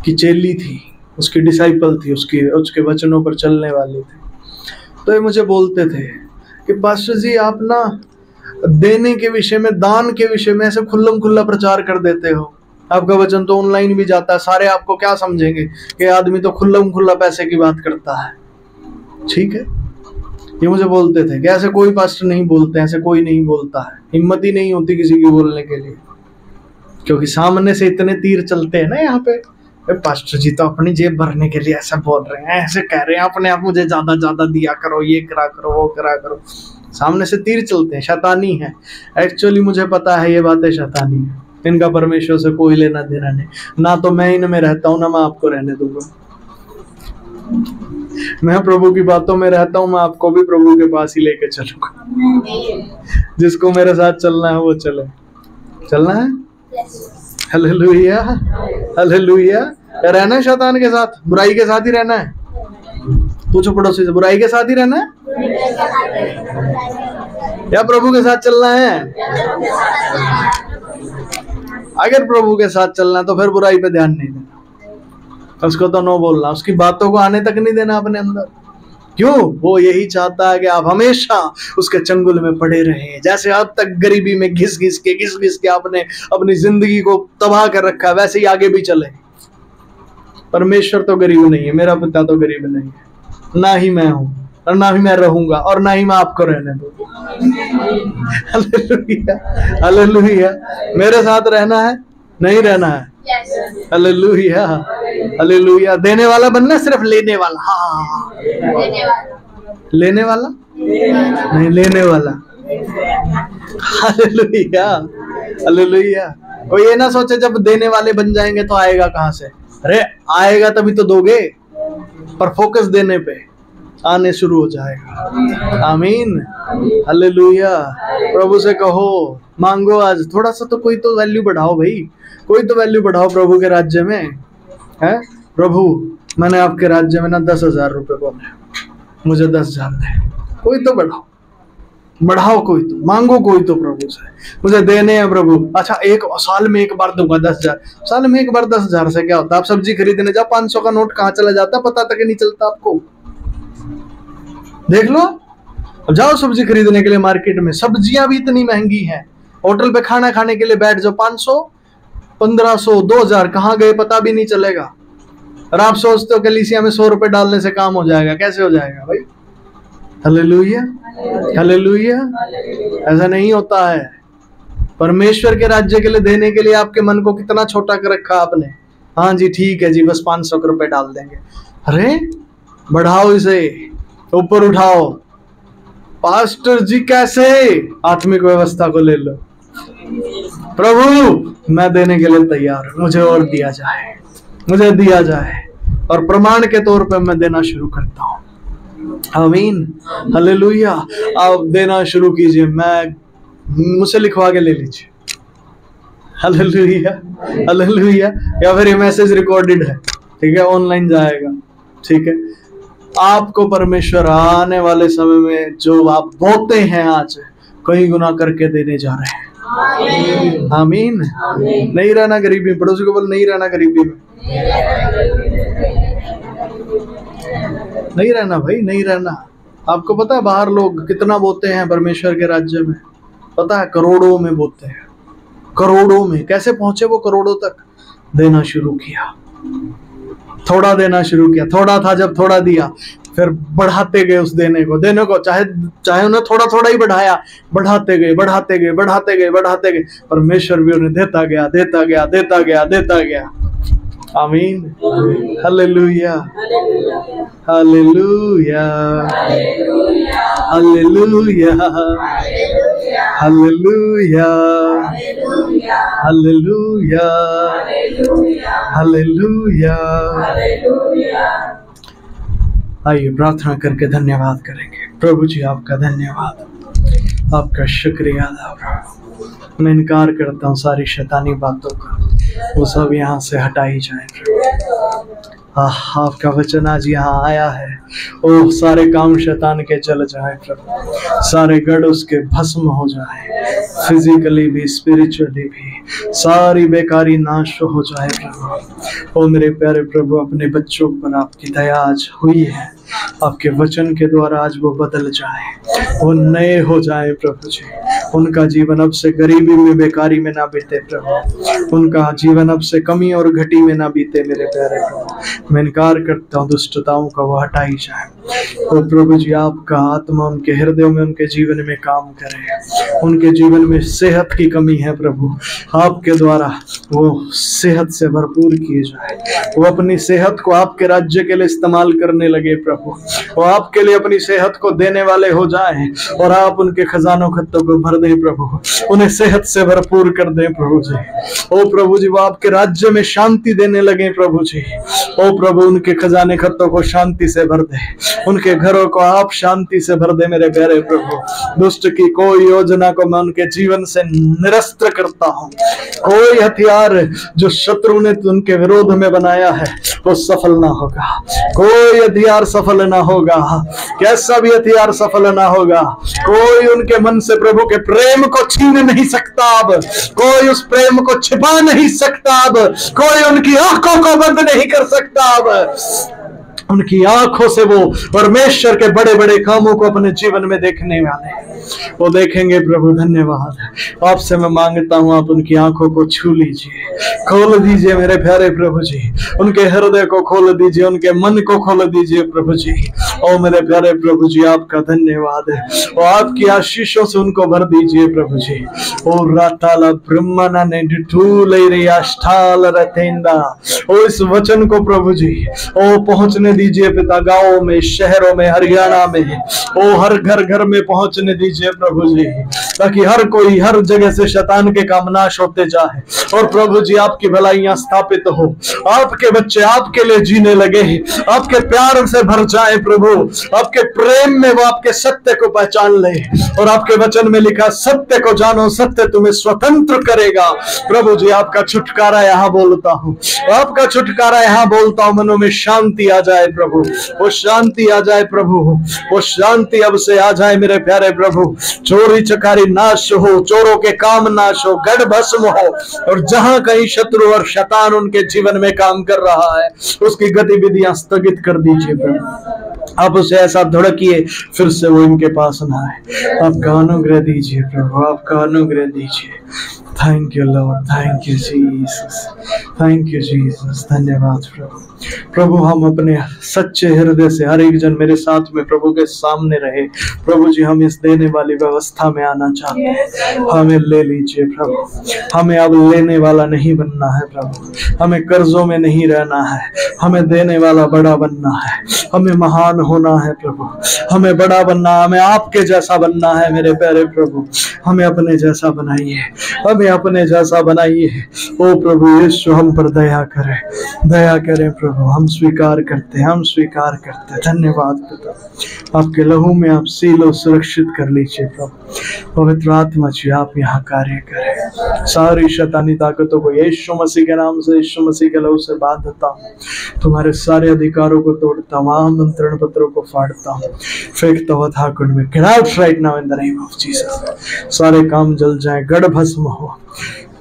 Speaker 11: की चेली थी, उसकी डिसाइपल थी, उसके वचनों पर चलने वाली थी। तो ये मुझे बोलते थे कि पास्टर जी आप ना देने के विषय में, दान के विषय में ऐसे खुल्लम खुल्ला प्रचार कर देते हो। आपका वचन तो ऑनलाइन भी जाता है, सारे आपको क्या समझेंगे कि आदमी तो खुल्लम खुल्ला पैसे की बात करता है। ठीक है, ये मुझे बोलते थे कि ऐसे कोई पास्टर नहीं बोलते, ऐसे कोई नहीं बोलता है, हिम्मत ही नहीं होती किसी की बोलने के लिए, क्योंकि सामने से इतने तीर चलते हैं ना यहाँ पे। पास्टर जी तो अपनी जेब भरने के लिए ऐसा बोल रहे हैं, ऐसे कह रहे हैं, अपने आप मुझे ज्यादा ज्यादा दिया करो, ये करा करो, वो करा करो। सामने से तीर चलते हैं, शैतानी है। एक्चुअली मुझे पता है ये बातें शैतानी है, इनका परमेश्वर से कोई लेना देना नहीं। ना तो मैं इनमें रहता हूँ, ना मैं आपको रहने दूंगा। मैं प्रभु की बातों में रहता हूँ, मैं आपको भी प्रभु के पास ही लेके चलूंगा। जिसको मेरे साथ चलना है वो चले। चलना है, हालेलुया हालेलुया। रहना है शैतान के साथ, बुराई के साथ ही रहना है। पूछो पड़ोसी से, बुराई के साथ ही रहना है या प्रभु के साथ चलना है? अगर प्रभु के साथ चलना है तो फिर बुराई पे ध्यान नहीं देना, उसको तो नो बोलना, उसकी बातों को आने तक नहीं देना अपने अंदर। क्यों? वो यही चाहता है कि आप हमेशा उसके चंगुल में पड़े रहें। जैसे अब तक गरीबी में घिस घिस के आपने अपनी जिंदगी को तबाह कर रखा है, वैसे ही आगे भी चले। परमेश्वर तो गरीब नहीं है, मेरा पिता तो गरीब नहीं है, ना ही मैं हूं और ना ही मैं रहूंगा और ना ही मैं आपको रहने दूंगा। Hallelujah hallelujah. मेरे साथ रहना है, नहीं रहना है? Hallelujah hallelujah. देने वाला बनना, सिर्फ लेने वाला? हाँ, लेने वाला नहीं, लेने वाला। Hallelujah hallelujah. कोई ये ना सोचे जब देने वाले बन जाएंगे तो आएगा कहाँ से। अरे आएगा तभी तो दोगे, पर फोकस देने पे आने शुरू हो जाएगा। आमीन हालेलुया। प्रभु से कहो, मांगो आज थोड़ा सा, तो कोई तो वैल्यू बढ़ाओ भाई, कोई तो वैल्यू बढ़ाओ प्रभु के राज्य में। है प्रभु, मैंने आपके राज्य में ना 10,000 रुपए बोले, मुझे 10,000 दे। कोई तो बढ़ाओ, बढ़ाओ, कोई तो मांगो, कोई तो प्रभु से, मुझे देने हैं प्रभु। अच्छा, एक साल में एक बार दूंगा 10,000। साल में एक बार 10,000 से क्या होता है? आप सब्जी खरीदने जाओ, 500 का नोट कहाँ चला जाता है पता तक नहीं चलता आपको। देख लो, अब जाओ सब्जी खरीदने के लिए मार्केट में, सब्जियां भी इतनी महंगी हैं। होटल पे खाना खाने के लिए बैठ जाओ, 500, 1500, 2000 कहाँ गए पता भी नहीं चलेगा। और आप सोचते हो कलीसिया में 100 रुपए डालने से काम हो जाएगा। कैसे हो जाएगा भाई? Hallelujah hallelujah. ऐसा नहीं होता है। परमेश्वर के राज्य के लिए देने के लिए आपके मन को कितना छोटा कर रखा आपने। हाँ जी ठीक है जी, बस 500 रुपए डाल देंगे। अरे बढ़ाओ, इसे ऊपर उठाओ। पास्टर जी कैसे? आत्मिक व्यवस्था को ले लो। प्रभु मैं देने के लिए तैयार हूं, मुझे और दिया जाए, मुझे दिया जाए, और प्रमाण के तौर पे मैं देना शुरू करता हूँ। आमीन हालेलुया। आप देना शुरू कीजिए, मैं मुझसे लिखवा के ले लीजिए। Hallelujah hallelujah. या फिर ये मैसेज रिकॉर्डेड है, ठीक है, ऑनलाइन जाएगा, ठीक है। आपको परमेश्वर आने वाले समय में जो आप बोते हैं आज, कई गुना करके देने जा रहे हैं। आमीन। नहीं रहना गरीबी में। पड़ोसी को बोल, नहीं रहना गरीबी में, नहीं रहना भाई, नहीं रहना। आपको पता है बाहर लोग कितना बोते हैं परमेश्वर के राज्य में? पता है, करोड़ों में बोते हैं, करोड़ों में। कैसे पहुंचे वो करोड़ों तक? देना शुरू किया, थोड़ा देना शुरू किया। थोड़ा था जब थोड़ा दिया, फिर बढ़ाते गए उस देने को, चाहे उन्हें थोड़ा थोड़ा ही बढ़ाया, बढ़ाते गए बढ़ाते गए बढ़ाते गए बढ़ाते गए। परमेश्वर भी उन्हें देता गया देता गया देता गया देता गया। आमीन hallelujah hallelujah hallelujah hallelujah hallelujah hallelujah. आइए प्रार्थना करके धन्यवाद करेंगे। प्रभु जी आपका धन्यवाद, आपका शुक्रिया अदा प्रभु। मैं इनकार करता हूँ सारी शैतानी बातों का, वो सब यहाँ से हटाई जाए प्रभु। आपका वचन आज यहाँ आया है, ओ सारे काम शैतान के चल जाए प्रभु, सारे गढ़ उसके भस्म हो जाए, फिजिकली भी स्पिरिचुअली भी सारी बेकारी नाश हो जाए प्रभु। ओ मेरे प्यारे प्रभु, अपने बच्चों पर आपकी दया आज हुई है, आपके वचन के द्वारा आज वो बदल जाए, वो नए हो जाए प्रभु जी। उनका जीवन अब से गरीबी में बेकारी में ना बीते प्रभु, उनका जीवन अब से कमी और घटी में ना बीते मेरे प्यारे प्रभु। मैं इनकार करता हूँ दुष्टताओं का वो हटाई जाए। तो प्रभु जी आपका आत्मा उनके हृदयों में उनके जीवन में काम करे, उनके जीवन में सेहत की कमी है प्रभु, आपके द्वारा वो सेहत से भरपूर किए जाए, वो अपनी सेहत को आपके राज्य के लिए इस्तेमाल करने लगे प्रभु, वो आपके लिए अपनी सेहत को देने वाले हो जाए और आप उनके खजानों खत्तों को भर दें प्रभु, उन्हें सेहत से भरपूर कर दें प्रभु जी। ओ प्रभु जी वो आपके राज्य में शांति देने लगे प्रभु जी। ओ प्रभु उनके खजाने खत्तों को शांति से भर दे, उनके घरों को आप शांति से भर दे मेरे प्यारे प्रभु। दुष्ट की कोई योजना को मैं उनके जीवन से निरस्त करता हूँ, कोई हथियार जो शत्रु ने उनके विरोध में बनाया है वो सफल ना होगा, कोई हथियार सफल ना होगा, कैसा भी हथियार सफल ना होगा। कोई उनके मन से प्रभु के प्रेम को छीन नहीं सकता, अब कोई उस प्रेम को छिपा नहीं सकता, अब कोई उनकी आंखों को बंद नहीं कर सकता। अब उनकी आंखों से वो परमेश्वर के बड़े बड़े कामों को अपने जीवन में देखने वाले वो देखेंगे प्रभु। धन्यवाद आपसे मैं मांगता हूँ, आप उनकी आंखों को छू लीजिए, खोल दीजिए मेरे प्यारे प्रभु जी, उनके हृदय को खोल दीजिए, उनके मन को खोल दीजिए प्रभु जी। ओ मेरे प्यारे प्रभु जी आपका धन्यवाद है, और आपकी आशीषों से उनको भर दीजिए प्रभु जी। ओ राताला ब्रह्मना ने डिठूले रे अष्टाल रतेंदा, ओ इस वचन को प्रभु जी ओ पहुंचने दीजिए पिता, गांवों में, शहरों में, हरियाणा में, ओ हर घर घर में पहुंचने दीजिए प्रभु जी, ताकि हर कोई हर जगह से शैतान के काम नाश होते जाए और प्रभु जी आपकी भलाइयां स्थापित हो, आपके बच्चे आपके लिए जीने लगे, आपके प्यार से भर जाए प्रभु, आपके प्रेम में वो आपके सत्य को पहचान ले, और आपके वचन में लिखा सत्य को जानो, सत्य तुम्हें स्वतंत्र करेगा। प्रभु जी आपका छुटकारा यहाँ बोलता हूँ, आपका छुटकारा यहाँ बोलता हूँ, मनों में शांति आ जाए प्रभु, वो शांति आ जाए प्रभु, वो शांति अब से आ जाए मेरे प्यारे प्रभु। चोरी चकारी नाश हो, चोरों के काम नाश हो, गढ़ भस्म हो, और जहां कहीं शत्रु और शैतान उनके जीवन में काम कर रहा है उसकी गतिविधियां स्थगित कर दीजिए प्रभु। आप उसे ऐसा धड़किए फिर से वो इनके पास ना आए। आपका अनुग्रह दीजिए प्रभु, आपका अनुग्रह दीजिए। Thank you Lord, thank you Jesus, thank you Jesus. धन्यवाद प्रभु। प्रभु हम अपने सच्चे हृदय से हर एक जन मेरे साथ में प्रभु के सामने रहे प्रभु जी, हम इस देने वाली व्यवस्था में आना चाहते हैं, हमें ले लीजिए प्रभु, हमें अब लेने वाला नहीं बनना है प्रभु, हमें कर्जों में नहीं रहना है, हमें देने वाला बड़ा बनना है, हमें महान होना है प्रभु, हमें बड़ा बनना, हमें आपके जैसा बनना है मेरे प्यारे प्रभु। हमें अपने जैसा बनाइए, हमें अपने जैसा बनाइए। ओ प्रभु यीशु हम पर दया करें, दया करें प्रभु, हम स्वीकार करते हैं, हम स्वीकार करते हैं। धन्यवाद पिता, आपके लहू में आप सीलो सुरक्षित कर लीजिए प्रभु। पवित्र आत्मा जी आप यहाँ कार्य करें, सारी शैतानी ताकतों को यीशु मसीह के नाम से, यीशु मसीह के लहू से बांधता हूँ, तुम्हारे सारे अधिकारों को तोड़ता हूँ, आमंत्रण पत्रों को फाड़ता हूँ, फेंकता हुआ था कुंड में। Get out right now in the name of Jesus. सारे काम जल जाए, गढ़ भस्म हो,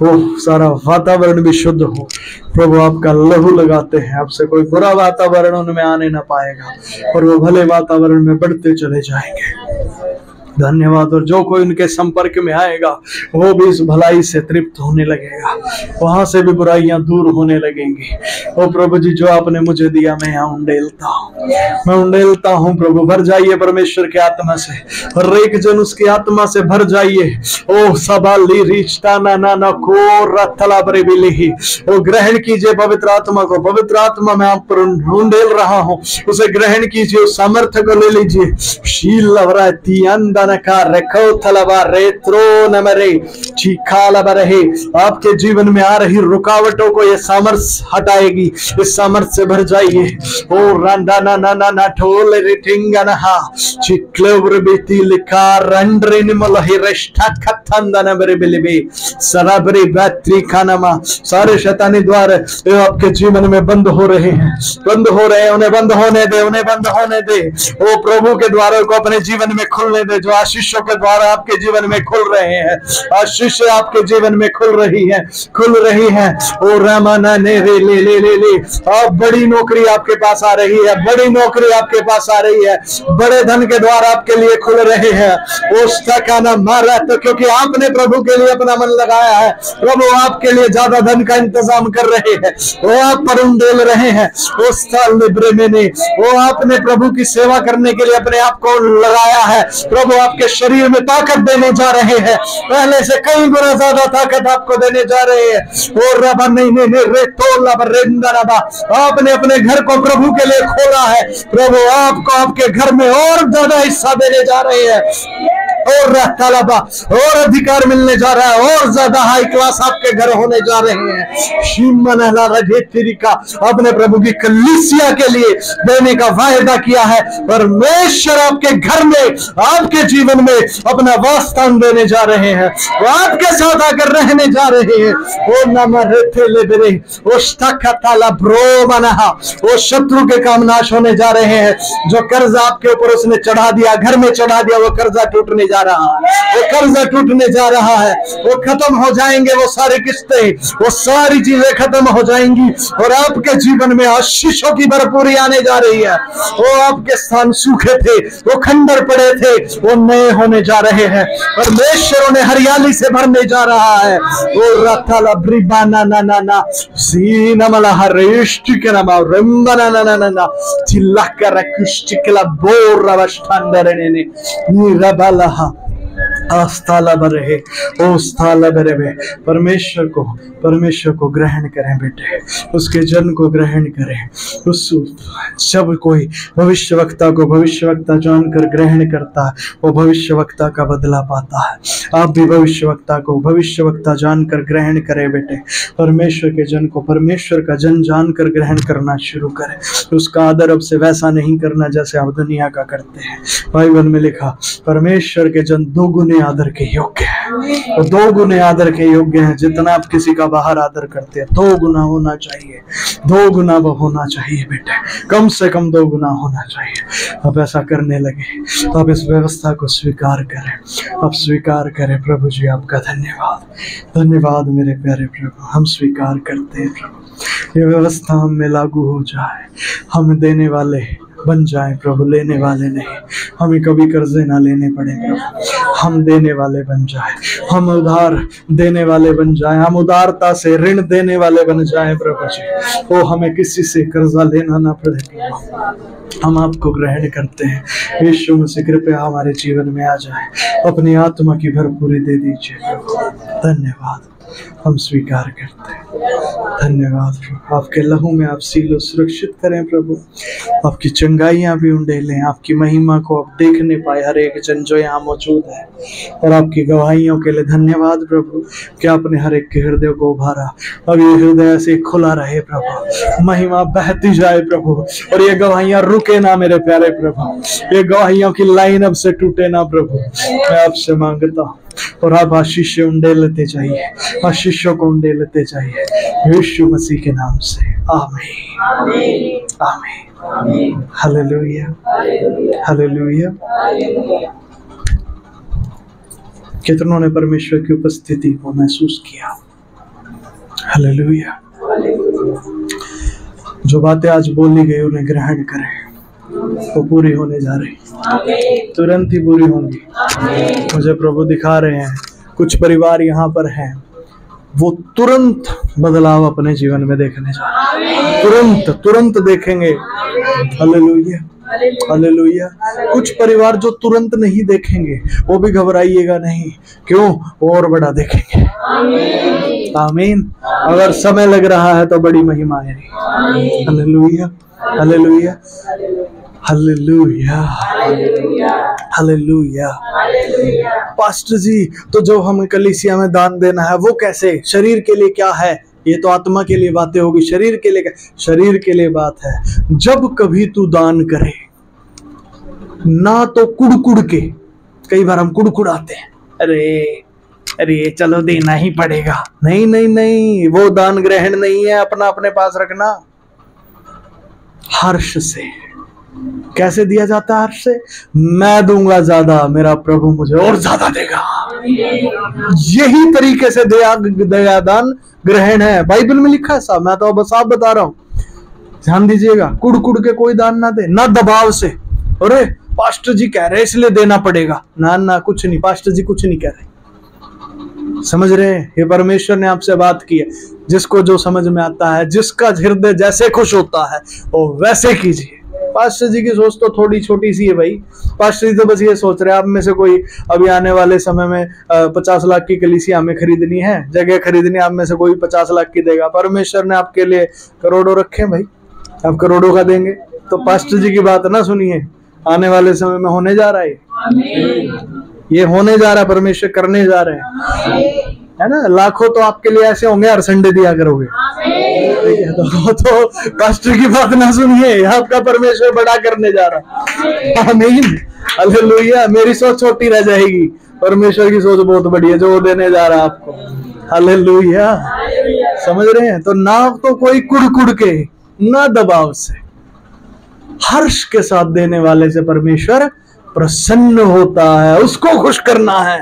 Speaker 11: वो सारा वातावरण भी शुद्ध हो प्रभु। आपका लहू लगाते हैं, आपसे कोई बुरा वातावरण उनमें आने ना पाएगा और वो भले वातावरण में बढ़ते चले जाएंगे। धन्यवाद। और जो कोई उनके संपर्क में आएगा वो भी इस भलाई से तृप्त होने लगेगा, वहां से भी बुराइयां दूर होने लगेंगी। ओ प्रभु जी जो आपने मुझे दिया मैं यहाँ उंडेलता हूँ, मैं उंडेलता हूँ प्रभु। भर जाइए परमेश्वर के आत्मा से, हर एक जन उसकी आत्मा से भर जाइए। ओ सबाली रिश्ता ना ना ना को रथला बरेबिली, ओ ग्रहण कीजिए पवित्र आत्मा को। पवित्र आत्मा मैं आप पर उंडेल रहा हूँ, उसे ग्रहण कीजिए, उस सामर्थ्य को ले लीजिए। शील लवराती अंदर का रेखो थलबा रेत्रो नमरे चीखाला बरहे। आपके जीवन में आ रही रुकावटों को ये सामर्थ्य हटाएगी, इस सामर्थ्य से भर जाइए। ओ रंडा ना ना ना ना ठोल रिटिंगा ना चिक्लेवर बेती लिखा रंड्रे निमल ही रेष्ठा खत्थंदा नबरे बिलिबे सराबरी बैत्री खानामा। सारे शैतानी द्वार आपके जीवन में बंद हो रहे हैं, बंद हो रहे हैं, उन्हें बंद होने दे, उन्हें बंद होने दे। वो प्रभु के द्वारों को अपने जीवन में खुलने दे, जो आशीषों के द्वार आपके जीवन में खुल रहे हैं। आशीष आपके जीवन में खुल रही है, खुल रही है। ओ रामाना ने रे ले ले ले ले। अब बड़ी नौकरी आपके पास आ रही है, बड़ी नौकरी आपके पास आ रही है, बड़े धन के द्वार आपके लिए खुल रहे हैं। उसका काना मारा तो क्योंकि आपने प्रभु के लिए अपना मन लगाया है, प्रभु आपके लिए ज्यादा धन का इंतजाम कर रहे हैं। वो आप पर उंडेल रहे हैं। उस साल में वो आपने प्रभु की सेवा करने के लिए अपने आप को लगाया है। प्रभु आपके शरीर में ताकत देने जा रहे हैं, पहले से कई गुना ज्यादा ताकत आपको देने जा रहे हैं। और रबा नहीं नहीं रे तो रबा आपने अपने घर को प्रभु के लिए खोला है। प्रभु आपको आपके घर में और ज्यादा हिस्सा देने जा रहे हैं, और तालाबा और अधिकार मिलने जा रहा है, और ज्यादा हाई क्लास आपके घर होने जा रहे हैं। शिमनला का अपने प्रभु की कलीसिया के लिए देने का वायदा किया है। परमेश्वर आपके घर में, आपके जीवन में अपना वास्थान देने जा रहे हैं, वो आपके साथ आकर रहने जा रहे हैं। ओ नमरे वो शत्रु के काम नाश होने जा रहे हैं। जो कर्जा आपके ऊपर उसने चढ़ा दिया, घर में चढ़ा दिया, वो कर्जा टूटने जा रहा है, वो कर्जा टूटने जा रहा है। वो खत्म हो जाएंगे, वो सारी किस्तें, वो सारी चीजें खत्म हो जाएंगी, और आपके जीवन में आशीषों की भरपूरी आने जा रही है। वो आपके स्थान सूखे थे, वो खंडर पड़े थे, वो नए होने जा रहे हैं। परमेश्वर उन्हें हरियाली से भरने जा रहा है। वो रथाला ब्रिबाना ना ना ना सीनमला हरिष्टिकरमा रंबना ना ना ना ना चिल्लाकर कुष्टिकला बोरवष्टांडरने नीरबला आस्थाला बरहे ओस्थाला बरहे। परमेश्वर को ग्रहण करें बेटे, उसके जन को ग्रहण करें। उस जब कोई भविष्यवक्ता को भविष्यवक्ता जानकर ग्रहण करता है, वो भविष्यवक्ता का बदला पाता है। आप भी भविष्यवक्ता को भविष्यवक्ता जानकर ग्रहण करें बेटे। परमेश्वर के जन को परमेश्वर का जन जानकर ग्रहण करना शुरू करें। उसका आदर अब से वैसा नहीं करना जैसे आप दुनिया का करते हैं। बाइबल में लिखा, परमेश्वर के जन 2 गुने आदर के योग्य है। तो 2 गुने आदर के योग्य हैं। जितना आप किसी का बाहर आदर करते हैं, 2 गुना होना चाहिए, 2 गुना वो होना चाहिए बेटे, कम से कम 2 गुना होना चाहिए। आप ऐसा करने लगे तो आप इस व्यवस्था को स्वीकार करें, आप स्वीकार करें। प्रभु जी आपका धन्यवाद, धन्यवाद मेरे प्यारे प्रभु। हम स्वीकार करते हैं प्रभु, ये व्यवस्था हम में लागू हो जाए, हम देने वाले बन जाएं प्रभु, लेने वाले नहीं। हमें कभी कर्जे ना लेने पड़े प्रभु, हम देने वाले बन जाएं, हम उधार देने वाले बन जाएं, हम उदारता से ऋण देने वाले बन जाएं प्रभु जी। ओ हमें किसी से कर्जा लेना ना पड़े प्रभु। हम आपको ग्रहण करते हैं। यीशु मसीह कृपया हमारे जीवन में आ जाए, अपनी आत्मा की भरपूरी दे दीजिए प्रभु। धन्यवाद, हम स्वीकार करते हैं। धन्यवाद प्रभु, आपके लहू में आप सीलो सुरक्षित करें प्रभु। आपकी चंगाइयां भी उंडेलें, आपकी महिमा को आप देखने पाए हर एक जन जो यहाँ मौजूद है। और आपकी गवाहियों के लिए धन्यवाद प्रभु कि आपने हर एक के हृदय को उभारा। अब ये हृदय से खुला रहे प्रभु, महिमा बहती जाए प्रभु, और ये गवाहियां रुके ना मेरे प्यारे प्रभु। ये गवाहियों की लाइन अब से टूटे ना प्रभु। मैं आपसे मांगता हूँ, और आप आशीष उंडे लेते जाइए, आशीषों को उंडे लेते जाइए यीशु मसीह के नाम से। आमीन, आमीन, हालेलुया, हालेलुया। कितनों ने परमेश्वर की उपस्थिति को महसूस किया? हालेलुया। जो बातें आज बोली गई उन्हें ग्रहण करें, वो पूरी होने जा रही, तुरंत ही पूरी होंगी। मुझे प्रभु दिखा रहे हैं, कुछ परिवार यहाँ पर हैं, वो तुरंत बदलाव अपने जीवन में देखने जा रहे हैं, तुरंत देखेंगे। Hallelujah, hallelujah. कुछ परिवार जो तुरंत नहीं देखेंगे, वो भी घबराइएगा नहीं, क्यों? और बड़ा देखेंगे। आमीन। अगर समय लग रहा है तो बड़ी महिमा है। Hallelujah, hallelujah. Hallelujah, hallelujah. Pastor ji, तो जो हमें कलीसिया में दान देना है वो कैसे? शरीर के लिए क्या है? ये तो आत्मा के लिए बातें होगी, शरीर के लिए क्या? शरीर के लिए बात है, जब कभी तू दान करे ना तो कुड़कुड़ के, कई बार हम कुड़कुड़ाते हैं, अरे अरे चलो देना ही पड़ेगा। नहीं नहीं नहीं, वो दान ग्रहण नहीं है, अपना अपने पास रखना। हर्ष से। कैसे दिया जाता है हर्ष से? मैं दूंगा ज्यादा, मेरा प्रभु मुझे और ज्यादा देगा। यही तरीके से दया दान ग्रहण है, बाइबल में लिखा है साहब, मैं तो बस आप बता रहा हूं, ध्यान दीजिएगा। कुड़ के कोई दान ना दे, ना दबाव से, अरे पास्टर जी कह रहे इसलिए देना पड़ेगा, ना ना, कुछ नहीं, पास्टर जी कुछ नहीं कह रहे। समझ रहे हैं? ये परमेश्वर ने आपसे बात की है, जिसको जो समझ में आता है, जिसका हृदय जैसे खुश होता है वो वैसे कीजिए। पास्टर जी की सोच तो थोड़ी छोटी सी है भाई। पास्टर जी तो बस ये सोच रहे हैं, आप में से कोई अभी आने वाले समय में 50 लाख की कलीसिया हमें खरीदनी है, जगह खरीदनी, आप में से कोई 50 लाख की देगा। परमेश्वर ने आपके लिए करोड़ों रखे भाई, आप करोड़ों का देंगे। तो पास्टर जी की बात ना सुनिए, आने वाले समय में होने जा रहा है, ये होने जा रहा है, परमेश्वर करने जा रहे हैं, है ना। लाखों तो आपके लिए ऐसे होंगे, हर संडे दिया करोगे, तो पास्टर की बात ना सुनिए, आपका परमेश्वर बड़ा करने जा रहा है। आमीन, हालेलुया। मेरी सोच छोटी रह जाएगी, परमेश्वर की सोच बहुत बड़ी है जो वो देने जा रहा है आपको। हालेलुया, समझ रहे हैं? तो ना तो कोई कुड़ के, ना दबाव से, हर्ष के साथ देने वाले से परमेश्वर प्रसन्न होता है, उसको खुश करना है।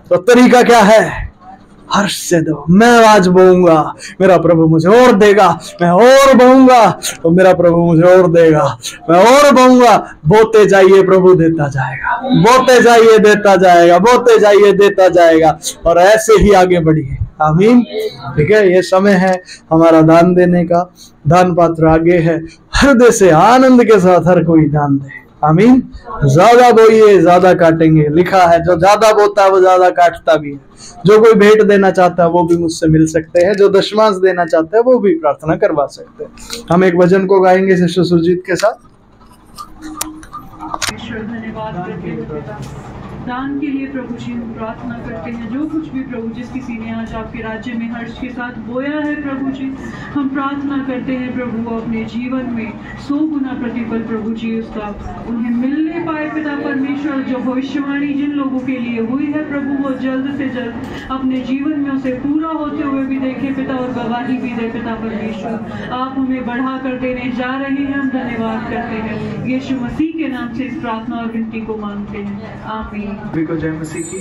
Speaker 11: तो तरीका क्या है? हर्ष से दो। मैं आज बोऊंगा, मेरा प्रभु मुझे और देगा, मैं और बोऊंगा तो मेरा प्रभु मुझे और देगा, मैं और बोऊंगा। बोते जाइए, प्रभु देता जाएगा, बोते जाइए, देता जाएगा, बोते जाइए, देता जाएगा, और ऐसे ही आगे बढ़िए। आमीन। ठीक है, ये समय है हमारा दान देने का, दान पात्र आगे है, हृदय से आनंद के साथ हर कोई दान दे। आमीन। ज्यादा बोइए, ज्यादा काटेंगे, लिखा है, जो ज्यादा बोता है वो ज्यादा काटता भी है। जो कोई भेंट देना चाहता है वो भी मुझसे मिल सकते हैं, जो दशमांश देना चाहते हैं वो भी प्रार्थना करवा सकते हैं। हम एक भजन को गाएंगे सिस्टर सुरजीत के साथ।
Speaker 10: धन्यवाद करते हैं दान के लिए प्रभु जी, हम प्रार्थना करते हैं जो कुछ भी प्रभु जिस किसी ने आज आपके राज्य में हर्ष के साथ बोया है प्रभु जी, हम प्रार्थना करते हैं प्रभु अपने जीवन में 100 गुना प्रतिफल प्रभु जी उसका उन्हें मिलने पाए पिता परमेश्वर। जो भविष्यवाणी जिन लोगों के लिए हुई है प्रभु, वो जल्द से जल्द अपने जीवन में उसे पूरा होते हुए भी देखे पिता, और गवाही भी दे पिता परमेश्वर। आप हमें बढ़ा कर देने जा रहे हैं, हम धन्यवाद करते हैं। यीशु मसीह के नाम से इस प्रार्थना और विनती को मांगते हैं, आमीन।
Speaker 2: सभी को जय मसीह की।